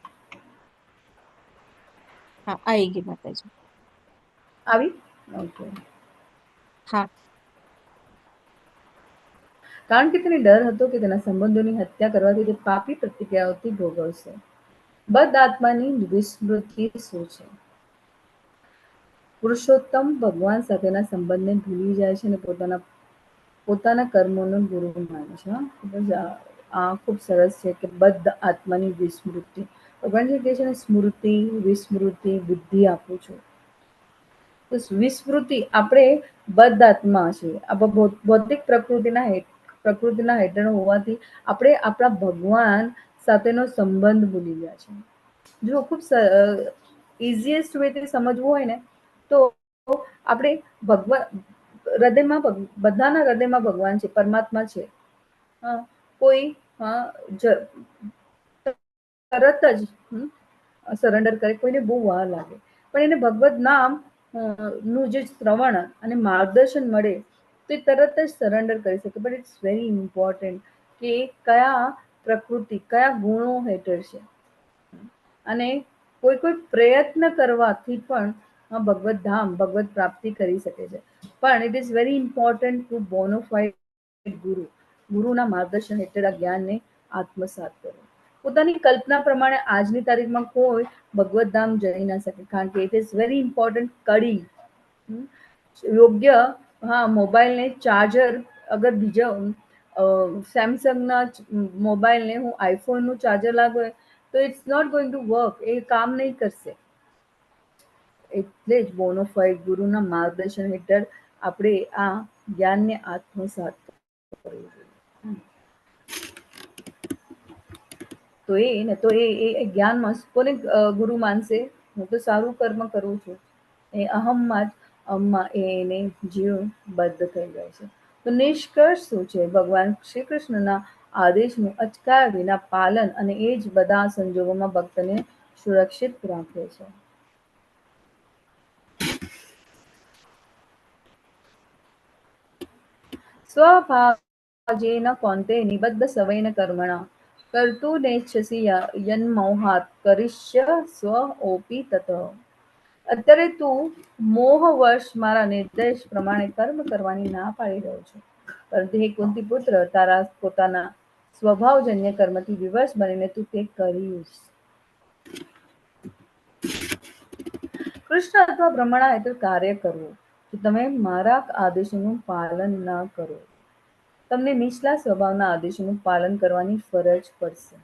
હા, આવી ગઈ માતાજી. આવી? ઓકે. હા. કારણ કે તેને ડર હતો કે તેના સંબંધોની હત્યા કરવાથી તે પાપી પ્રતિક્રિયાઓથી ભોગવશે. બદ્ધ આત્માની વિસ્મૃતિ શું છે? પુરુષોત્તમ ભગવાન સાથેના સંબંધને ભૂલી જાય છે અને પોતાના કર્મોનો ગુરુ માને છે. આ ખૂબ સરસ છે કે બદ્ધ આત્માની વિસ્મૃતિ. ભગવાન જે કહે છે ને, સ્મૃતિ વિસ્મૃતિ બુદ્ધિ આપું છું. તો વિસ્મૃતિ આપણે બદ્ધ આત્મા છીએ. આ ભૌતિક પ્રકૃતિના હેઠળ હોવાથી આપણે આપણા ભગવાન સાથેનો સંબંધ ભૂલી ગયા છે. જો ખૂબ ઇઝીએસ્ટ વેથી સમજવું હોય ને, તો આપણે હૃદયમાં બધાના હૃદયમાં ભગવાન છે, પરમાત્મા છે. કોઈ તરત જ સરેન્ડર કરે, કોઈને બહુ વાર લાગે, પણ એને ભગવત નામ નું જે શ્રવણ અને માર્ગદર્શન મળે તો એ તરત જ સરેન્ડર કરી શકે. બટ ઇટ્સ વેરી ઇમ્પોર્ટન્ટ કે કયા પ્રકૃતિ, કયા ગુણો હેઠળ છે. અને કોઈ પ્રયત્ન કરવાથી પણ ભગવત ધામ, ભગવત પ્રાપ્તિ કરી શકે છે. પણ it is very important to bona fide ગુરુના માર્ગદર્શન હેઠળ આ જ્ઞાનને આત્મસાત કરો. પોતાની કલ્પના પ્રમાણે આજની તારીખમાં કોઈ ભગવત ધામ જઈ ના શકે, કારણ કે ઇટ ઇઝ વેરી ઇમ્પોર્ટન્ટ. કડી યોગ્ય મોબાઈલને ચાર્જર, અગર બીજા સેમસંગના મોબાઈલને હું આઈફોનનું ચાર્જર લાગુ તો it's not going to work. એ કામ નહીં કરશે. એટલે જ બોનોફાઇડ ગુરુના માર્ગદર્શન હેઠળ આપણે આ જ્ઞાનને આત્મસાત કરવું જોઈએ. તો એ જ્ઞાનમાં કોને ગુરુ માનશે? હું તો સારું કર્મ કરું છું, એ અહમમાં જ એને જીવ બદ્ધ થઈ જાય છે. તો નિષ્કર્ષ શું છે? ભગવાન શ્રી કૃષ્ણના આદેશનું અચકાયા વિના પાલન, અને એ જ બધા સંજોગોમાં ભક્તને સુરક્ષિત રાખે છે. સ્વભાવજેન કૌંતેય નિબદ્ધ સવૈન કર્મણા કર્તું નેચ્છસી યન્મોહાત કરિષ્યસ્વ ઓપી તતઃ. અત્યારે તું મોહવશ મારા નિર્દેશ પ્રમાણે કર્મ કરવાની ના પાડી રહ્યો છે, પરંતુ હે કુંતી પુત્ર, તારા પોતાના સ્વભાવજન્ય કર્મથી વિવશ બનીને તું તે કરીશ. કૃષ્ણ અથવા બ્રહ્મણા હેઠળ કાર્ય કરવું. જો તમે મારા આદેશોનું પાલન ન કરો, તમને નીચલા સ્વભાવના આદેશોનું પાલન કરવાની ફરજ પડશે.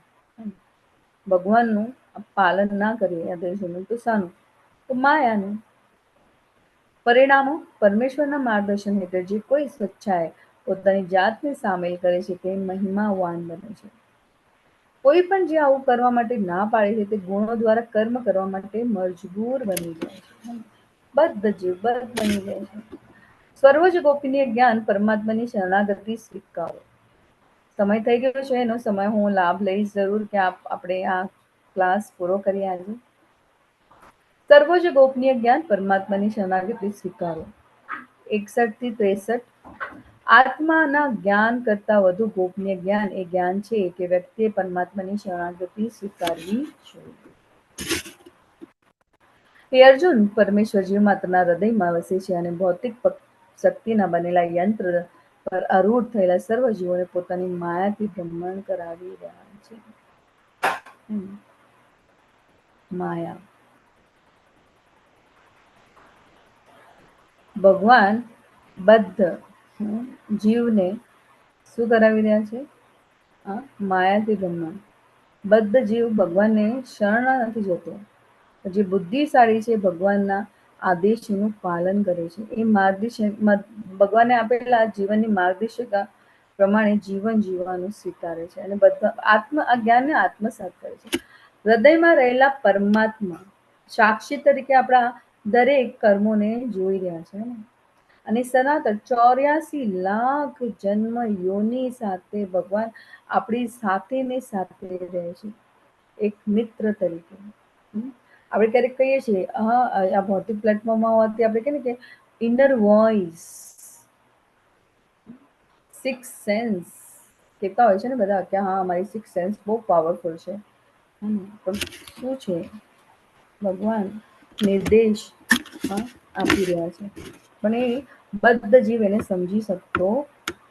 ભગવાનનું પાલન ના કરીએ આદેશોનું તો શાનું? તો માયાનું. પરિણામો પરમેશ્વરના માર્ગદર્શન હેઠળ જે કોઈ સ્વેચ્છાએ પોતાની જાતને સામેલ કરે છે તે મહિમાવાન બને છે. કોઈ પણ જે આવું કરવા માટે ના પાડે છે તે ગુણો દ્વારા કર્મ કરવા માટે મજબૂર બની જાય છે. બદ્ધ જીવ બદ્ધ બની જાય છે. સર્વોચ્ચ ગોપનીય જ્ઞાન પરમાત્માની શરણાગતિ સ્વીકારો. સમય થઈ ગયો છે, એનો સમય હું લાભ લઈશ જરૂર કે આપણે આ ક્લાસ પૂરો કરીએ આજે. સર્વોચ્ચ ગોપનીય જ્ઞાન પરમાત્માની શરણાગતિ સ્વીકારો. 61 થી 63. આત્માના જ્ઞાન કરતા વધુ ગોપનીય જ્ઞાન એ જ્ઞાન છે કે વ્યક્તિએ પરમાત્માની શરણાગતિ સ્વીકારવી જોઈએ. હે અર્જુન, પરમેશ્વર જીવ માત્રના હૃદયમાં વસે છે અને ભૌતિક શક્તિના બનેલા યંત્ર પર આરૂઢ થયેલા સર્વ જીવોને પોતાની માયાથી ભ્રમણ કરાવી રહ્યા છે. માયા. ભગવાન બદ્ધ જીવને શું કરાવી રહ્યા છે? માયાથી ભ્રમણ. બદ્ધ જીવ ભગવાનને શરણ નથી જતો. જે બુદ્ધિશાળી છે ભગવાનના આદેશોનું પાલન કરે છે. એ ભગવાને આપેલા જીવનની માર્ગદર્શિકા પ્રમાણે જીવન જીવવાનું સ્વીકારે છે અને બધા આ જ્ઞાનને આત્મસાત કરે છે. હૃદયમાં રહેલા પરમાત્મા સાક્ષી તરીકે આપણા દરેક કર્મોને જોઈ રહ્યા છે અને સનાતન 84 લાખ જન્મ યોની સાથે ભગવાન આપણી સાથે ને સાથે રહે છે, એક મિત્ર તરીકે. આપણે ક્યારેક કહીએ છીએ આ ભૌતિક પ્લેટફોર્મમાં હોવાથી આપણે કહીએ કે ઇનર વોઇસ, સિક્સ સેન્સ કહેતા હોય છે ને બધા કે હા અમારી સિક્સ સેન્સ બહુ પાવરફુલ છે. પણ શું છે? ભગવાન નિર્દેશ આપી રહ્યા છે, પણ એ બદ્ધ જીવ એને સમજી શકતો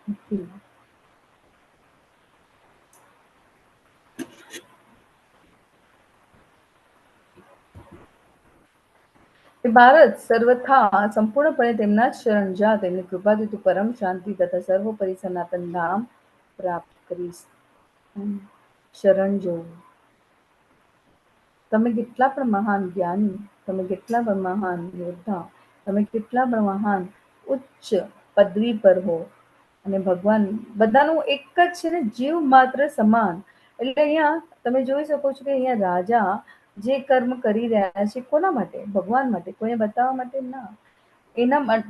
નથી. ભારત સર્વથા સંપૂર્ણપણે તેમના જ શરણ જા, તેમની કૃપાથી તું પરમ શાંતિ તથા સર્વોપરી સનાતન ધામ પ્રાપ્ત કરીશ. શરણ જવું. તમે કેટલા પણ મહાન જ્ઞાની, તમે કેટલા પણ મહાન યોદ્ધા, તમે કેટલા પણ મહાન ઉચ્ચ પદવી પર હો, અને ભગવાન બધાનું એક જ છે ને, જીવ માત્ર સમાન. એટલે અહીંયા તમે જોઈ શકો છો કે અહીંયા રાજા જે કર્મ કરી રહ્યા છે કોના માટે? ભગવાન માટે, કોઈને બતાવવા માટે ના.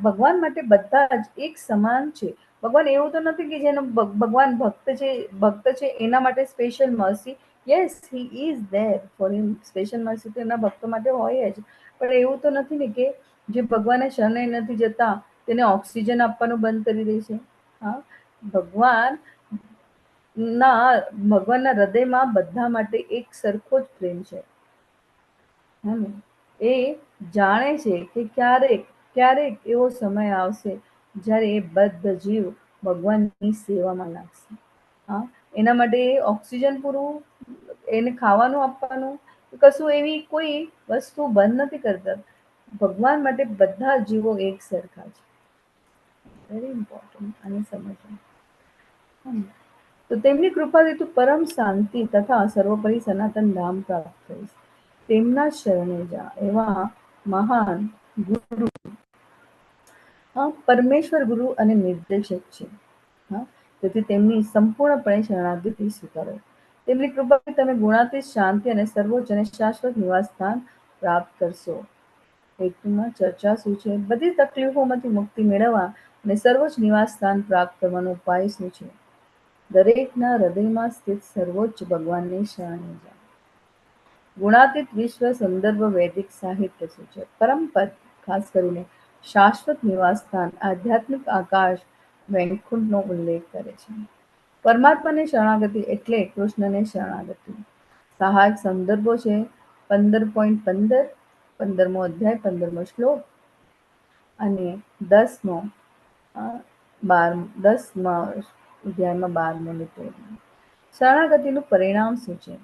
ભગવાન માટે બધા જ એક સમાન છે. ભગવાન એવું તો નથી કે જેનો ભગવાન ભક્ત છે એના માટે special Mersey. Yes, he is there for him. Special Mersey તો એના ભક્તો માટે હોય જ, પણ એવું તો નથી ને કે જે ભગવાને શરણે નથી જતા તેને ઓક્સિજન આપવાનું બંધ કરી દે છે. ભગવાનના હૃદયમાં બધા માટે એક સરખો જ પ્રેમ છે. એ જાણે છે કે ક્યારેક એવો સમય આવશે જ્યારે એ બદ્ધ જીવ ભગવાનની સેવામાં લાગશે. એના માટે ઓક્સિજન પૂરું, એને ખાવાનું આપવાનું, કશું એવી કોઈ વસ્તુ બંધ નથી કરતા. ભગવાન માટે બધા જીવો એક સરખા છે. વેરી ઇમ્પોર્ટન્ટ આને સમજવું. તો તેમની કૃપાથી તું પરમ શાંતિ તથા સર્વોપરી સનાતન ધામ પ્રાપ્ત કરીશ. તેમના શરણે જા. એવા મહાન ગુરુ, પરમેશ્વર ગુરુ અને નિર્દેશક છે. તેથી તેમની સંપૂર્ણપણે શરણાગતિ સ્વીકારો. તેમની કૃપાથી તમે ગુણાતીત શાંતિ અને સર્વોચ્ચ અને શાશ્વત નિવાસ સ્થાન પ્રાપ્ત કરશો. હેતુમાં ચર્ચા શું છે? બધી તકલીફોમાંથી મુક્તિ મેળવવા અને સર્વોચ્ચ નિવાસ સ્થાન પ્રાપ્ત કરવાનો ઉપાય શું છે? દરેકના હૃદયમાં સ્થિત સર્વોચ્ચ ભગવાનને શરણે જા. ગુણાતીત વિશ્વ સંદર્ભ વૈદિક સાહિત્ય શું છે? પરમપદ, ખાસ કરીને શાશ્વત નિવાસ સ્થાન, આધ્યાત્મિક આકાશ વૈકુંઠનો ઉલ્લેખ કરે છે. પરમાત્માને શરણાગતિ એટલે કૃષ્ણને શરણાગતિ. સહાયક સંદર્ભો છે 15.15, 15મો અધ્યાય, 15મો શ્લોક અને 10મા અધ્યાયમાં 12મો નિપોધ. શરણાગતિનું પરિણામ શું છે?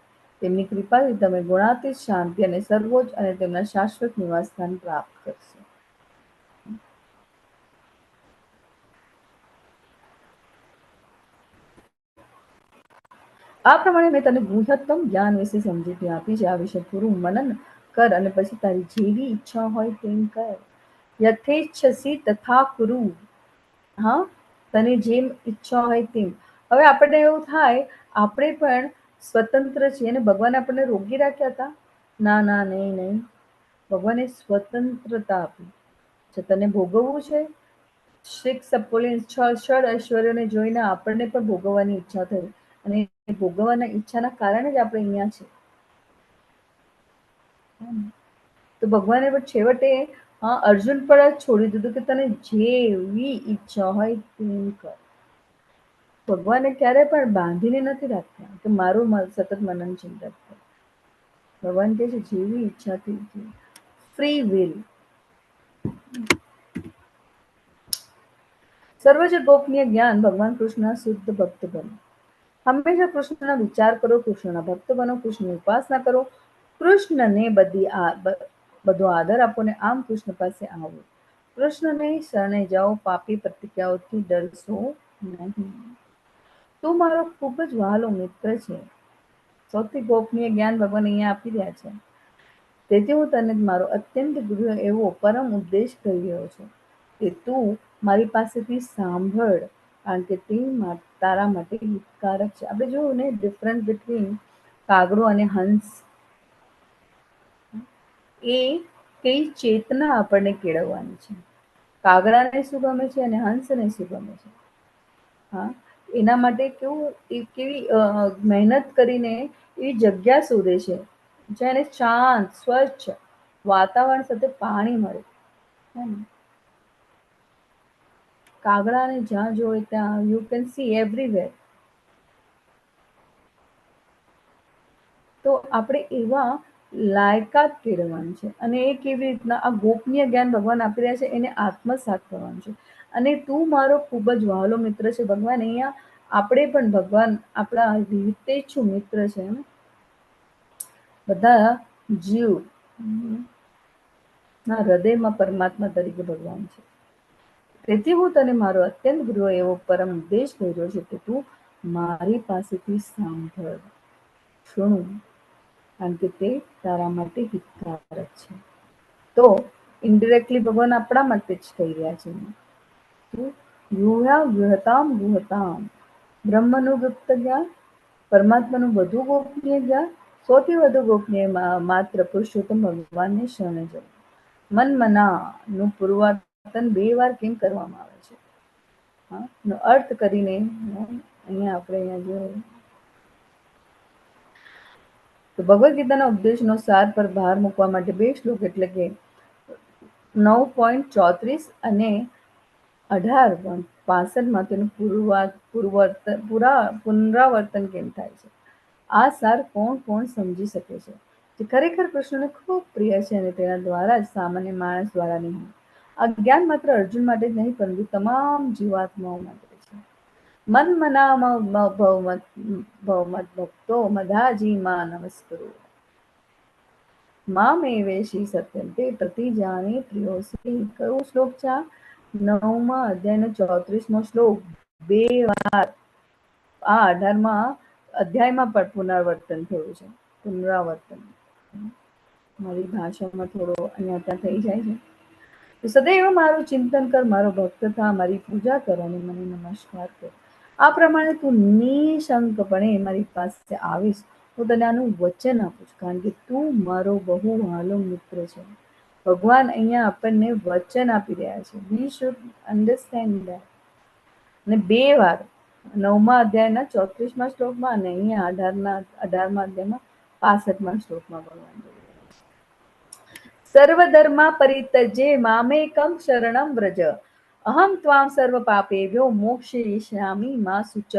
તેમની કૃપાથી તમે ગુણાતીત શાંતિ અને સર્વોચ્ચ અને તેમના શાશ્વત નિવાસ સ્થાન પ્રાપ્ત કરશો. આ પ્રમાણે મેં તને ગુહ્યતમ જ્ઞાન વિશે સમજૂતી આપી છે. આ વિશે પૂરું મનન કર અને પછી તારી જેવી ઈચ્છા હોય તેમ કર. યથેચ્છસી તથા કુરુ. હા, તને જેમ ઈચ્છા હોય તેમ. હવે આપણને એવું થાય આપણે પણ સ્વતંત્ર છીએ અને ભગવાન આપણને રોકી રાખ્યા હતા? ના ના, નહીં નહીં. ભગવાને સ્વતંત્રતા આપી છે. તને ભોગવવું છે? સિક્સ ષડ ઐશ્વર્યોને જોઈને આપણને પણ ભોગવવાની ઈચ્છા થઈ અને ભોગવવાના ઈચ્છાના કારણે જ આપણે અહીંયા છે. તો ભગવાને પણ છેવટે અર્જુન પર જ છોડી દીધું કે તને જેવી ઈચ્છા હોય તેમ કર. ભગવાને ક્યારે પણ બાંધીને નથી રાખ્યા કે મારું સતત મનન ચિંતન કર. ભગવાન કહે છે જેવી ઈચ્છાથી ફ્રી વિલ. સર્વજ ગોપનીય જ્ઞાન ભગવાન કૃષ્ણના શુદ્ધ ભક્ત બનો. હંમેશા કૃષ્ણના વિચાર કરો, કૃષ્ણના ભક્ત બનો, કૃષ્ણની ઉપાસના કરો, કૃષ્ણને બધો આદર આપો ને આમ કૃષ્ણ પાસે આવો. કૃષ્ણને શરણે જાઓ, પાપી પ્રતિક્રિયાઓથી ડરશો નહીં. તું મારો ખૂબ જ વહાલો મિત્ર છે. સૌથી ગોપનીય જ્ઞાન ભગવાન અહીંયા આપી રહ્યા છે. તેથી હું તને મારો અત્યંત ગુરુ એવો પરમ ઉપદેશ કરી રહ્યો છું કે તું મારી પાસેથી સાંભળ, કારણ કે તે તારા માટે હિતકારક છે. આપણે જોયું ને ડિફરન્સ બિટવીન કાગડો અને હંસ. એ કઈ ચેતના આપણને કેળવવાની છે. કાગડાને શું ગમે છે અને હંસને શું ગમે છે? હા, એના માટે કેવી મહેનત કરીને એવી જગ્યા શોધે છે જ્યાં શાંત સ્વચ્છ વાતાવરણ સાથે પાણી મળે. કાગડાને જ્યાં જોવે ત્યાં યુ કેન સી એવરીવેર. તો આપણે એવા લાયકાત કેળવવાની છે અને એ કેવી રીતના આ ગોપનીય જ્ઞાન ભગવાન આપી રહ્યા છે એને આત્મસાત કરવાનું છે. અને તું મારો ખૂબ જ વહાલો મિત્ર છે. ભગવાન અહીંયા આપણે પણ ભગવાન આપણા હિતેચ્છુ મિત્ર છે. બધા જીવ ના હૃદયમાં પરમાત્મા તરીકે ભગવાન છે. તેથી હું તને મારો અત્યંત ગુરુ એવો પરમ ઉપદેશ કર્યો છે કે તું મારી પાસેથી સાંભળ, સુણ, કારણ કે તે તારા માટે હિતકારક છે. તો ઇનડિરેક્ટલી ભગવાન આપણા માટે જ કહી રહ્યા છે. ગુહતામ બ્રહ્મનું ગુપ્ત જ્ઞાન, પરમાત્માનું વધુ ગોપનીય જ્ઞાન, સૌથી વધુ ગોપનીય માત્ર પુરુષોત્તમ ભગવાનને શરણે જવું. મન મનાનું પૂર્વવર્તન 2 વાર કેમ કરવામાં આવે છે? નો અર્થ કરીને અહીંયા આપણે જોઈએ તો ભગવદ્ ગીતાના ઉપદેશનો સાર પર ભાર મૂકવા માટે 2 શ્લોક એટલે કે 9.34 અને 18.65 તેનું પુનરાવર્તન કેમ થાય છે? આ સાર કોણ સમજી શકે છે? જે ખરેખર કૃષ્ણને ખૂબ પ્રિય છે અને તેના દ્વારા જ, સામાન્ય માણસ દ્વારા નહીં. આ જ્ઞાન માત્ર અર્જુન માટે જ નહીં પરંતુ તમામ જીવાત્માઓ માટે છે. મન મના ભવમત ભક્તો મધાજી માં નમસ્કરો મામ એવેશી સત્યમ તે પ્રતિજાને પ્રિયોસી. કયો શ્લોક છે? 9મા અધ્યાયનો 34મો શ્લોક. 2 વાર આ 18મા અધ્યાયમાં પણ પુનરાવર્તન થયું છે. પુનરાવર્તન મારી ભાષામાં થોડો અહીંયા ત્યાં થઈ જાય છે. તો સદૈવ મારું ચિંતન કર, મારો ભક્ત થા, મારી પૂજા કર અને મને નમસ્કાર કર. આ પ્રમાણે તું નિશંકપણે મારી પાસે આવીશ. હું તને આનું વચન આપું છું, કારણ કે તું મારો બહુ વહાલો મિત્ર છે. ભગવાન અહીંયા આપણને વચન આપી રહ્યા છે. We should understand that. અને 2 વાર 9મા અધ્યાયના 34મા શ્લોકમાં અને અહીંયા 18મા અધ્યાયમાં 65મા શ્લોકમાં ભગવાન સર્વધર્મા પરિત્યજ્ય મામેકમ શરણમ વ્રજ અહમ ત્વામ સર્વ પાપેભ્યો મોક્ષયિષ્યામિ મા શુચઃ.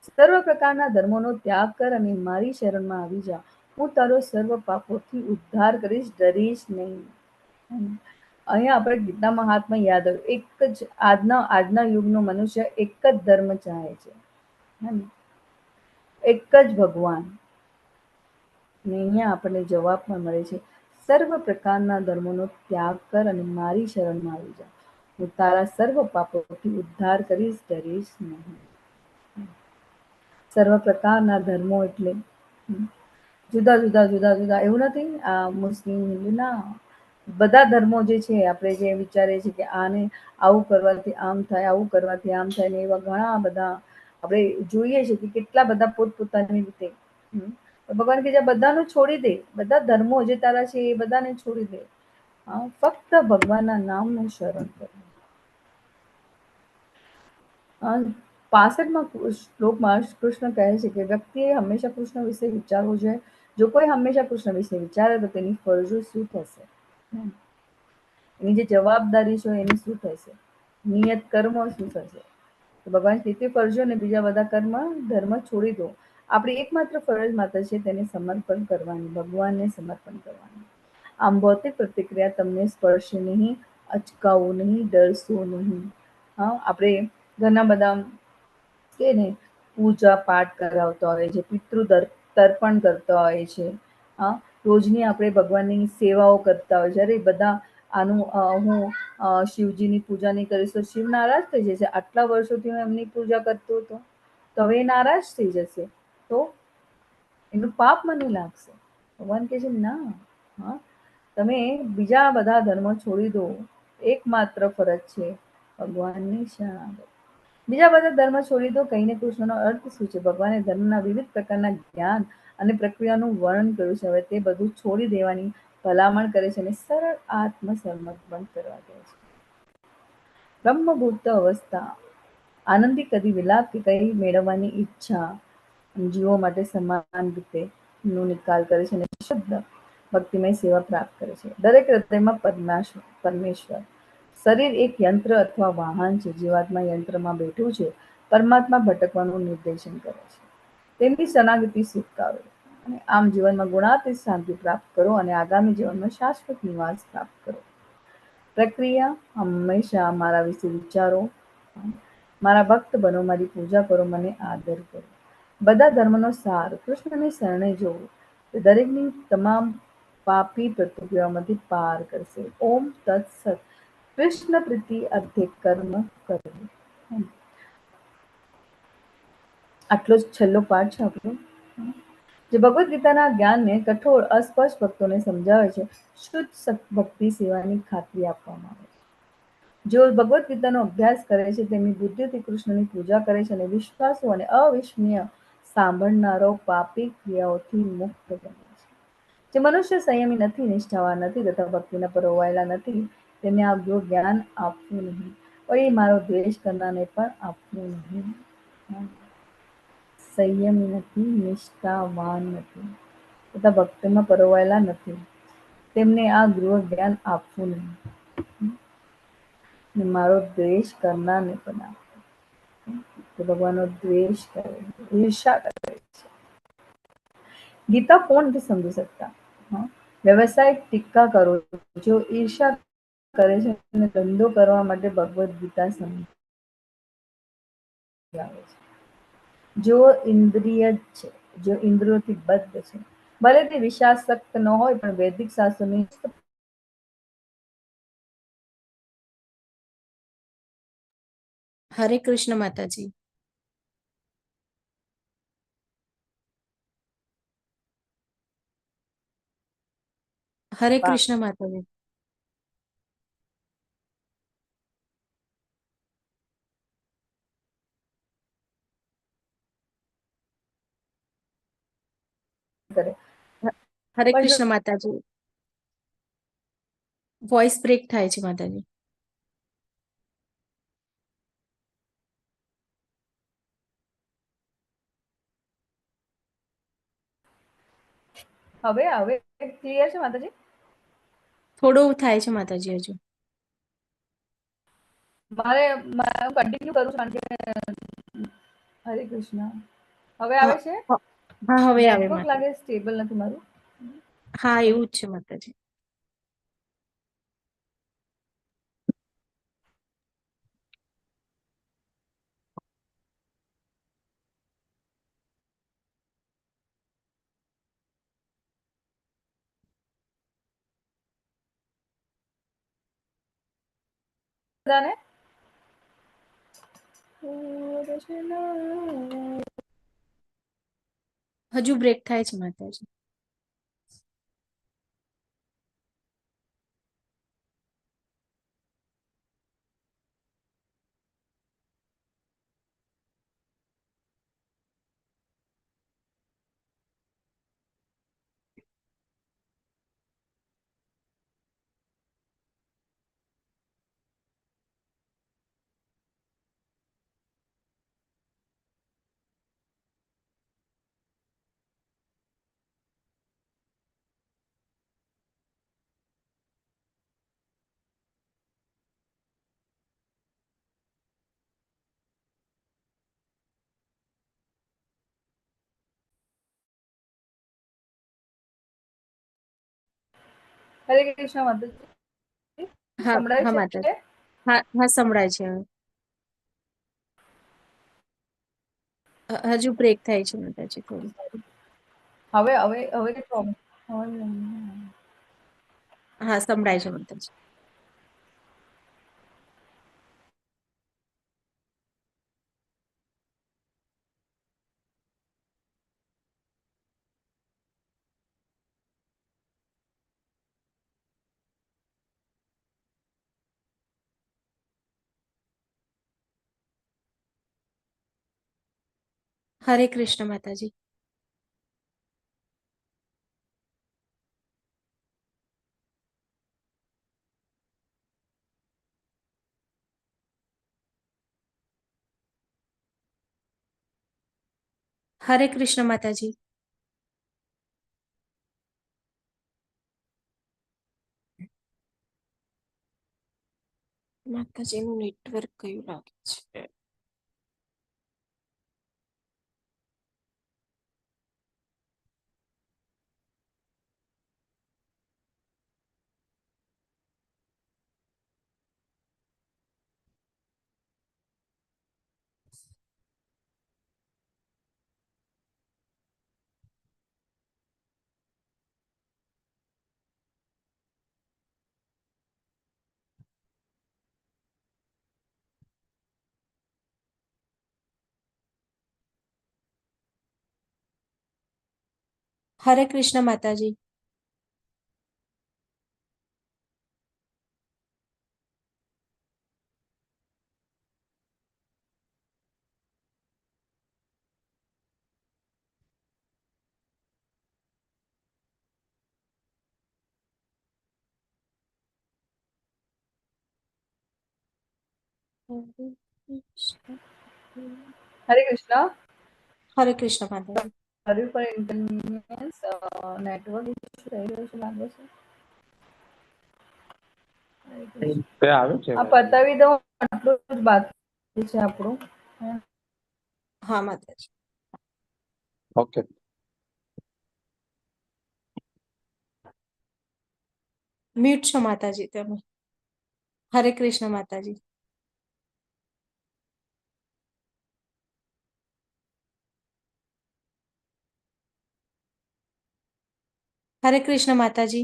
સર્વ પ્રકારના ધર્મોનો ત્યાગ કર અને મારી શરણમાં આવી જા. હું તારો સર્વ પાપોથી ઉદ્ધાર કરીશ, ડરીશ નહીં. અહીંયા આપણે ગીતામાં હાથમાં યાદ આવ્યું, એક જ આજના યુગનો મનુષ્ય એક જ ધર્મ ચાહે છે, એક જ ભગવાન. અને અહીંયા આપણને જવાબ પણ મળે છે, સર્વ પ્રકારના ધર્મોનો ત્યાગ કર અને મારી શરણમાં આવી જા. હું તારા સર્વ પાપોથી ઉદ્ધાર કરીશ, ડરીશ નહીં. સર્વ પ્રકારના ધર્મો એટલે જુદા જુદા જુદા જુદા એવું નથી આ મુસ્લિમ હિન્દુ ના બધા ધર્મો જે છે આપણે જે વિચારીએ છીએ કે આને આવું કરવાથી આમ થાય આવું કરવાથી આમ થાય ને એવા ઘણા બધા આપણે જોઈએ છીએ કે કેટલા બધા પોતપોતાની રીતે ભગવાન કે બધાનું છોડી દે બધા ધર્મો જે તારા છે એ બધાને છોડી દે ફક્ત ભગવાનના નામનું શરણ કરવું 65માં શ્લોકમાં કૃષ્ણ કહે છે કે વ્યક્તિએ હંમેશા કૃષ્ણ વિશે વિચારવું જોઈએ જો કોઈ હંમેશા કૃષ્ણ વિશે વિચારે તો તેની ફરજો શું થશે એની જે જવાબદારી છે એની શું થશે નિયત કર્મ શું થશે તો ભગવાન તે ફરજો ને બીજા બધા કર્મ ધર્મ છોડી દો આપણી એકમાત્ર ફરજ માત્ર છે તેને સમર્પણ કરવાની ભગવાનને સમર્પણ કરવાની આમ ભૌતિક પ્રતિક્રિયા તમને સ્પર્શે નહીં અચકાવું નહીં ડરશો નહીં આપણે ઘણા બધા કે ને પૂજા પાઠ કરાવતા હોય છે પિતૃ તર્પણ કરતા હોય છે રોજની આપણે ભગવાનની સેવાઓ કરતા હોય જ્યારે બધા આનું હું શિવજીની પૂજા નહીં કરીશ તો શિવ નારાજ થઈ જશે આટલા વર્ષોથી હું એમની પૂજા કરતો હતો તો હવે એ નારાજ થઈ જશે તો એનું પાપ મને લાગશે ભગવાન કહે છે ના તમે બીજા બધા ધર્મ છોડી દો એકમાત્ર ફરજ છે ભગવાનની શરણાગત બીજા બધા ધર્મ છોડી દો કહીને કૃષ્ણનો અર્થ શું છે ભગવાને ધર્મના વિવિધ પ્રકારના જ્ઞાન અને પ્રક્રિયાનું વર્ણન કર્યું છે હવે તે બધું છોડી દેવાની ભલામણ કરે છે અને સરળ આત્મસમર્પણ કરવા કહે છે બ્રહ્મભૂત અવસ્થા આનંદી કદી વિલાપ કે કઈ મેળવવાની ઈચ્છા જીવો માટે સમાન રીતે નો નિકાલ કરે છે અને શુદ્ધ ભક્તિમય સેવા પ્રાપ્ત કરે છે દરેક હૃદયમાં પરમેશ્વર શરીર એક યંત્ર અથવા વાહન છે જીવાત્મા યંત્રમાં બેઠું છે પરમાત્મા ભટકવાનું નિર્દેશન કરે છે તેમની શરણાગતિ સ્વીકારો અને આમ જીવનમાં ગુણાતીત શાંતિ પ્રાપ્ત કરો અને આગામી જીવનમાં શાશ્વત નિવાસ પ્રાપ્ત કરો પ્રક્રિયા હંમેશા મારા વિશે વિચારો મારા ભક્ત બનો મારી પૂજા કરો મને આદર કરો બધા ધર્મનો સાર કૃષ્ણને શરણે જોવો તે દરેકની તમામ પાપી પ્રતિક્રિયાઓમાંથી પાર કરશે ઓમ તત્સત કૃષ્ણ પ્રીતિ અર્થે કર્મ કરવું આટલો જ છેલ્લો પાઠ છે આપણો જે ભગવદ્ ગીતાના જ્ઞાનને કઠોર અસ્પષ્ટ ભક્તોને સમજાવે છે શુદ્ધ ભક્તિ સેવાની ખાતરી આપવામાં આવે છે જેઓ ભગવદ્ ગીતાનો અભ્યાસ કરે છે તેમની બુદ્ધિથી કૃષ્ણની પૂજા કરે છે અને વિશ્વાસુ અને અવિશ્વનીય સાંભળનારો પાપી ક્રિયાઓથી મુક્ત બને છે જે મનુષ્ય સંયમી નથી નિષ્ઠાવાન નથી તથા ભક્તિના પરોવાયેલા નથી તેને આ જ્ઞાન આપવું નહીં વળી મારો દ્વેષ કરનારને પણ આપવું નહીં સંયમી નથી નિષ્ઠાવાન નથી તથા ભક્તિમાં પરોવાયેલા નથી તેમને આ ગૃહ જ્ઞાન આપવું નહીં ને મારો દ્વેષ કરનારને પણ આપવું તો ભગવાનનો દ્વેષ કરે ઈર્ષા કરે છે ગીતા કોણ નથી સમજી શકતા વ્યવસાયિક ટીકા કરો જો ઈર્ષા કરે છે અને ધંધો કરવા માટે ભગવદ્ ગીતા સમજાવે છે જેઓ ઇન્દ્રિય છે જેઓ ઇન્દ્રિયોથી બદ્ધ છે ભલે તે વિષયાસક્ત ન હોય પણ વૈદિક શાસ્ત્રોની હરે કૃષ્ણ માતાજી. હરે કૃષ્ણ માતાજી. કરે હરે પણ જો કૃષ્ણ માતાજી. વોઇસ બ્રેક થાય છે માતાજી. હવે હવે ક્લિયર છે માતાજી થોડું થાય છે માતાજી હજુ. મારે કન્ટિન્યુ કરું છું કારણ કે હરે કૃષ્ણ હવે આવે હા છે હા, હવે આવે નેટવર્ક લાગે માતાજી. સ્ટેબલ નથી મારું હા, એવું જ છે માતાજી. બધાને હજુ બ્રેક થાય છે માતાજી. હરે કૃષ્ણ માતાજી. હા સંભળાય હા છે? માતાજી. હા હા સંભળાય છે હવે. હજુ બ્રેક થાય છે માતાજી થોડું. હવે હવે હવે કે પ્રોબ્લેમ? હા સંભળાય છે માતાજી. હરે કૃષ્ણ માતાજી. હરે કૃષ્ણ માતાજી. માતાજીનું નેટવર્ક કયું લાગે છે? હરે કૃષ્ણ માતાજી. હરે કૃષ્ણ. હરે કૃષ્ણ માતાજી. Sorry for inconvenience. Network issue થઈ રહ્યો છે લાગે છે. હરે કૃષ્ણ. તે આવે છે આ પતાવી દઉં, આટલું જ બાકી છે આપણું. હા માતાજી. ઓકે. મ્યુટ છો માતાજી તમે. હરે કૃષ્ણ માતાજી. હરે કૃષ્ણ માતાજી.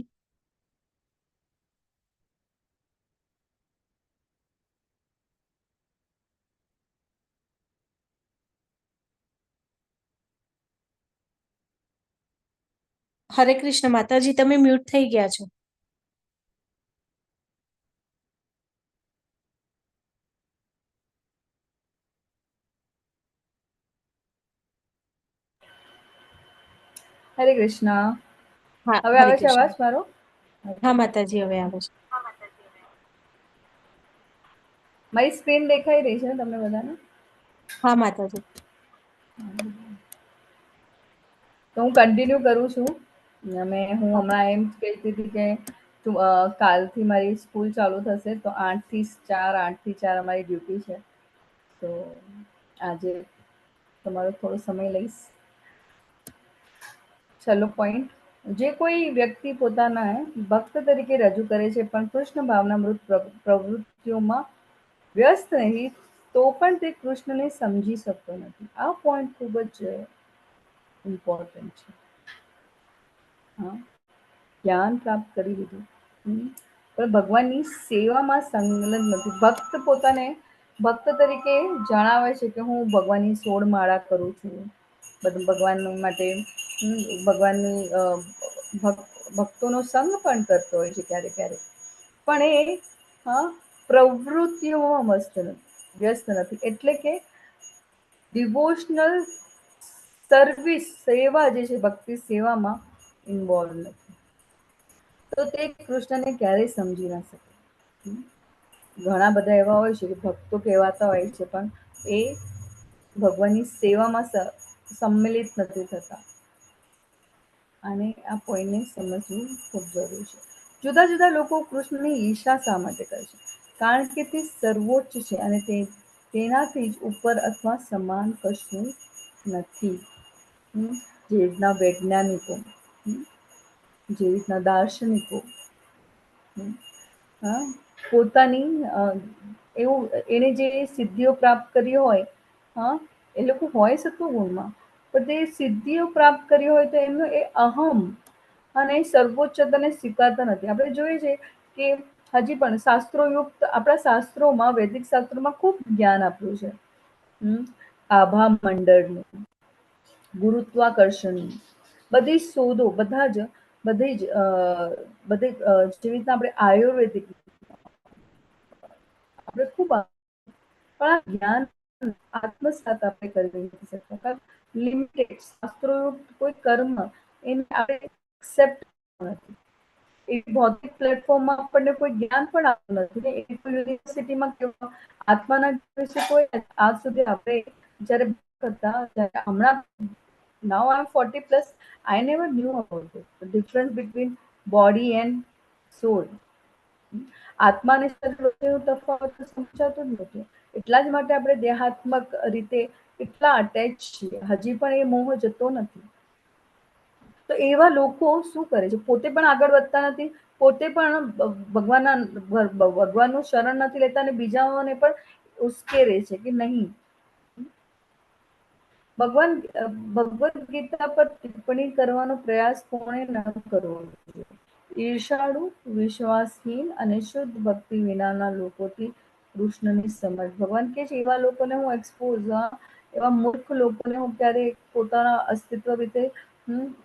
હરે કૃષ્ણ માતાજી તમે મ્યુટ થઈ ગયા છો. હરે કૃષ્ણ. હા હવે હરે આવે છે કૃષ્ણ. અવાજ મારો? હા માતાજી હવે આવે છે. મારી સ્ક્રીન દેખાઈ રહી છે ને તમને બધાને? હા માતાજી. તો હું કન્ટિન્યુ કરું છું. હું હા હમણાં એમ કહેતી હતી કે કાલથી મારી સ્કૂલ ચાલુ થશે, તો 8 થી 4, 8 થી 4 અમારી ડ્યુટી છે. તો આજે તમારો થોડો સમય લઈશ. છેલ્લો પોઈન્ટ: જે કોઈ વ્યક્તિ પોતાના ભક્ત તરીકે રજૂ કરે છે પણ કૃષ્ણ ભાવનામૃત પ્રવૃત્તિઓમાં વ્યસ્ત નહીં, તો પણ તે કૃષ્ણને સમજી શકતો નથી. આ પોઈન્ટ ખૂબ જ ઇમ્પોર્ટન્ટ છે. હા, જ્ઞાન પ્રાપ્ત કરી લીધું, પણ ભગવાનની સેવામાં સંલગ્ન નથી. ભક્ત પોતાને ભક્ત તરીકે જણાવે છે કે હું ભગવાનની 16 માળા કરું છું, બધું ભગવાન માટે ભગવાનની ભક્તોનો સંગ પણ કરતો હોય છે ક્યારેક ક્યારેક, પણ એ પ્રવૃત્તિઓમાં વ્યસ્ત નથી. એટલે કે ડિવોશનલ સર્વિસ, સેવા જે છે, ભક્તિ સેવામાં ઇન્વોલ્વ નથી. તો તે કૃષ્ણને ક્યારેય સમજી ના શકે. ઘણા બધા એવા હોય છે કે ભક્તો કહેવાતા હોય છે, પણ એ ભગવાનની સેવામાં સંમિલિત નથી થતા. અને આ પોઈન્ટને સમજવું ખૂબ જરૂરી છે. જુદા જુદા લોકો કૃષ્ણની ઈર્ષા શા માટે કરે છે? કારણ કે તે સર્વોચ્ચ છે અને તેનાથી જ ઉપર અથવા સમાન કશું નથી. જે રીતના વૈજ્ઞાનિકો, જે રીતના દાર્શનિકો પોતાની એવું એને જે સિદ્ધિઓ પ્રાપ્ત કરી હોય, એ લોકો હોય સત્વગુણમાં, પણ તે સિદ્ધિઓ પ્રાપ્ત કરી હોય તો એમનો એ અહમ અને સર્વોચ્ચતાને સ્વીકારતા નથી. આપણે જોઈએ છે કે હજી પણ શાસ્ત્રોયુક્ત આપણા શાસ્ત્રોમાં, વૈદિક શાસ્ત્રોમાં ખૂબ જ્ઞાન આપ્યું છે. આભા મંડળનું, ગુરુત્વાકર્ષણનું, બધી શોધો, બધી જ જેવી રીતના આપણે આયુર્વેદિક આપણે ખૂબ, પણ આ જ્ઞાન આત્મસાત આપણે કરી નથી શકતા. લિમિટેડ શાસ્ત્રો કોઈ કર્મ એને આપણે એક્સેપ્ટ નથી. એ ભૌતિક પ્લેટફોર્મમાં આપણને કોઈ જ્ઞાન પણ આપતું નથી. યુનિવર્સિટીમાં આત્માના વિશે કોઈ આજ સુધી આપણે જ્યારે કરતા, ત્યારે હમણાં now I'm 40 plus, I never knew about it. The difference between body and soul. આત્મા અને શરીર વચ્ચેનો તફાવત સમજાતો જ નથી. એટલા જ માટે આપણે દેહાત્મક રીતે એટલા અટેચ છીએ. હજી પણ એ મોહ જતો નથી. તો એવા લોકો શું કરે છે? પોતે પણ આગળ વધતા નથી, પોતે પણ ભગવાનનું શરણ નથી લેતા, અને બીજાઓને પણ ઉશ્કેરે છે કે નહીં. ભગવદ ગીતા પર ટિપ્પણી કરવાનો પ્રયાસ કોણે ન કરવો જોઈએ? ઈર્ષાળુ, વિશ્વાસહીન અને શુદ્ધ ભક્તિ વિનાના લોકોથી કૃષ્ણની સમજ. ભગવાન કે છે એવા લોકોને હું એક્સપોઝ, એવા મૂર્ખ લોકોને હું ક્યારેય પોતાના અસ્તિત્વ વિશે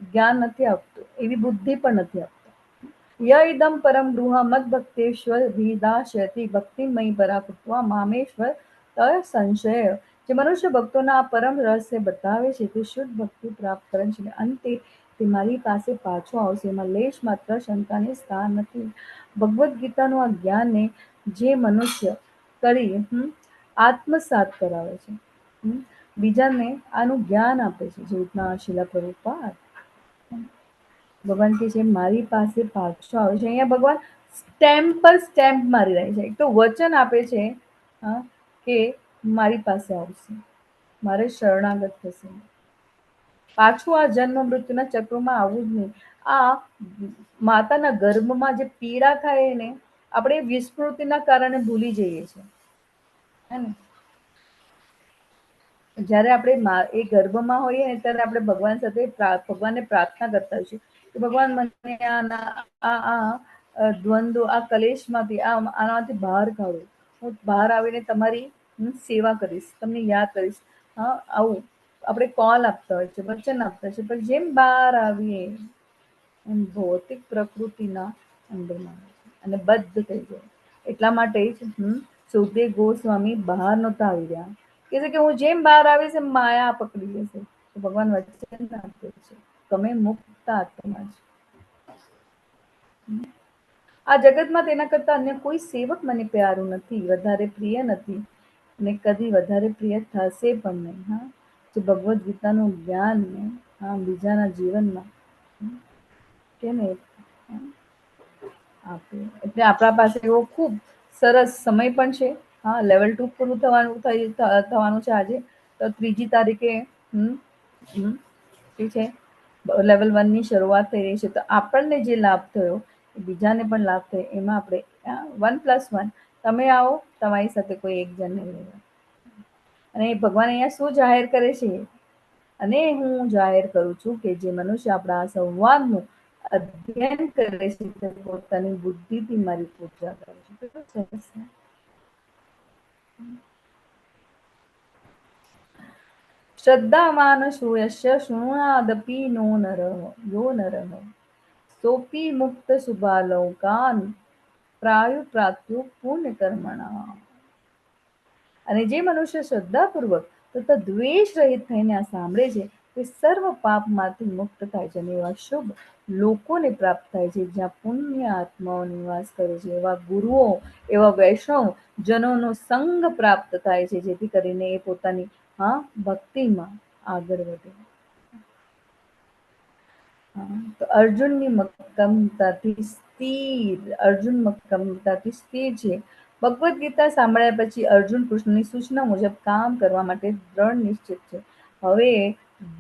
જ્ઞાન નથી આપતો, એવી બુદ્ધિ પણ નથી આપતો. ય ઇદમ પરમ ગૃહ મદ ભક્તેશ્વર વિદાશયતિ ભક્તિમય પરાકૃત્વા મામેશ્વર તય સંશય. જે મનુષ્ય ભક્તોના આ પરમ રહસ્ય બતાવે છે તે શુદ્ધ ભક્તિ પ્રાપ્ત કરે છે, અંતે તે મારી પાસે પાછો આવશે, એમાં લેશ માત્ર શંકાને સ્થાન નથી. ભગવદ્ ગીતાનું આ જ્ઞાનને જે મનુષ્ય કરી આત્મસાત કરાવે છે, બીજાને આનું જ્ઞાન આપે છે, જે રીતના શીલા પ્રભુપાદ ભગવાન કે છે મારી પાસે પાછો આવે છે. અહીંયા ભગવાન સ્ટેમ્પ પર સ્ટેમ્પ મારી રહ્યા છે. એક તો વચન આપે છે કે મારી પાસે આવશે, મારે શરણાગત થશે, પાછું આ જન્મ મૃત્યુના ચક્રમાં આવવું જ નહીં. આ માતાના ગર્ભમાં જે પીડા થાય એને આપણે વિસ્મૃતિના કારણે ભૂલી જઈએ છીએ, હે ને? જ્યારે આપણે એ ગર્ભમાં હોઈએ ને ત્યારે આપણે ભગવાન સાથે ભગવાનને પ્રાર્થના કરતા હોઈએ કે ભગવાન મને આ દ્વંદ્વ, આ કલેશમાંથી, આનાથી બહાર કાઢો. હું બહાર આવીને તમારી સેવા કરીશ, તમને યાદ કરીશ. આવું આપણે કોલ આપતા હોય છે, વચન આપતા છે, પણ જેમ બહાર આવીએ એમ ભૌતિક પ્રકૃતિના અંદરમાં અને બદ્ધ થઈ જાય. એટલા માટે જ સુખદેવ ગોસ્વામી બહાર નહોતા આવી રહ્યા. કે છે કે હું જેમ બહાર આવીશ એમ માયા પકડી લેશે. તો ભગવાન વચન આપે છે તમે મુક્ત આત્મા છો. આ જગતમાં તેના કરતા અન્ય કોઈ સેવક મને પ્યારું નથી, વધારે પ્રિય નથી, અને કદી વધારે પ્રિય થશે પણ નહીં. જે ભગવદ્ ગીતાનું જ્ઞાન બીજાના જીવનમાં કેને આપે. એટલે આપણા પાસે એવો ખૂબ સરસ સમય પણ છે. લેવલ 2 પૂરું થવાનું છે આજે. તો 3જી તારીખે ઠીક છે, લેવલ 1 ની શરૂઆત થઈ રહી છે. તો આપણને જે લાભ થયો બીજાને પણ લાભ થાય, એમાં આપણે 1+1 તમે આવો, તમારી સાથે કોઈ એક જણને લેવા. અને ભગવાન અહીંયા શું જાહેર કરે છે? અને હું જાહેર કરું છું કે જે મનુષ્ય આપણા આ સંવાદનું અધ્યયન કરે છે તે પોતાની બુદ્ધિથી મારી પૂજા કરે છે. કેટલું સરસ ને? શ્રદ્ધામાન શૂયસ્ય શૃણુયાદપી નો નરઃ યો નરઃ સોપી મુક્ત શુભાલોકાન પ્રાયુ પુણ્ય કર્મણા. અને જે મનુષ્ય શ્રદ્ધાપૂર્વક તથા દ્વેષ રહિત થઈને આ સાંભળે છે તે સર્વ પાપમાંથી મુક્ત થાય છે અને એવા શુભ લોકોને પ્રાપ્ત થાય છે જ્યાં પુણ્ય આત્માઓ નિવાસ કરે છે. એવા ગુરુઓ, એવા વૈષ્ણવ જનોનો સંગ પ્રાપ્ત થાય છે, જેથી કરીને એ પોતાની ભક્તિમાં આગળ વધે. તો અર્જુનની મક્કમતાથી સ્થિર, અર્જુન મક્કમતાથી સ્થિર છે. ભગવદ્ ગીતા સાંભળ્યા પછી અર્જુન કૃષ્ણની સૂચના મુજબ કામ કરવા માટે દ્રઢ નિશ્ચિત છે. હવે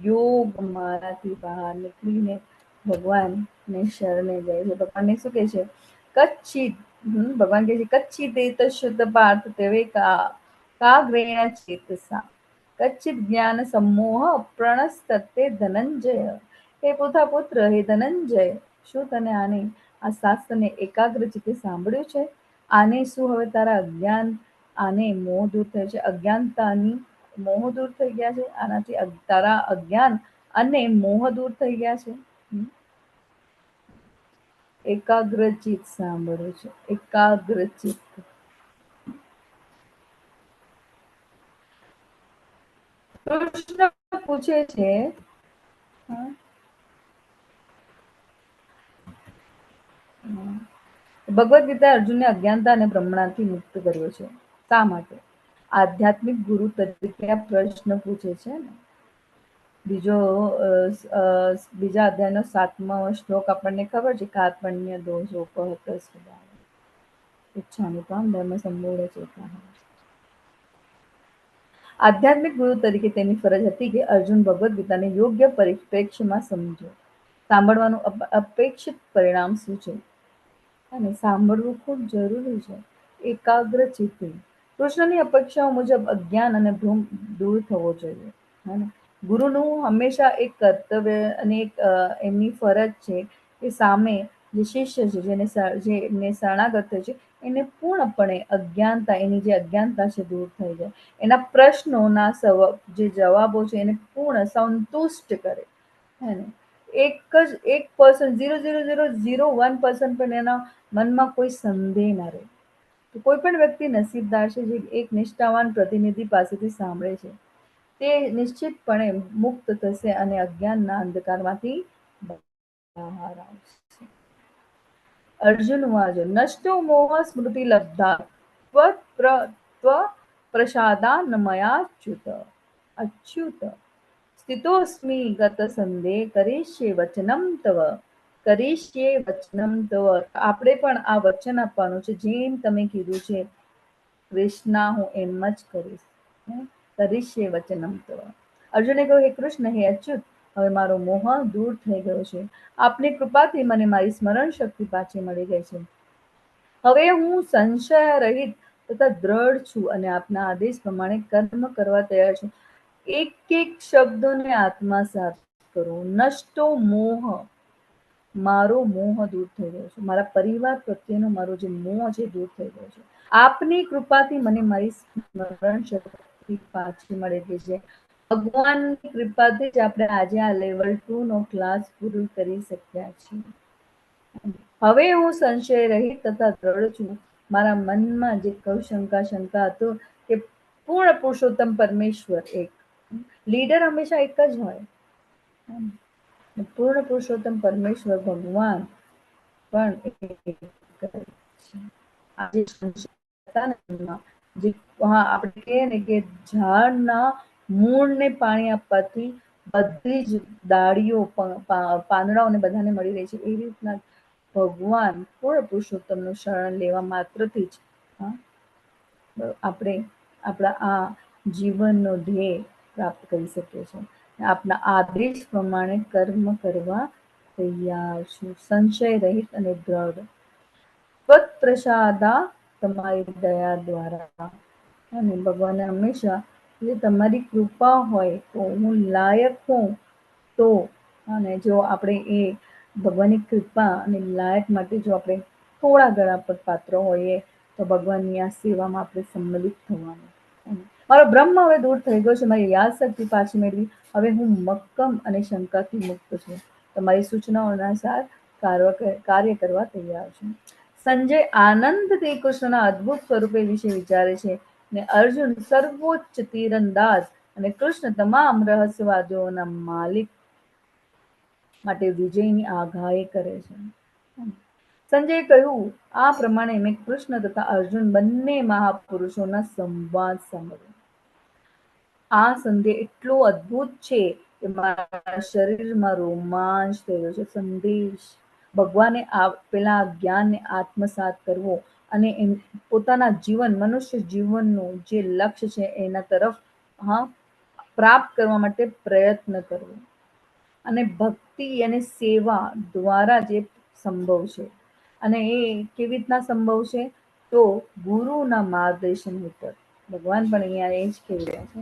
યોગ મારાથી બહાર નીકળીને ભગવાનને શરણે જાય છે. ભગવાનને શું કહે છે? કચ્છિત ભગવાન કહે છે કચ્છિત એતશુદ્ધ પાર્થ તેવે કાગ્રેણ ચેતસા કચ્છિત જ્ઞાન સમોહ પ્રણસ્તતે ધનંજય. હે પોતા પુત્ર, હે ધનંજય, શું તને આ શાસ્ત્રને એકાગ્ર ચિત્તે સાંભળ્યું છે? આને શું હવે તારા અજ્ઞાન, આને મોહ દૂર થયો છે? અજ્ઞાનતાની મોહ દૂર થઈ ગયા છે? આનાથી તારા અજ્ઞાન અને મોહ દૂર થઈ ગયા છે? એકાગ્રચિત સાંભળ્યું છે, એકાગ્રચિત. કૃષ્ણ પૂછે છે ભગવદ્ ગીતા અર્જુનને અજ્ઞાનતા અને બ્રહ્મણાથી મુક્ત કર્યો છે. શા માટે? આધ્યાત્મિક ગુરુ તરીકે આ પ્રશ્ન પૂછે છે ને. બીજા અધ્યાયનો 7મો શ્લોક આપણને ખબર છે, કાર્પણ્ય દોષોપહત સ્વભાવ ઈચ્છામિ ત્વામ ધર્મ સંમૂઢ ચેતાઃ. આધ્યાત્મિક ગુરુ તરીકે તેની ફરજ હતી કે અર્જુન ભગવદ્ ગીતાને યોગ્ય પરિપ્રેક્ષ્યમાં સમજો. સાંભળવાનું અપેક્ષિત પરિણામ શું છે? અને સાંભળવું ખૂબ જરૂરી છે, એકાગ્ર ચિત્તે. કૃષ્ણની અપેક્ષાઓ મુજબ અજ્ઞાન અને ભ્રમ દૂર થવો જોઈએ. ગુરુનું હંમેશા એક કર્તવ્ય અને એક એમની ફરજ છે કે સામે જે શિષ્ય છે, જેને શરણાગત છે, એને પૂર્ણપણે અજ્ઞાનતા, એની જે અજ્ઞાનતા છે દૂર થઈ જાય. એના પ્રશ્નોના જે જવાબો છે એને પૂર્ણ સંતુષ્ટ કરે. એક 0.0001% પણ એના મનમાં કોઈ સંદેહ ના રહે. કોઈ પણ વ્યક્તિ નસીબદાર છે જે એક નિષ્ઠાવાન પ્રતિનિધિ પાસેથી સાંભળે છે. તે નિશ્ચિતપણે મુક્ત થશે અને અજ્ઞાનના અંધકારમાંથી બહાર આવશે. અર્જુન વાજો નષ્ટો મોહ સ્મૃતિ લબ્ધા પ્રસાદાન્મયાચ્યુત અચ્યુત સ્થિતોસ્મિ ગત સંદેહ કરીષ્યે વચનમ તવ. કરીષ્યે વચનમ તવ. આપણે પણ આ વચન આપવાનું છે, જેમ તમે કીધું છે કૃષ્ણ, હું એમ જ કરીશ. કરીષ્યે વચનમ તવ. અર્જુને કહ્યું, હે કૃષ્ણ, હે અચ્યુત, હવે મારો મોહ દૂર થઈ ગયો છે. આપની કૃપાથી મને મારી સ્મરણ શક્તિ પાછી મળી ગઈ છે. હવે હું સંશય રહિત તથા દ્રઢ છું અને આપના આદેશ પ્રમાણે કર્મ કરવા તૈયાર છું. એક એક શબ્દોને આત્મસાત કરો. નષ્ટો મોહ, મારો મોહ દૂર થઈ ગયો છે. મારા પરિવાર પ્રત્યેનો મારો જે મોહ છે દૂર થઈ ગયો છે. આપની કૃપાથી મને મારી સ્મરણ શક્તિ પાછી મળી ગઈ છે. ભગવાનની કૃપાથી જ આપણે આજે આ લેવલ 2 નો ક્લાસ પૂરું કરી શક્યા છીએ. હવે હું સંશય રહિત તથા દ્રઢ છું. મારા મનમાં જે શંકા હતો કે પૂર્ણ પુરુષોત્તમ પરમેશ્વર એક, લીડર હંમેશા એક જ હોય. પૂર્ણ પુરુષોત્તમ પરમેશ્વર ભગવાન પણ એક જ છે. આજે આપણે કહીએ ને કે ઝાડના મૂળને પાણી આપવાથી બધી જ ડાળીઓ, પાંદડાઓને બધાને મળી રહી છે. એ રીતના ભગવાન પૂર્ણ પુરુષોત્તમનું શરણ લેવા માત્રથી જ આપણે આપણા આ જીવનનો ધ્યેય પ્રાપ્ત કરી શકીએ છીએ. આપના આદેશ પ્રમાણે કર્મ કરવા તૈયાર છું, સંશય રહિત અને દ્રઢ. ત્વત પ્રસાદા, તમારી દયા દ્વારા. અને ભગવાને હંમેશા જે તમારી કૃપા હોય તો હું લાયક હોઉં તો, અને જો આપણે એ ભગવાનની કૃપા અને લાયક માટે જો આપણે થોડા ઘણા પાત્ર હોઈએ તો ભગવાનની આ સેવામાં આપણે સંમલિત થવાનું. મારો બ્રહ્મ હવે દૂર થઈ ગયો છે, મારી યાદ શક્તિ પાછી મેળવી. હવે હું મક્કમ અને શંકાથી મુક્ત છું. તમારી સૂચનાઓ અનુસાર કાર્ય કરવા તૈયાર છું. સંજય આનંદથી કૃષ્ણના અદ્ભુત સ્વરૂપે વિશે વિચારે છે, ને અર્જુન સર્વોચ્ચ તીરંદાજ અને કૃષ્ણ તમામ રહસ્યવાદોના માલિક માટે વિજયની આગાહી કરે છે. સંજયે કહ્યું, આ પ્રમાણે મેં કૃષ્ણ તથા અર્જુન બંને મહાપુરુષોના સંવાદ સાંભળ્યો. આ સંદેહ એટલો અદ્ભુત છે કે મારા શરીરમાં રોમાંચ થયો છે. સંદેશ ભગવાને આપેલા જ્ઞાનને આત્મસાત કરવો અને પોતાના જીવન, મનુષ્ય જીવનનું જે લક્ષ્ય છે એના તરફ પ્રાપ્ત કરવા માટે પ્રયત્ન કરવો, અને ભક્તિ અને સેવા દ્વારા જે સંભવ છે. અને એ કેવી રીતના સંભવ છે? તો ગુરુના માર્ગદર્શન હેઠળ. ભગવાન પણ અહીંયા એ જ કહી રહ્યા છે.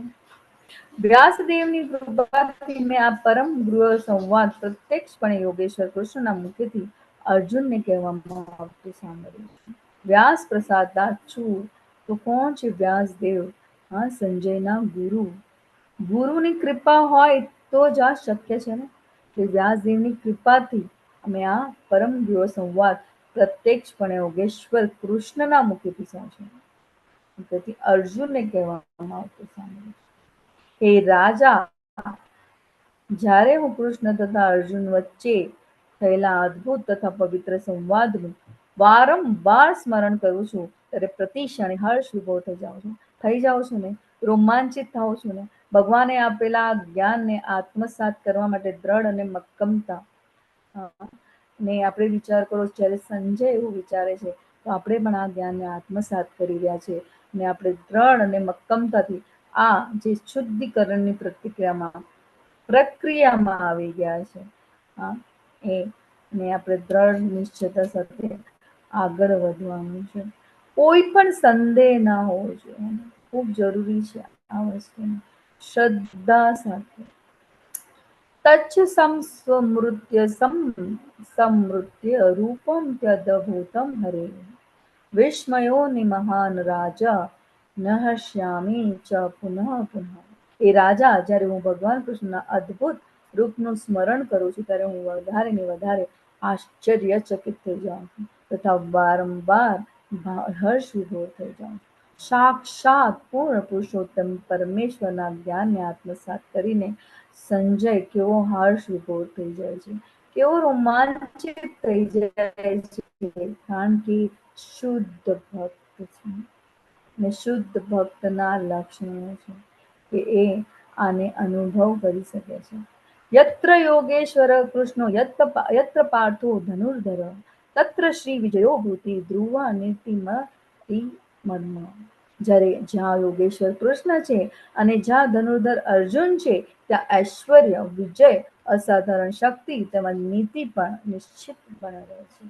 વ્યાસદેવની કૃપાથી મેં આ પરમ ગૃહ સંવાદ પ્રત્યક્ષપણે યોગેશ્વર કૃષ્ણના મુખેથી અર્જુનને કહેવામાં આવતું સાંભળ્યું. વ્યાસ પ્રસાદદાસ છું. તો કોણ છે વ્યાસદેવ? સંજયના ગુરુ. ગુરુની કૃપા હોય તો જ આ શક્ય છે ને. કે વ્યાસદેવની કૃપાથી અમે આ પરમ ગૃહ સંવાદ પ્રત્યક્ષપણે યોગેશ્વર કૃષ્ણના મુખેથી સાંભળ્યું. તેથી અર્જુનને કહેવામાં આવતું સાંભળ્યું. હે રાજા, જ્યારે હું કૃષ્ણ તથા અર્જુન વચ્ચે થયેલા અદ્ભુત તથા પવિત્ર સંવાદનું વારંવાર સ્મરણ કરું છું, ત્યારે પ્રતિ ક્ષણે હર્ષ વિભોર થઈ જાઉં છું ને, રોમાંચિત થાઉં છું ને. ભગવાને આપેલા જ્ઞાનને આત્મસાત કરવા માટે દ્રઢ અને મક્કમતા. ને આપણે વિચાર કરો, જ્યારે સંજય એવું વિચારે છે તો આપણે પણ આ જ્ઞાનને આત્મસાત કરી રહ્યા છે, ને આપણે દ્રઢ અને મક્કમતાથી આ જે શુદ્ધિકરણની પ્રક્રિયામાં આવી ગયા છે, ને આપણે દ્રઢ નિશ્ચયતા સાથે આગળ વધવાનું છે. કોઈ પણ સંદેહ ના હોવો જોઈએ. ખૂબ જરૂરી છે આ વસ્તુ, શ્રદ્ધા સાથે. તચ્છ સમૃત્ય રૂપમ ત્યદભૂતમ હરે વિસ્મયો નિમહાન રાજા ન હશ્યામી ચ પુનઃ પુનઃ. એ રાજા, જ્યારે હું ભગવાન કૃષ્ણના અદ્ભુત રૂપનું સ્મરણ કરું છું, ત્યારે હું વધારે ને વધારે આશ્ચર્યચકિત થઈ જાઉં છું તથા વારંવાર હર્ષ વિભોર થઈ જાઉં છું. સાક્ષાત પૂર્ણ પુરુષોત્તમ પરમેશ્વરના જ્ઞાનને આત્મસાત કરીને સંજય કેવો હર્ષ વિભોર થઈ જાય છે, કેવો રોમાંચિત થઈ જાય છે. કારણ કે શુદ્ધ ભક્ત છે, ને શુદ્ધ ભક્તના લક્ષણો છે કે એ આને અનુભવ કરી શકે છે. યત્ર યોગેશ્વર કૃષ્ણો યત્ર પાર્થો ધનુર્ધર તત્ર શ્રી વિજયો ભૂતિ ધ્રુવા નીતિમતિ મર્મ. જ્યાં યોગેશ્વર કૃષ્ણ છે અને જ્યાં ધનુર્ધર અર્જુન છે, ત્યાં ઐશ્વર્ય, વિજય, અસાધારણ શક્તિ તેમજ નીતિ પણ નિશ્ચિતપણે રહે છે,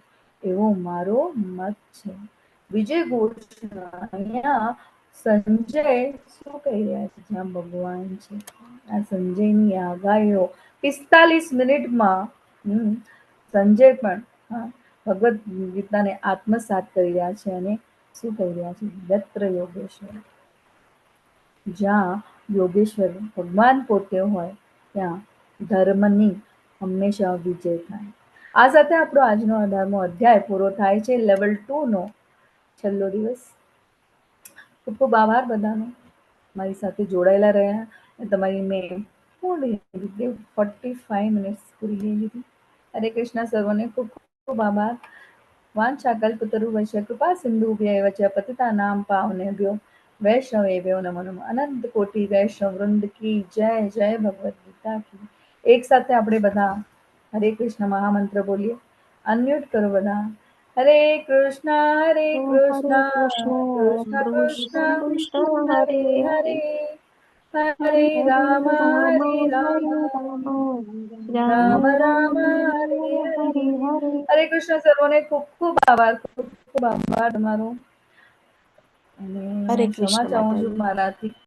એવો મારો મત છે. વિજય ઘોષ અહીંયા સંજય શું કહી રહ્યા છે? જ્યાં ભગવાન છે, આ સંજયની આગાહીઓ 45 મિનિટમાં સંજય પણ ભગવદ ગીતાને આત્મસાત કરી રહ્યા છે. અને શું કહી રહ્યા છે? યત્ર યોગેશ્વર, જ્યાં યોગેશ્વર ભગવાન પોતે હોય, ત્યાં ધર્મની હંમેશા વિજય થાય. આ સાથે આપણો આજનો 18મો અધ્યાય પૂરો થાય છે. લેવલ 2 નો છેલ્લો દિવસ. ખૂબ ખૂબ આભાર બધાનો મારી સાથે જોડાયેલા રહ્યા. તમારી મેં પૂરી રીતે 45 મિનિટ્સ પૂરી લઈ લીધી. હરે કૃષ્ણ. સર્વને ખૂબ ખૂબ આભાર. વાંછાકલ્પતરુભ્યશ્ચ કૃપા સિંધુભ્યૈવ ચ પતિતાનાં પાવનેભ્યો વૈષ્ણવેભ્યો નમો નમઃ. અનંત કોટી વૈષ્ણવ વૃંદ કી જય. જય ભગવદ ગીતા કી. એક સાથે આપણે બધા હરે કૃષ્ણ મહામંત્ર બોલીએ. અનમ્યુટ કરો બધા. હરે કૃષ્ણ કૃષ્ણ કૃષ્ણ કૃષ્ણ કૃષ્ણ હરે હરે હરે હરે હરે રામ રામ રામ હરે હરે. હરે કૃષ્ણ. સર્વને ખૂબ ખૂબ આભાર. ખૂબ ખૂબ આભાર તમારો. અને હરે હું ક્ષમા કૃષ્ણ ચાહું છું માતાજી. મારાથી